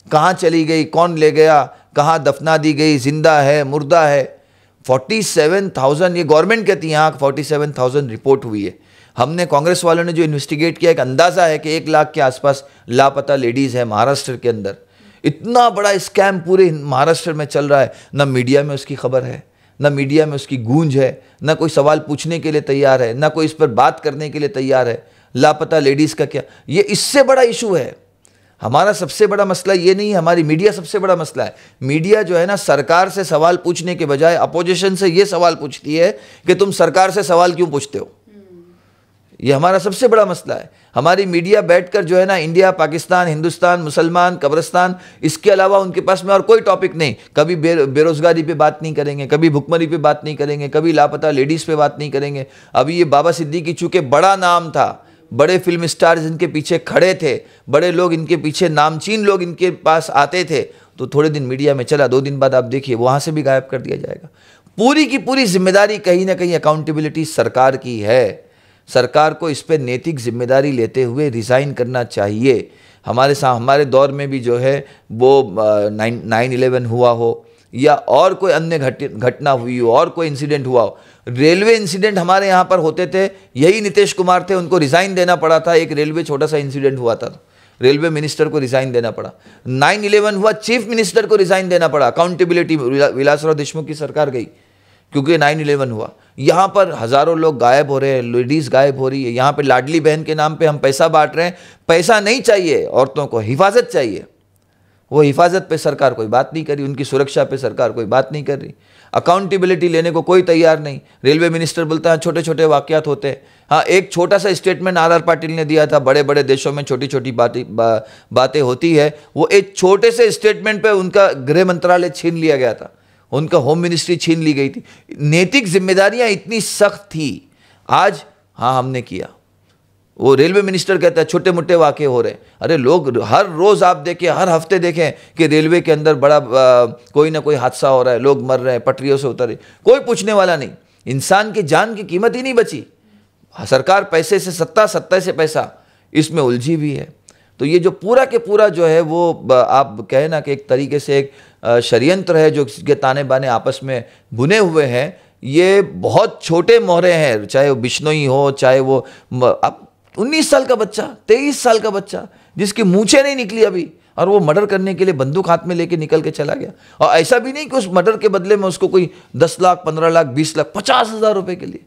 कहाँ चली गई, कौन ले गया, कहाँ दफना दी गई, जिंदा है, मुर्दा है। 47,000, ये गवर्नमेंट कहती है, यहाँ 47,000 रिपोर्ट हुई है। हमने कांग्रेस वालों ने जो इन्वेस्टिगेट किया, एक अंदाज़ा है कि 1 लाख के आसपास लापता लेडीज़ है महाराष्ट्र के अंदर। इतना बड़ा स्कैम पूरे महाराष्ट्र में चल रहा है, ना मीडिया में उसकी खबर है, ना मीडिया में उसकी गूंज है, ना कोई सवाल पूछने के लिए तैयार है, ना कोई इस पर बात करने के लिए तैयार है। लापता लेडीज़ का क्या, ये इससे बड़ा इशू है। हमारा सबसे बड़ा मसला ये नहीं है, हमारी मीडिया सबसे बड़ा मसला है। मीडिया जो है ना, सरकार से सवाल पूछने के बजाय अपोजिशन से ये सवाल पूछती है कि तुम सरकार से सवाल क्यों पूछते हो। ये हमारा सबसे बड़ा मसला है। हमारी मीडिया बैठकर जो है ना, इंडिया, पाकिस्तान, हिंदुस्तान, मुसलमान, कब्रिस्तान, इसके अलावा उनके पास में और कोई टॉपिक नहीं। कभी बेरोजगारी पे बात नहीं करेंगे, कभी भुखमरी पे बात नहीं करेंगे, कभी लापता लेडीज़ पे बात नहीं करेंगे। अभी ये बाबा सिद्दीकी चूँकि बड़ा नाम था, बड़े फिल्म स्टार्स इनके पीछे खड़े थे, बड़े लोग इनके पीछे, नामचीन लोग इनके पास आते थे, तो थोड़े दिन मीडिया में चला, 2 दिन बाद आप देखिए वहाँ से भी गायब कर दिया जाएगा। पूरी की पूरी जिम्मेदारी कहीं ना कहीं अकाउंटेबिलिटी सरकार की है। सरकार को इस पर नैतिक जिम्मेदारी लेते हुए रिज़ाइन करना चाहिए। हमारे दौर में भी जो है वो 9/11 हुआ हो या और कोई अन्य घटना हुई हो और कोई इंसिडेंट हुआ हो, रेलवे इंसिडेंट हमारे यहाँ पर होते थे, यही नीतीश कुमार थे, उनको रिज़ाइन देना पड़ा था। एक रेलवे छोटा सा इंसिडेंट हुआ था, रेलवे मिनिस्टर को रिज़ाइन देना पड़ा। 9/11 हुआ, चीफ मिनिस्टर को रिज़ाइन देना पड़ा। अकाउंटेबिलिटी, विलासराव देशमुख की सरकार गई क्योंकि 9/11 हुआ। यहाँ पर हज़ारों लोग गायब हो रहे हैं, लेडीज़ गायब हो रही है। यहाँ पे लाडली बहन के नाम पे हम पैसा बांट रहे हैं। पैसा नहीं चाहिए, औरतों को हिफाजत चाहिए। वो हिफाजत पे सरकार कोई बात नहीं कर रही, उनकी सुरक्षा पे सरकार कोई बात नहीं कर रही। अकाउंटेबिलिटी लेने को कोई तैयार नहीं। रेलवे मिनिस्टर बोलता है छोटे छोटे वाकयात होते हैं। हाँ, एक छोटा सा स्टेटमेंट आर पाटिल ने दिया था, बड़े बड़े देशों में छोटी छोटी बातें होती है। वो एक छोटे से स्टेटमेंट पे उनका गृह मंत्रालय छीन लिया गया था, उनका होम मिनिस्ट्री छीन ली गई थी। नैतिक जिम्मेदारियां इतनी सख्त थी। आज हाँ हमने किया, वो रेलवे मिनिस्टर कहता है छोटे मोटे वाक़े हो रहे हैं। अरे लोग हर रोज़ आप देखें, हर हफ्ते देखें कि रेलवे के अंदर बड़ा कोई ना कोई हादसा हो रहा है, लोग मर रहे हैं, पटरियों से उतर रहे, कोई पूछने वाला नहीं। इंसान की जान की कीमत ही नहीं बची। सरकार पैसे से सत्ता, सत्ता से पैसा, इसमें उलझी हुई है। तो ये जो पूरा के पूरा जो है वो आप कहें ना कि एक तरीके से एक षड्यंत्र है जो के ताने बाने आपस में बुने हुए हैं। ये बहुत छोटे मोहरे हैं, चाहे वो बिश्नोई हो, चाहे वो अब 19 साल का बच्चा, 23 साल का बच्चा जिसकी मूंछें नहीं निकली अभी, और वो मर्डर करने के लिए बंदूक हाथ में लेके निकल के चला गया। और ऐसा भी नहीं कि उस मर्डर के बदले में उसको कोई 10 लाख, 15 लाख, 20 लाख, 50,000 रुपए के लिए।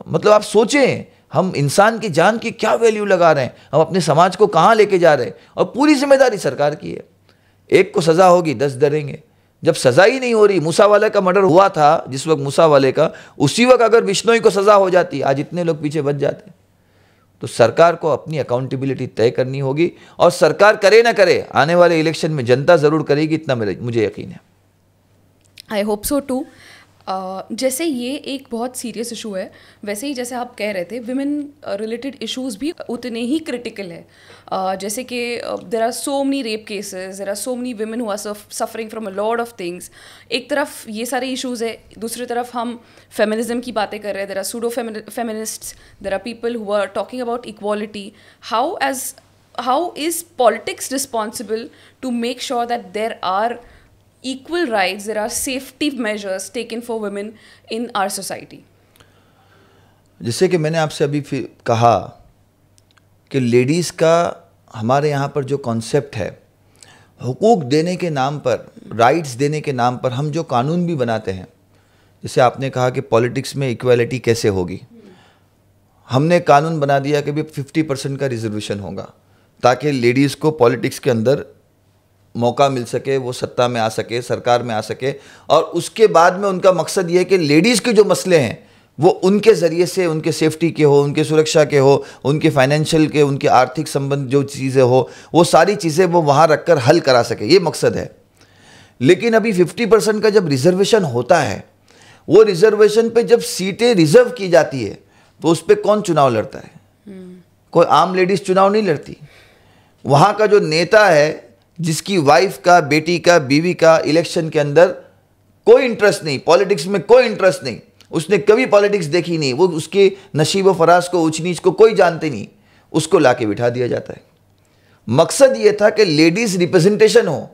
मतलब आप सोचें, हम इंसान की जान की क्या वैल्यू लगा रहे हैं, हम अपने समाज को कहाँ लेके जा रहे हैं। और पूरी जिम्मेदारी सरकार की है। एक को सजा होगी, 10 डरेंगे। जब सजा ही नहीं हो रही, मूसा वाले का मर्डर हुआ था जिस वक्त मूसा वाले का, उसी वक्त अगर बिश्नोई को सजा हो जाती, आज इतने लोग पीछे बच जाते। तो सरकार को अपनी अकाउंटेबिलिटी तय करनी होगी, और सरकार करे ना करे, आने वाले इलेक्शन में जनता जरूर करेगी, इतना मुझे यकीन है। I hope so too. जैसे ये एक बहुत सीरियस इशू है, वैसे ही जैसे आप कह रहे थे विमेन रिलेटेड इश्यूज भी उतने ही क्रिटिकल है। जैसे कि there are so many rape cases, there are so many women who are suffering from a lot of things. एक तरफ ये सारे इश्यूज है, दूसरी तरफ हम फेमिनिज्म की बातें कर रहे हैं, there are pseudo feminists, there are people who are talking about equality. how is politics responsible to make sure that there are equal rights, there are safety measures taken for women in our society? जैसे कि मैंने आपसे अभी कहा कि ladies का हमारे यहाँ पर जो कॉन्सेप्ट है, हुकूक देने के नाम पर, राइट्स देने के नाम पर हम जो कानून भी बनाते हैं, जैसे आपने कहा कि पॉलिटिक्स में इक्वालिटी कैसे होगी, हमने कानून बना दिया कि भी 50% का रिजर्वेशन होगा ताकि लेडीज़ को पॉलिटिक्स के अंदर मौका मिल सके, वो सत्ता में आ सके, सरकार में आ सके। और उसके बाद में उनका मकसद ये है कि लेडीज़ के जो मसले हैं वो उनके ज़रिए से, उनके सेफ्टी के हो, उनके सुरक्षा के हो, उनके फाइनेंशियल के, उनके आर्थिक संबंध जो चीज़ें हो, वो सारी चीज़ें वो वहाँ रख कर हल करा सके, ये मकसद है। लेकिन अभी 50% का जब रिजर्वेशन होता है, वो रिजर्वेशन पे जब सीटें रिजर्व की जाती है तो उस पर कौन चुनाव लड़ता है? कोई आम लेडीज़ चुनाव नहीं लड़ती। वहाँ का जो नेता है जिसकी वाइफ का, बेटी का, बीवी का इलेक्शन के अंदर कोई इंटरेस्ट नहीं, पॉलिटिक्स में कोई इंटरेस्ट नहीं, उसने कभी पॉलिटिक्स देखी नहीं, वो उसके नशीब व फराज को, ऊंच नीच को कोई जानते नहीं, उसको लाके बिठा दिया जाता है। मकसद ये था कि लेडीज़ रिप्रेजेंटेशन हो,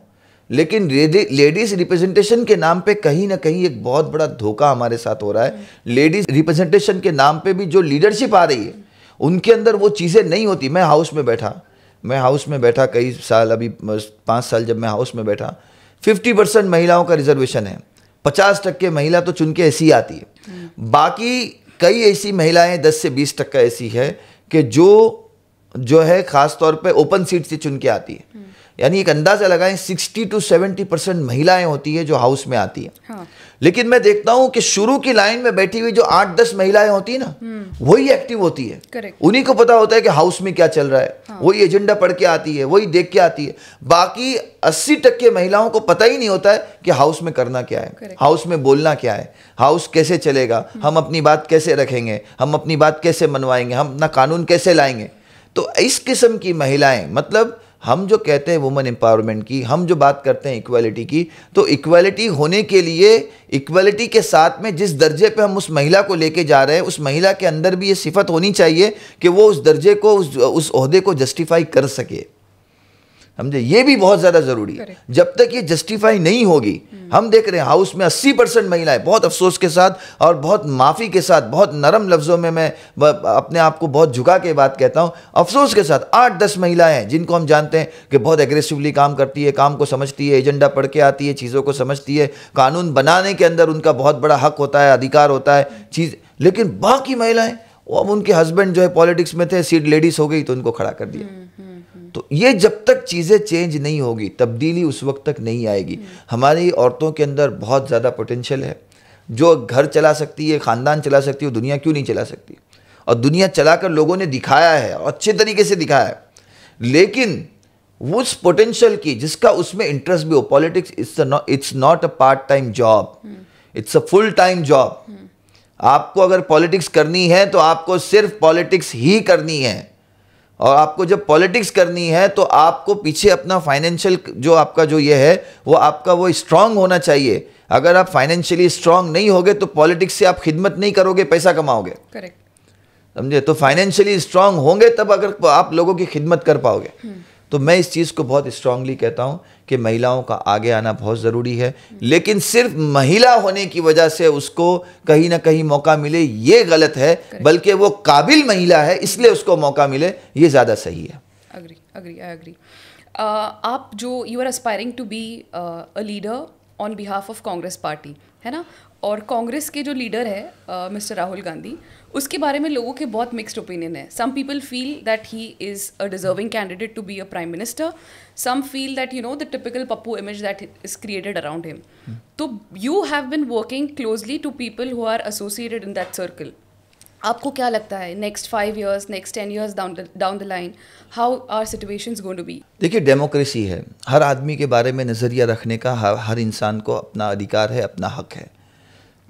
लेकिन लेडीज़ रिप्रेजेंटेशन के नाम पे कहीं ना कहीं एक बहुत बड़ा धोखा हमारे साथ हो रहा है। लेडीज़ रिप्रेजेंटेशन के नाम पे भी जो लीडरशिप आ रही है उनके अंदर वो चीज़ें नहीं होती। मैं हाउस में बैठा कई साल, अभी 5 साल जब मैं हाउस में बैठा, 50% महिलाओं का रिजर्वेशन है, 50% महिला तो चुन के ऐसी आती है, बाकी कई ऐसी महिलाएं 10 से 20% ऐसी है कि जो है ख़ास तौर पे ओपन सीट से चुन के आती है। यानी एक अंदाज़ा लगाएं 60 to 70% महिलाएं होती है जो हाउस में आती है। हाँ। लेकिन मैं देखता हूं कि शुरू की लाइन में बैठी हुई जो 8-10 महिलाएं होती है ना, वही एक्टिव होती है। Correct. उन्हीं को पता होता है कि हाउस में क्या चल रहा है। हाँ। वही एजेंडा पढ़ के आती है, वही देख के आती है। बाकी 80% महिलाओं को पता ही नहीं होता है कि हाउस में करना क्या है। Correct. हाउस में बोलना क्या है, हाउस कैसे चलेगा, हम अपनी बात कैसे रखेंगे, हम अपनी बात कैसे मनवाएंगे, हम अपना कानून कैसे लाएंगे। तो इस किस्म की महिलाएं, मतलब हम जो कहते हैं वुमेन एम्पावरमेंट की, हम जो बात करते हैं इक्वालिटी की, तो इक्वालिटी होने के लिए इक्वालिटी के साथ में जिस दर्जे पे हम उस महिला को लेके जा रहे हैं, उस महिला के अंदर भी ये सिफत होनी चाहिए कि वो उस दर्जे को, उस ओहदे को जस्टिफाई कर सके। समझे, ये भी बहुत ज़्यादा ज़रूरी है। जब तक ये जस्टिफाई नहीं होगी, हम देख रहे हैं हाउस में 80% महिलाएं, बहुत अफसोस के साथ और बहुत माफ़ी के साथ, बहुत नरम लफ्ज़ों में मैं अपने आप को बहुत झुका के बात कहता हूँ, अफसोस के साथ 8-10 महिलाएं हैं जिनको हम जानते हैं कि बहुत एग्रेसिवली काम करती है, काम को समझती है, एजेंडा पढ़ के आती है, चीज़ों को समझती है, कानून बनाने के अंदर उनका बहुत बड़ा हक होता है, अधिकार होता है चीज़। लेकिन बाकी महिलाएं, वो अब उनके हस्बैंड जो है पॉलिटिक्स में थे, सीट लेडीज़ हो गई तो उनको खड़ा कर दिया। तो ये जब तक चीज़ें चेंज नहीं होगी, तब्दीली उस वक्त तक नहीं आएगी। हमारी औरतों के अंदर बहुत ज़्यादा पोटेंशियल है, जो घर चला सकती है, ख़ानदान चला सकती है, दुनिया क्यों नहीं चला सकती। और दुनिया चलाकर लोगों ने दिखाया है, और अच्छे तरीके से दिखाया है। लेकिन उस पोटेंशियल की, जिसका उसमें इंटरेस्ट भी हो, politics it's not a part time job, it's a full time job. आपको अगर पॉलिटिक्स करनी है तो आपको सिर्फ पॉलिटिक्स ही करनी है। और आपको जब पॉलिटिक्स करनी है तो आपको पीछे अपना फाइनेंशियल जो आपका जो ये है, वो आपका वो स्ट्रांग होना चाहिए। अगर आप फाइनेंशियली स्ट्रांग नहीं होगे तो पॉलिटिक्स से आप खिदमत नहीं करोगे, पैसा कमाओगे। करेक्ट, समझे। तो फाइनेंशियली स्ट्रांग होंगे तब अगर आप लोगों की खिदमत कर पाओगे। तो मैं इस चीज़ को बहुत स्ट्रांगली कहता हूँ कि महिलाओं का आगे आना बहुत ज़रूरी है, लेकिन सिर्फ महिला होने की वजह से उसको कहीं ना कहीं मौका मिले ये गलत है, बल्कि वो काबिल महिला है इसलिए उसको मौका मिले, ये ज़्यादा सही है। I agree. आप जो you are aspiring to be a leader on behalf of Congress party, है ना, और कांग्रेस के जो लीडर है मिस्टर राहुल गांधी, उसके बारे में लोगों के बहुत मिक्स्ड ओपिनियन है। Some people feel that he is a deserving candidate to be a prime minister, some feel that you know the typical Pappu image that is created around him. तो you have been working closely to people who are associated in that circle. आपको क्या लगता है next 5 years, next 10 years down the line, how are situations going to be? देखिए, democracy है, हर आदमी के बारे में नज़रिया रखने का हर इंसान को अपना अधिकार है, अपना हक है।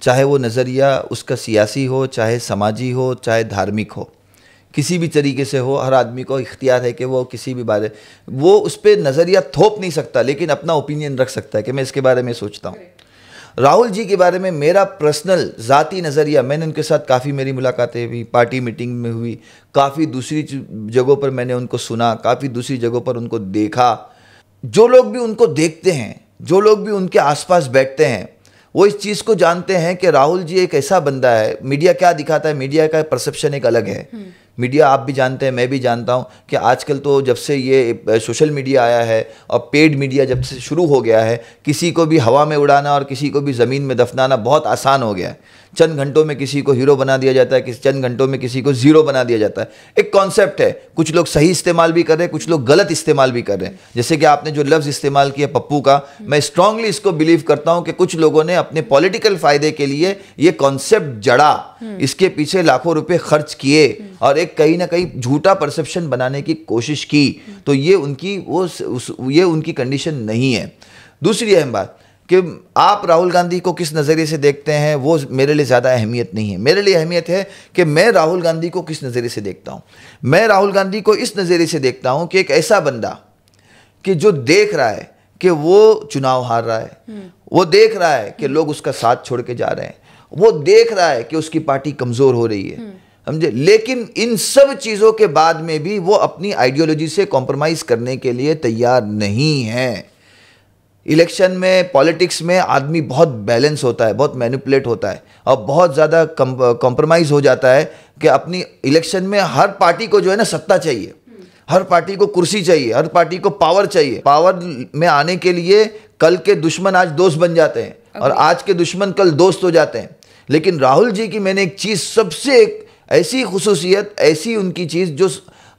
चाहे वो नज़रिया उसका सियासी हो, चाहे समाजी हो, चाहे धार्मिक हो, किसी भी तरीके से हो, हर आदमी को इख्तियार है कि वो किसी भी बारे वो उस पर नज़रिया थोप नहीं सकता, लेकिन अपना ओपिनियन रख सकता है कि मैं इसके बारे में सोचता हूँ। राहुल जी के बारे में मेरा पर्सनल ज़ाती नज़रिया, मैंने उनके साथ काफ़ी मेरी मुलाकातें हुई, पार्टी मीटिंग में हुई, काफ़ी दूसरी जगहों पर मैंने उनको सुना, काफ़ी दूसरी जगहों पर उनको देखा। जो लोग भी उनको देखते हैं, जो लोग भी उनके आसपास बैठते हैं, वो इस चीज़ को जानते हैं कि राहुल जी एक ऐसा बंदा है। मीडिया क्या दिखाता है, मीडिया का परसेप्शन एक अलग है। मीडिया आप भी जानते हैं, मैं भी जानता हूं कि आजकल तो जब से ये सोशल मीडिया आया है और पेड मीडिया जब से शुरू हो गया है, किसी को भी हवा में उड़ाना और किसी को भी ज़मीन में दफनाना बहुत आसान हो गया है। चंद घंटों में किसी को हीरो बना दिया जाता है, चंद घंटों में किसी को ज़ीरो बना दिया जाता है। एक कॉन्सेप्ट है, कुछ लोग सही इस्तेमाल भी कर रहे हैं, कुछ लोग गलत इस्तेमाल भी कर रहे हैं। जैसे कि आपने जो लफ्ज़ इस्तेमाल किया पप्पू का, मैं स्ट्रांगली इसको बिलीव करता हूं कि कुछ लोगों ने अपने पॉलिटिकल फ़ायदे के लिए ये कॉन्सेप्ट जड़ा, इसके पीछे लाखों रुपए खर्च किए और एक कहीं ना कहीं झूठा परसेप्शन बनाने की कोशिश की। तो ये उनकी कंडीशन नहीं है। दूसरी अहम बात कि आप राहुल गांधी को किस नज़रिए से देखते हैं, वो मेरे लिए ज़्यादा अहमियत नहीं है। मेरे लिए अहमियत है कि मैं राहुल गांधी को किस नज़रिए से देखता हूँ। मैं राहुल गांधी को इस नज़रिए से देखता हूँ कि एक ऐसा बंदा कि जो देख रहा है कि वो चुनाव हार रहा है, वो देख रहा है कि लोग उसका साथ छोड़ के जा रहे हैं, वो देख रहा है कि उसकी पार्टी कमज़ोर हो रही है, समझे। लेकिन इन सब चीज़ों के बाद में भी वो अपनी आइडियोलॉजी से कॉम्प्रोमाइज़ करने के लिए तैयार नहीं है। इलेक्शन में, पॉलिटिक्स में आदमी बहुत बैलेंस होता है, बहुत मैनिपुलेट होता है और बहुत ज़्यादा कॉम्प्रोमाइज़ हो जाता है कि अपनी इलेक्शन में हर पार्टी को जो है ना सत्ता चाहिए, हर पार्टी को कुर्सी चाहिए, हर पार्टी को पावर चाहिए। पावर में आने के लिए कल के दुश्मन आज दोस्त बन जाते हैं और आज के दुश्मन कल दोस्त हो जाते हैं। लेकिन राहुल जी की मैंने एक चीज़, सबसे एक ऐसी खुसूसियत, ऐसी उनकी चीज़ जो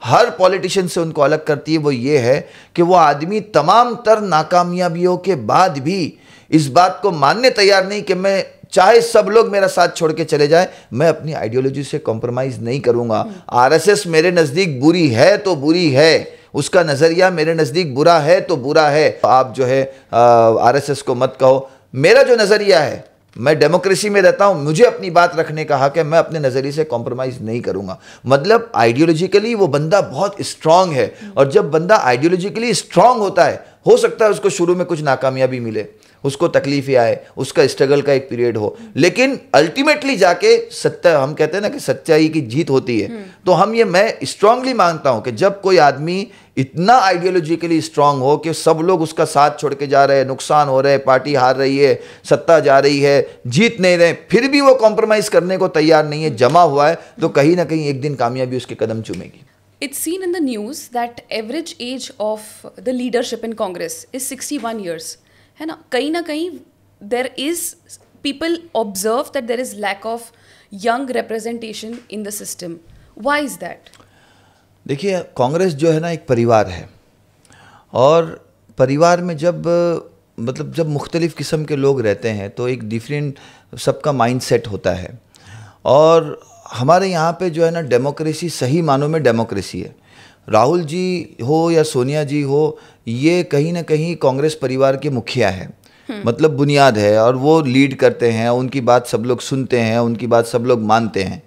हर पॉलिटिशियन से उनको अलग करती है, वो ये है कि वो आदमी तमाम तर नाकामयाबियों के बाद भी इस बात को मानने तैयार नहीं कि मैं चाहे सब लोग मेरा साथ छोड़ के चले जाए, मैं अपनी आइडियोलॉजी से कॉम्प्रोमाइज़ नहीं करूँगा। आरएसएस मेरे नज़दीक बुरी है तो बुरी है, उसका नज़रिया मेरे नज़दीक बुरा है तो बुरा है। आप जो है आरएसएस को मत कहो। मेरा जो नज़रिया है, मैं डेमोक्रेसी में रहता हूं, मुझे अपनी बात रखने का हक है, मैं अपने नज़रिए से कॉम्प्रोमाइज़ नहीं करूंगा। मतलब आइडियोलॉजिकली वो बंदा बहुत स्ट्रांग है और जब बंदा आइडियोलॉजिकली स्ट्रांग होता है, हो सकता है उसको शुरू में कुछ नाकामयाबी मिले, उसको तकलीफें आए, उसका स्ट्रगल का एक पीरियड हो, लेकिन अल्टीमेटली जाके सत्य, हम कहते हैं ना कि सच्चाई की जीत होती है। तो मैं स्ट्रांगली मानता हूं कि जब कोई आदमी इतना आइडियोलॉजिकली स्ट्रांग हो कि सब लोग उसका साथ छोड़ के जा रहे हैं, नुकसान हो रहे हैं, पार्टी हार रही है, सत्ता जा रही है, जीत नहीं रहे, फिर भी वो कॉम्प्रोमाइज करने को तैयार नहीं है, जमा हुआ है, तो कहीं ना कहीं एक दिन कामयाबी उसके कदम चूमेगी। It's seen in the news that average age of the leadership in Congress is 61 years. है ना कहीं there is people observe that there is lack of young representation in the system. Why is that? देखिए, कांग्रेस जो है ना एक परिवार है और परिवार में जब मुख्तलिफ़ किस्म के लोग रहते हैं तो एक डिफरेंट सबका माइंड सेट होता है। और हमारे यहाँ पे जो है ना डेमोक्रेसी सही मानों में डेमोक्रेसी है। राहुल जी हो या सोनिया जी हो, ये कहीं ना कहीं कांग्रेस परिवार के मुखिया है, मतलब बुनियाद है, और वो लीड करते हैं, उनकी बात सब लोग सुनते हैं, उनकी बात सब लोग मानते हैं।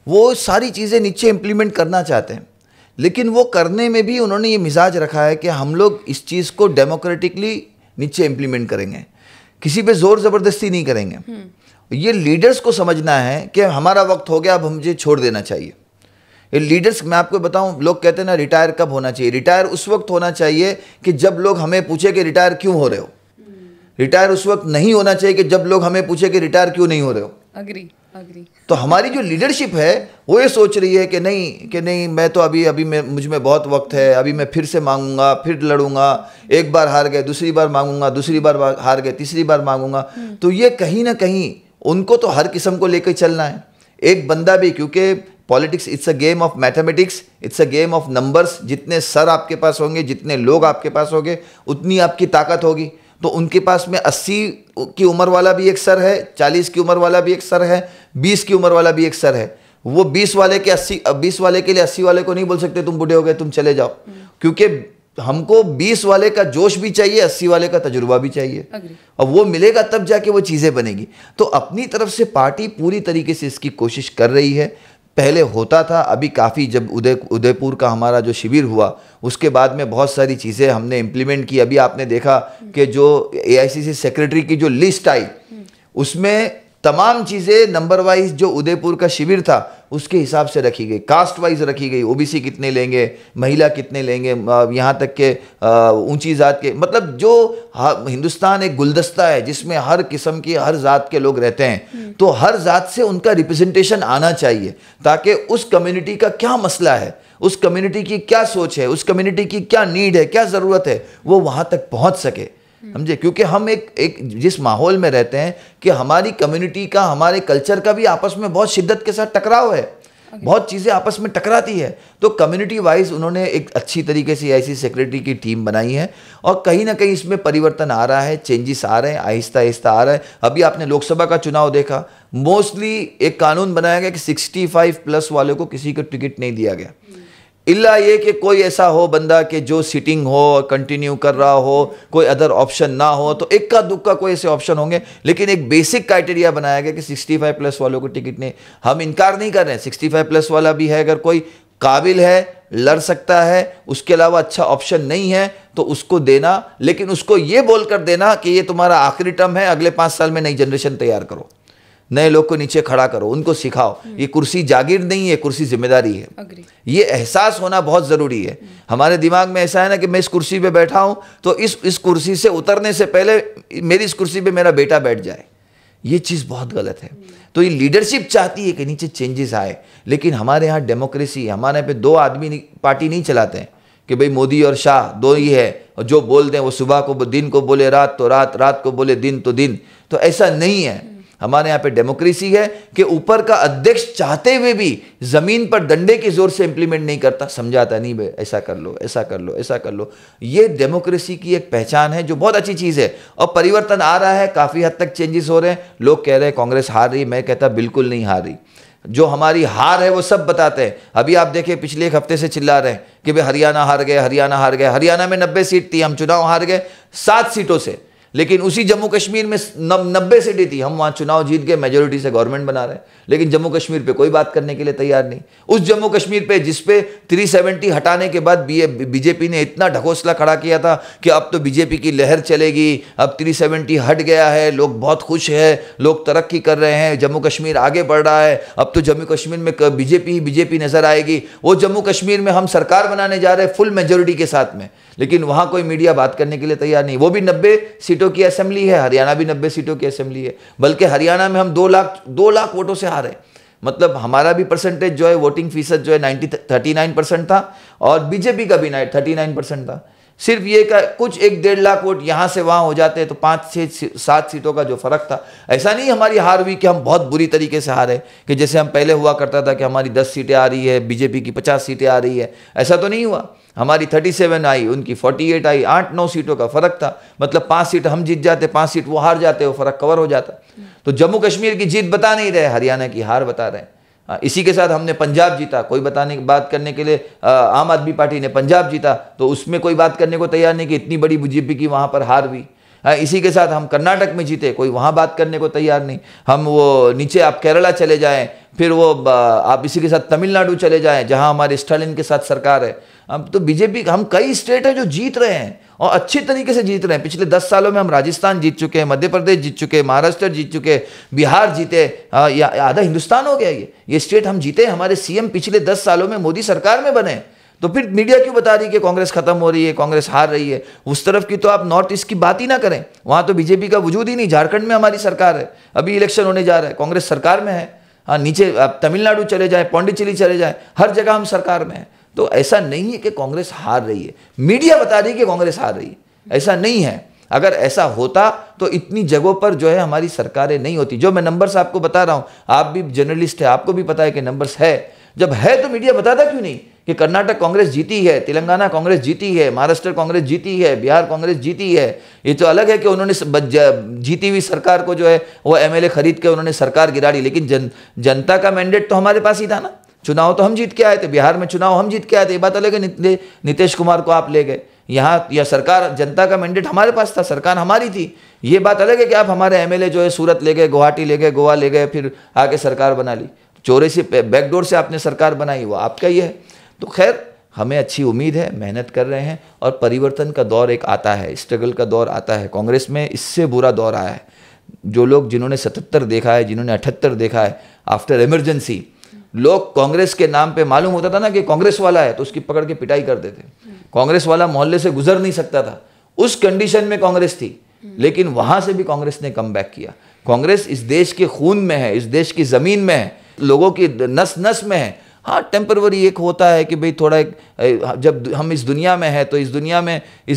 वो सारी चीज़ें नीचे इम्प्लीमेंट करना चाहते हैं, लेकिन वो करने में भी उन्होंने ये मिजाज रखा है कि हम लोग इस चीज़ को डेमोक्रेटिकली नीचे इम्प्लीमेंट करेंगे, किसी पे ज़ोर ज़बरदस्ती नहीं करेंगे। ये लीडर्स को समझना है कि हमारा वक्त हो गया, अब मुझे छोड़ देना चाहिए। ये लीडर्स, मैं आपको बताऊं, लोग कहते हैं ना रिटायर कब होना चाहिए। रिटायर उस वक्त होना चाहिए कि जब लोग हमें पूछे कि रिटायर क्यों हो रहे हो। रिटायर उस वक्त नहीं होना चाहिए कि जब लोग हमें पूछे कि रिटायर क्यों नहीं हो रहे हो। अग्री। तो हमारी जो लीडरशिप है वो ये सोच रही है कि नहीं मैं तो अभी मुझ में बहुत वक्त है, अभी मैं फिर से मांगूंगा, फिर लड़ूंगा, एक बार हार गए, दूसरी बार मांगूंगा, दूसरी बार हार गए, तीसरी बार मांगूंगा। तो ये कहीं ना कहीं उनको तो हर किस्म को लेकर चलना है। एक बंदा भी, क्योंकि politics it's a game of mathematics, it's a game of numbers. जितने सर आपके पास होंगे, जितने लोग आपके पास होंगे, उतनी आपकी ताकत होगी। तो उनके पास में 80 की उम्र वाला भी एक सर है, 40 की उम्र वाला भी एक सर है, 20 की उम्र वाला भी एक सर है। वो 20 वाले के लिए 80 वाले को नहीं बोल सकते तुम बूढ़े हो गए, तुम चले जाओ, क्योंकि हमको 20 वाले का जोश भी चाहिए, 80 वाले का तजुर्बा भी चाहिए, और वो मिलेगा तब जाके वो चीज़ें बनेगी। तो अपनी तरफ से पार्टी पूरी तरीके से इसकी कोशिश कर रही है। पहले होता था, अभी काफ़ी, जब उदयपुर का हमारा जो शिविर हुआ उसके बाद में बहुत सारी चीज़ें हमने इम्प्लीमेंट की। अभी आपने देखा कि जो AICC सेक्रेटरी की जो लिस्ट आई उसमें तमाम चीज़ें नंबर वाइज जो उदयपुर का शिविर था उसके हिसाब से रखी गई, कास्ट वाइज रखी गई, OBC कितने लेंगे, महिला कितने लेंगे, यहाँ तक के ऊंची जात के, मतलब जो हिंदुस्तान एक गुलदस्ता है जिसमें हर किस्म की हर जात के लोग रहते हैं, तो हर जात से उनका रिप्रेजेंटेशन आना चाहिए ताकि उस कम्युनिटी का क्या मसला है, उस कम्युनिटी की क्या सोच है, उस कम्युनिटी की क्या नीड है, क्या ज़रूरत है, वो वहाँ तक पहुँच सके, समझे। क्योंकि हम एक जिस माहौल में रहते हैं कि हमारी कम्युनिटी का, हमारे कल्चर का भी आपस में बहुत शिद्दत के साथ टकराव है, बहुत चीज़ें आपस में टकराती है। तो कम्युनिटी वाइज उन्होंने एक अच्छी तरीके से AICC सेक्रेटरी की टीम बनाई है और कहीं ना कहीं इसमें परिवर्तन आ रहा है, चेंजेस आ रहे हैं, आहिस्ता आहिस्ता आ रहा है। अभी आपने लोकसभा का चुनाव देखा, मोस्टली एक कानून बनाया गया कि 65+ वालों को किसी को टिकट नहीं दिया गया, इल्ला ये कि कोई ऐसा हो बंदा कि जो सिटिंग हो, कंटिन्यू कर रहा हो, कोई अदर ऑप्शन ना हो, तो इक्का दुक्का कोई ऐसे ऑप्शन होंगे, लेकिन एक बेसिक क्राइटेरिया बनाया गया कि 65+ वालों को टिकट नहीं। हम इनकार नहीं कर रहे हैं, 65+ वाला भी है, अगर कोई काबिल है, लड़ सकता है, उसके अलावा अच्छा ऑप्शन नहीं है तो उसको देना, लेकिन उसको ये बोलकर देना कि ये तुम्हारा आखिरी टर्म है, अगले 5 साल में नई जनरेशन तैयार करो, नए लोग को नीचे खड़ा करो, उनको सिखाओ। ये कुर्सी जागीर नहीं है, कुर्सी जिम्मेदारी है। ये एहसास होना बहुत ज़रूरी है। हमारे दिमाग में ऐसा है ना कि मैं इस कुर्सी पे बैठा हूं तो इस कुर्सी से उतरने से पहले मेरी इस कुर्सी पे मेरा बेटा बैठ जाए, ये चीज़ बहुत गलत है। तो ये लीडरशिप चाहती है कि नीचे चेंजेस आए, लेकिन हमारे यहाँ डेमोक्रेसी, हमारे यहाँ पे 2 आदमी पार्टी नहीं चलाते हैं कि भाई मोदी और शाह 2 ही है, और जो बोल दें वो सुबह को दिन को बोले रात, तो रात, रात को बोले दिन तो दिन, तो ऐसा नहीं है। हमारे यहाँ पे डेमोक्रेसी है कि ऊपर का अध्यक्ष चाहते हुए भी जमीन पर डंडे के जोर से इंप्लीमेंट नहीं करता, समझाता नहीं भाई ऐसा कर लो, ऐसा कर लो, ऐसा कर लो। ये डेमोक्रेसी की एक पहचान है जो बहुत अच्छी चीज़ है, और परिवर्तन आ रहा है, काफ़ी हद तक चेंजेस हो रहे हैं। लोग कह रहे हैं कांग्रेस हार रही, मैं कहता बिल्कुल नहीं हार रही। जो हमारी हार है वो सब बताते हैं। अभी आप देखिए, पिछले 1 हफ्ते से चिल्ला रहे हैं कि भाई हरियाणा हार गए, हरियाणा हार गए। हरियाणा में 90 सीट थी, हम चुनाव हार गए 7 सीटों से, लेकिन उसी जम्मू कश्मीर में 90 सीटें थी, हम वहाँ चुनाव जीत के मेजोरिटी से गवर्नमेंट बना रहे हैं, लेकिन जम्मू कश्मीर पे कोई बात करने के लिए तैयार नहीं। उस जम्मू कश्मीर पे जिस पे 370 हटाने के बाद बीजेपी ने इतना ढकोसला खड़ा किया था कि अब तो बीजेपी की लहर चलेगी, अब 370 हट गया है, लोग बहुत खुश है, लोग तरक्की कर रहे हैं, जम्मू कश्मीर आगे बढ़ रहा है, अब तो जम्मू कश्मीर में बीजेपी नजर आएगी। वो जम्मू कश्मीर में हम सरकार बनाने जा रहे हैं फुल मेजोरिटी के साथ में, लेकिन वहाँ कोई मीडिया बात करने के लिए तैयार नहीं। वो भी 90 सीटों की असेंबली है, हरियाणा भी 90 सीटों की असेंबली है, बल्कि हरियाणा में हम 2 लाख वोटों से हारे। मतलब हमारा भी परसेंटेज जो है, वोटिंग फीसद जो है 39% था, और बीजेपी का भी 39% था। सिर्फ ये का कुछ 1-1.5 लाख वोट यहाँ से वहाँ हो जाते हैं, तो 5-6-7 सीटों का जो फर्क था। ऐसा नहीं हमारी हार हुई कि हम बहुत बुरी तरीके से हारे, कि जैसे हम पहले हुआ करता था कि हमारी 10 सीटें आ रही है, बीजेपी की 50 सीटें आ रही है, ऐसा तो नहीं हुआ। हमारी 37 आई, उनकी 48 आई, 8-9 सीटों का फर्क था। मतलब 5 सीट हम जीत जाते, 5 सीट वो हार जाते, वो फर्क कवर हो जाता। तो जम्मू कश्मीर की जीत बता नहीं रहे, हरियाणा की हार बता रहे हैं। इसी के साथ हमने पंजाब जीता, कोई बात करने के लिए आम आदमी पार्टी ने पंजाब जीता, तो उसमें कोई बात करने को तैयार नहीं कि इतनी बड़ी बीजेपी की वहाँ पर हार हुई। इसी के साथ हम कर्नाटक में जीते, कोई वहाँ बात करने को तैयार नहीं। हम वो नीचे आप केरला चले जाएं, फिर वो आप इसी के साथ तमिलनाडु चले जाएं जहाँ हमारे स्टालिन के साथ सरकार है। अब तो बीजेपी, हम कई स्टेट है जो जीत रहे हैं और अच्छे तरीके से जीत रहे हैं। पिछले 10 सालों में हम राजस्थान जीत चुके हैं, मध्य प्रदेश जीत चुके हैं, महाराष्ट्र जीत चुके हैं, बिहार जीते, या आधा हिंदुस्तान हो गया। ये स्टेट हम जीते। हमारे सीएम पिछले 10 सालों में मोदी सरकार में बने। तो फिर मीडिया क्यों बता रही है कि कांग्रेस खत्म हो रही है, कांग्रेस हार रही है? उस तरफ की तो आप नॉर्थ ईस्ट की बात ही ना करें, वहां तो बीजेपी का वजूद ही नहीं। झारखंड में हमारी सरकार है, अभी इलेक्शन होने जा रहा है, कांग्रेस सरकार में है। हाँ, नीचे आप तमिलनाडु चले जाएं, पौंडीचेरी चले जाएं, हर जगह हम सरकार में है। तो ऐसा नहीं है कि कांग्रेस हार रही है, मीडिया बता रही है कि कांग्रेस हार रही है, ऐसा नहीं है। अगर ऐसा होता तो इतनी जगहों पर जो है हमारी सरकारें नहीं होती। जो मैं नंबर्स आपको बता रहा हूं, आप भी जर्नलिस्ट है, आपको भी पता है कि नंबर्स है। जब है तो मीडिया बताता क्यों नहीं कि कर्नाटक कांग्रेस जीती है, तेलंगाना कांग्रेस जीती है, महाराष्ट्र कांग्रेस जीती है, बिहार कांग्रेस जीती है। ये तो अलग है कि उन्होंने जीती हुई सरकार को जो है वो एमएलए खरीद के उन्होंने सरकार गिरा दी, लेकिन जनता का मैंडेट तो हमारे पास ही था ना। चुनाव तो हम जीत के आए थे, बिहार में चुनाव हम जीत के आए थे। ये बात अलग है, नीतीश कुमार को आप ले गए, यहाँ या सरकार, जनता का मैंडेट हमारे पास था, सरकार हमारी थी। ये बात अलग है कि आप हमारे एमएलए जो है सूरत ले गए, गुवाहाटी ले गए, गोवा ले गए, फिर आके सरकार बना ली, चोरी से बैकडोर से आपने सरकार बनाई, वो आपका ही है। तो खैर हमें अच्छी उम्मीद है, मेहनत कर रहे हैं और परिवर्तन का दौर एक आता है, स्ट्रगल का दौर आता है। कांग्रेस में इससे बुरा दौर आया है। जो लोग जिन्होंने 77 देखा है, जिन्होंने 78 देखा है, आफ्टर इमरजेंसी लोग कांग्रेस के नाम पे, मालूम होता था ना कि कांग्रेस वाला है तो उसकी पकड़ के पिटाई कर देते। कांग्रेस वाला मोहल्ले से गुजर नहीं सकता था, उस कंडीशन में कांग्रेस थी। लेकिन वहां से भी कांग्रेस ने कम बैक किया। कांग्रेस इस देश के खून में है, इस देश की जमीन में है, लोगों की नस नस में है। हाँ, टेम्पररी एक होता है कि भाई थोड़ा जब हम इस दुनिया में है तो इस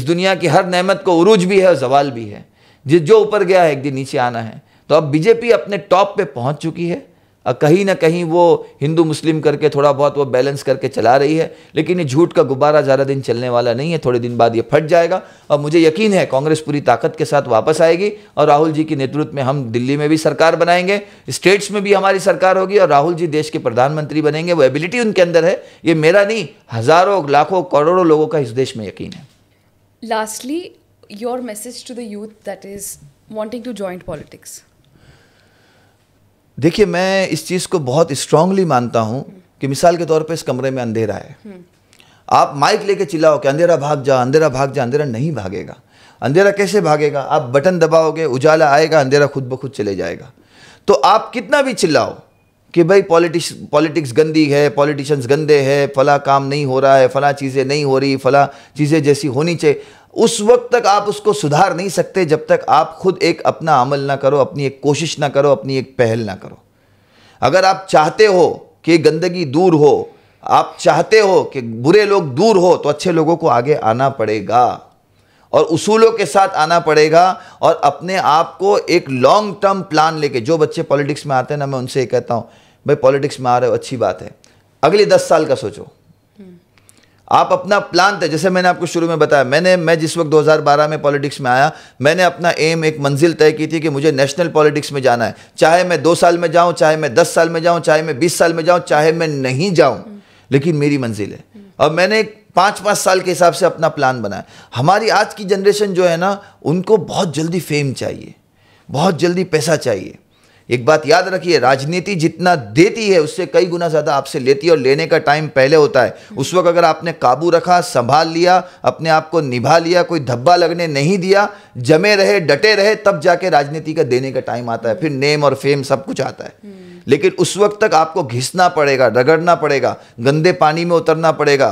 दुनिया की हर नेमत को उरूज भी है और जवाल भी है। जो ऊपर गया है एक दिन नीचे आना है। तो अब बीजेपी अपने टॉप पे पहुंच चुकी है और कहीं ना कहीं वो हिंदू मुस्लिम करके थोड़ा बहुत वो बैलेंस करके चला रही है। लेकिन ये झूठ का गुब्बारा ज़्यादा दिन चलने वाला नहीं है, थोड़े दिन बाद ये फट जाएगा। और मुझे यकीन है कांग्रेस पूरी ताकत के साथ वापस आएगी और राहुल जी के नेतृत्व में हम दिल्ली में भी सरकार बनाएंगे, स्टेट्स में भी हमारी सरकार होगी और राहुल जी देश के प्रधानमंत्री बनेंगे। वो एबिलिटी उनके अंदर है, ये मेरा नहीं, हज़ारों लाखों करोड़ों लोगों का इस देश में यकीन है। Lastly, your message to the youth that is wanting to join politics. देखिए, मैं इस चीज़ को बहुत स्ट्रांगली मानता हूं कि मिसाल के तौर पे इस कमरे में अंधेरा है, आप माइक लेके चिल्लाओ कि अंधेरा भाग जा, अंधेरा भाग जा, अंधेरा नहीं भागेगा। अंधेरा कैसे भागेगा? आप बटन दबाओगे, उजाला आएगा, अंधेरा खुद ब खुद चले जाएगा। तो आप कितना भी चिल्लाओ कि भाई पॉलिटिक्स गंदी है, पॉलिटिशियंस गंदे हैं, फला काम नहीं हो रहा है, फला चीज़ें नहीं हो रही, फला चीज़ें जैसी होनी चाहिए, उस वक्त तक आप उसको सुधार नहीं सकते जब तक आप खुद एक अपना अमल ना करो, अपनी एक कोशिश ना करो, अपनी एक पहल ना करो। अगर आप चाहते हो कि गंदगी दूर हो, आप चाहते हो कि बुरे लोग दूर हो, तो अच्छे लोगों को आगे आना पड़ेगा और उसूलों के साथ आना पड़ेगा और अपने आप को एक लॉन्ग टर्म प्लान लेके। जो बच्चे पॉलिटिक्स में आते हैं ना, मैं उनसे ये कहता हूँ, भाई पॉलिटिक्स में आ रहे हो अच्छी बात है, अगले 10 साल का सोचो। आप अपना प्लान थे, जैसे मैंने आपको शुरू में बताया, मैं जिस वक्त 2012 में पॉलिटिक्स में आया, मैंने अपना एम, एक मंजिल तय की थी कि मुझे नेशनल पॉलिटिक्स में जाना है। चाहे मैं 2 साल में जाऊं, चाहे मैं 10 साल में जाऊं, चाहे मैं 20 साल में जाऊं, चाहे मैं नहीं जाऊं, लेकिन मेरी मंजिल है। और मैंने 5-5 साल के हिसाब से अपना प्लान बनाया। हमारी आज की जनरेशन जो है ना, उनको बहुत जल्दी फेम चाहिए, बहुत जल्दी पैसा चाहिए। एक बात याद रखिए, राजनीति जितना देती है उससे कई गुना ज़्यादा आपसे लेती है और लेने का टाइम पहले होता है। उस वक्त अगर आपने काबू रखा, संभाल लिया, अपने आप को निभा लिया, कोई धब्बा लगने नहीं दिया, जमे रहे, डटे रहे, तब जाके राजनीति का देने का टाइम आता है। फिर नेम और फेम सब कुछ आता है। लेकिन उस वक्त तक आपको घिसना पड़ेगा, रगड़ना पड़ेगा, गंदे पानी में उतरना पड़ेगा,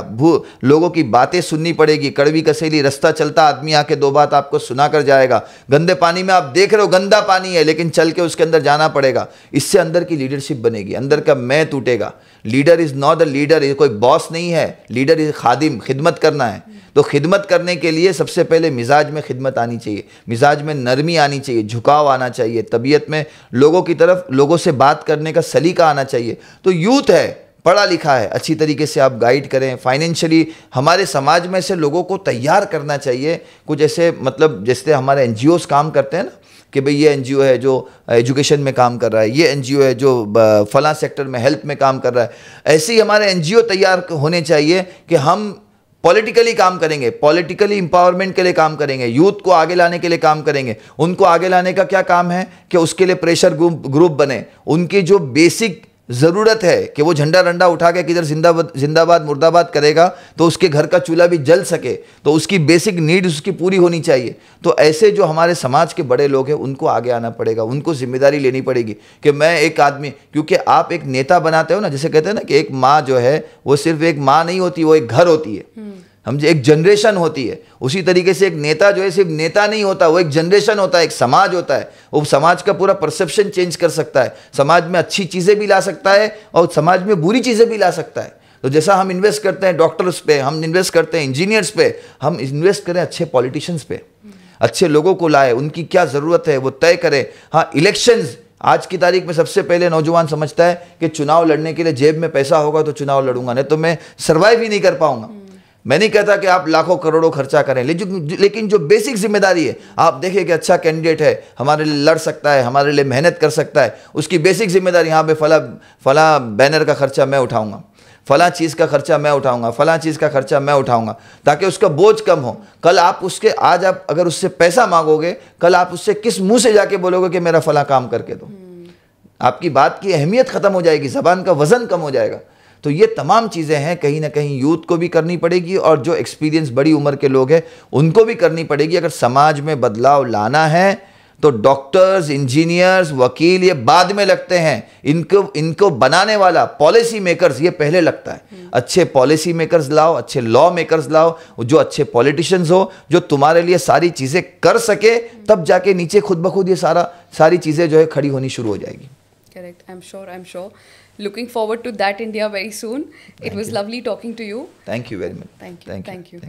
लोगों की बातें सुननी पड़ेगी। कड़वी कसेली रास्ता चलता आदमी आके 2 बात आपको सुना कर जाएगा। गंदे पानी में आप देख रहे हो गंदा पानी है, लेकिन चल के उसके अंदर जाना पड़ेगा। इससे अंदर की लीडरशिप बनेगी, अंदर का मैं टूटेगा। Leader is not the leader, ये कोई बॉस नहीं है, लीडर इज खादिम, खिदमत करना है। तो खिदमत करने के लिए सबसे पहले मिजाज में खिदमत आनी चाहिए, मिजाज में नरमी आनी चाहिए, झुकाव आना चाहिए, तबीयत में लोगों की तरफ, लोगों से बात करने का सलीका आना चाहिए। तो यूथ है, पढ़ा लिखा है, अच्छी तरीके से आप गाइड करें। फाइनेंशियली हमारे समाज में से लोगों को तैयार करना चाहिए। कुछ ऐसे मतलब जैसे हमारे NGOs काम करते हैं ना, कि भाई ये NGO है जो एजुकेशन में काम कर रहा है, ये NGO है जो फलां सेक्टर में हेल्थ में काम कर रहा है। ऐसे ही हमारे NGO तैयार होने चाहिए कि हम पॉलिटिकली काम करेंगे, पॉलिटिकली इंपावरमेंट के लिए काम करेंगे, यूथ को आगे लाने के लिए काम करेंगे। उनको आगे लाने का क्या काम है कि उसके लिए प्रेशर ग्रुप बने। उनकी जो बेसिक ज़रूरत है कि वो झंडा रंडा उठा के किधर जिंदाबाद मुर्दाबाद करेगा तो उसके घर का चूल्हा भी जल सके, तो उसकी बेसिक नीड उसकी पूरी होनी चाहिए। तो ऐसे जो हमारे समाज के बड़े लोग हैं उनको आगे आना पड़ेगा, उनको जिम्मेदारी लेनी पड़ेगी कि मैं एक आदमी, क्योंकि आप एक नेता बनाते हो ना, जैसे कहते हैं ना कि एक माँ जो है वो सिर्फ एक माँ नहीं होती, वो एक घर होती है, हम एक जनरेशन होती है। उसी तरीके से एक नेता जो है सिर्फ नेता नहीं होता, वो एक जनरेशन होता है, एक समाज होता है। वो समाज का पूरा परसेप्शन चेंज कर सकता है, समाज में अच्छी चीज़ें भी ला सकता है और समाज में बुरी चीज़ें भी ला सकता है। तो जैसा हम इन्वेस्ट करते हैं डॉक्टर्स पे, हम इन्वेस्ट करते हैं इंजीनियर्स पे, हम इन्वेस्ट करें अच्छे पॉलिटिशियंस पे, अच्छे लोगों को लाए, उनकी क्या ज़रूरत है वो तय करें। हाँ, इलेक्शंस आज की तारीख में सबसे पहले नौजवान समझता है कि चुनाव लड़ने के लिए जेब में पैसा होगा तो चुनाव लड़ूंगा, नहीं तो मैं सर्वाइव ही नहीं कर पाऊंगा। मैं नहीं कहता कि आप लाखों करोड़ों खर्चा करें, लेकिन जो बेसिक जिम्मेदारी है, आप देखिए कि अच्छा कैंडिडेट है, हमारे लिए लड़ सकता है, हमारे लिए मेहनत कर सकता है, उसकी बेसिक जिम्मेदारी, यहाँ पे फला बैनर का खर्चा मैं उठाऊंगा, फला चीज़ का खर्चा मैं उठाऊंगा, फला चीज़ का खर्चा मैं उठाऊंगा, ताकि उसका बोझ कम हो। कल आप उसके, आज आप अगर उससे पैसा मांगोगे, कल आप उससे किस मुंह से जाके बोलोगे कि मेरा फला काम करके दो? आपकी बात की अहमियत ख़त्म हो जाएगी, ज़बान का वज़न कम हो जाएगा। तो ये तमाम चीज़ें हैं, कहीं ना कहीं यूथ को भी करनी पड़ेगी और जो एक्सपीरियंस बड़ी उम्र के लोग हैं उनको भी करनी पड़ेगी। अगर समाज में बदलाव लाना है तो डॉक्टर्स, इंजीनियर्स, वकील ये बाद में लगते हैं, इनको बनाने वाला पॉलिसी मेकर्स ये पहले लगता है। अच्छे पॉलिसी मेकर्स लाओ, अच्छे लॉ मेकर्स लाओ, जो अच्छे पॉलिटिशियंस हो, जो तुम्हारे लिए सारी चीज़ें कर सके, तब जाके नीचे खुद ब खुद ये सारी चीज़ें जो है खड़ी होनी शुरू हो जाएगी। Correct. I'm sure. Looking forward to that India very soon. It was lovely talking to you. Thank you very much. Thank you.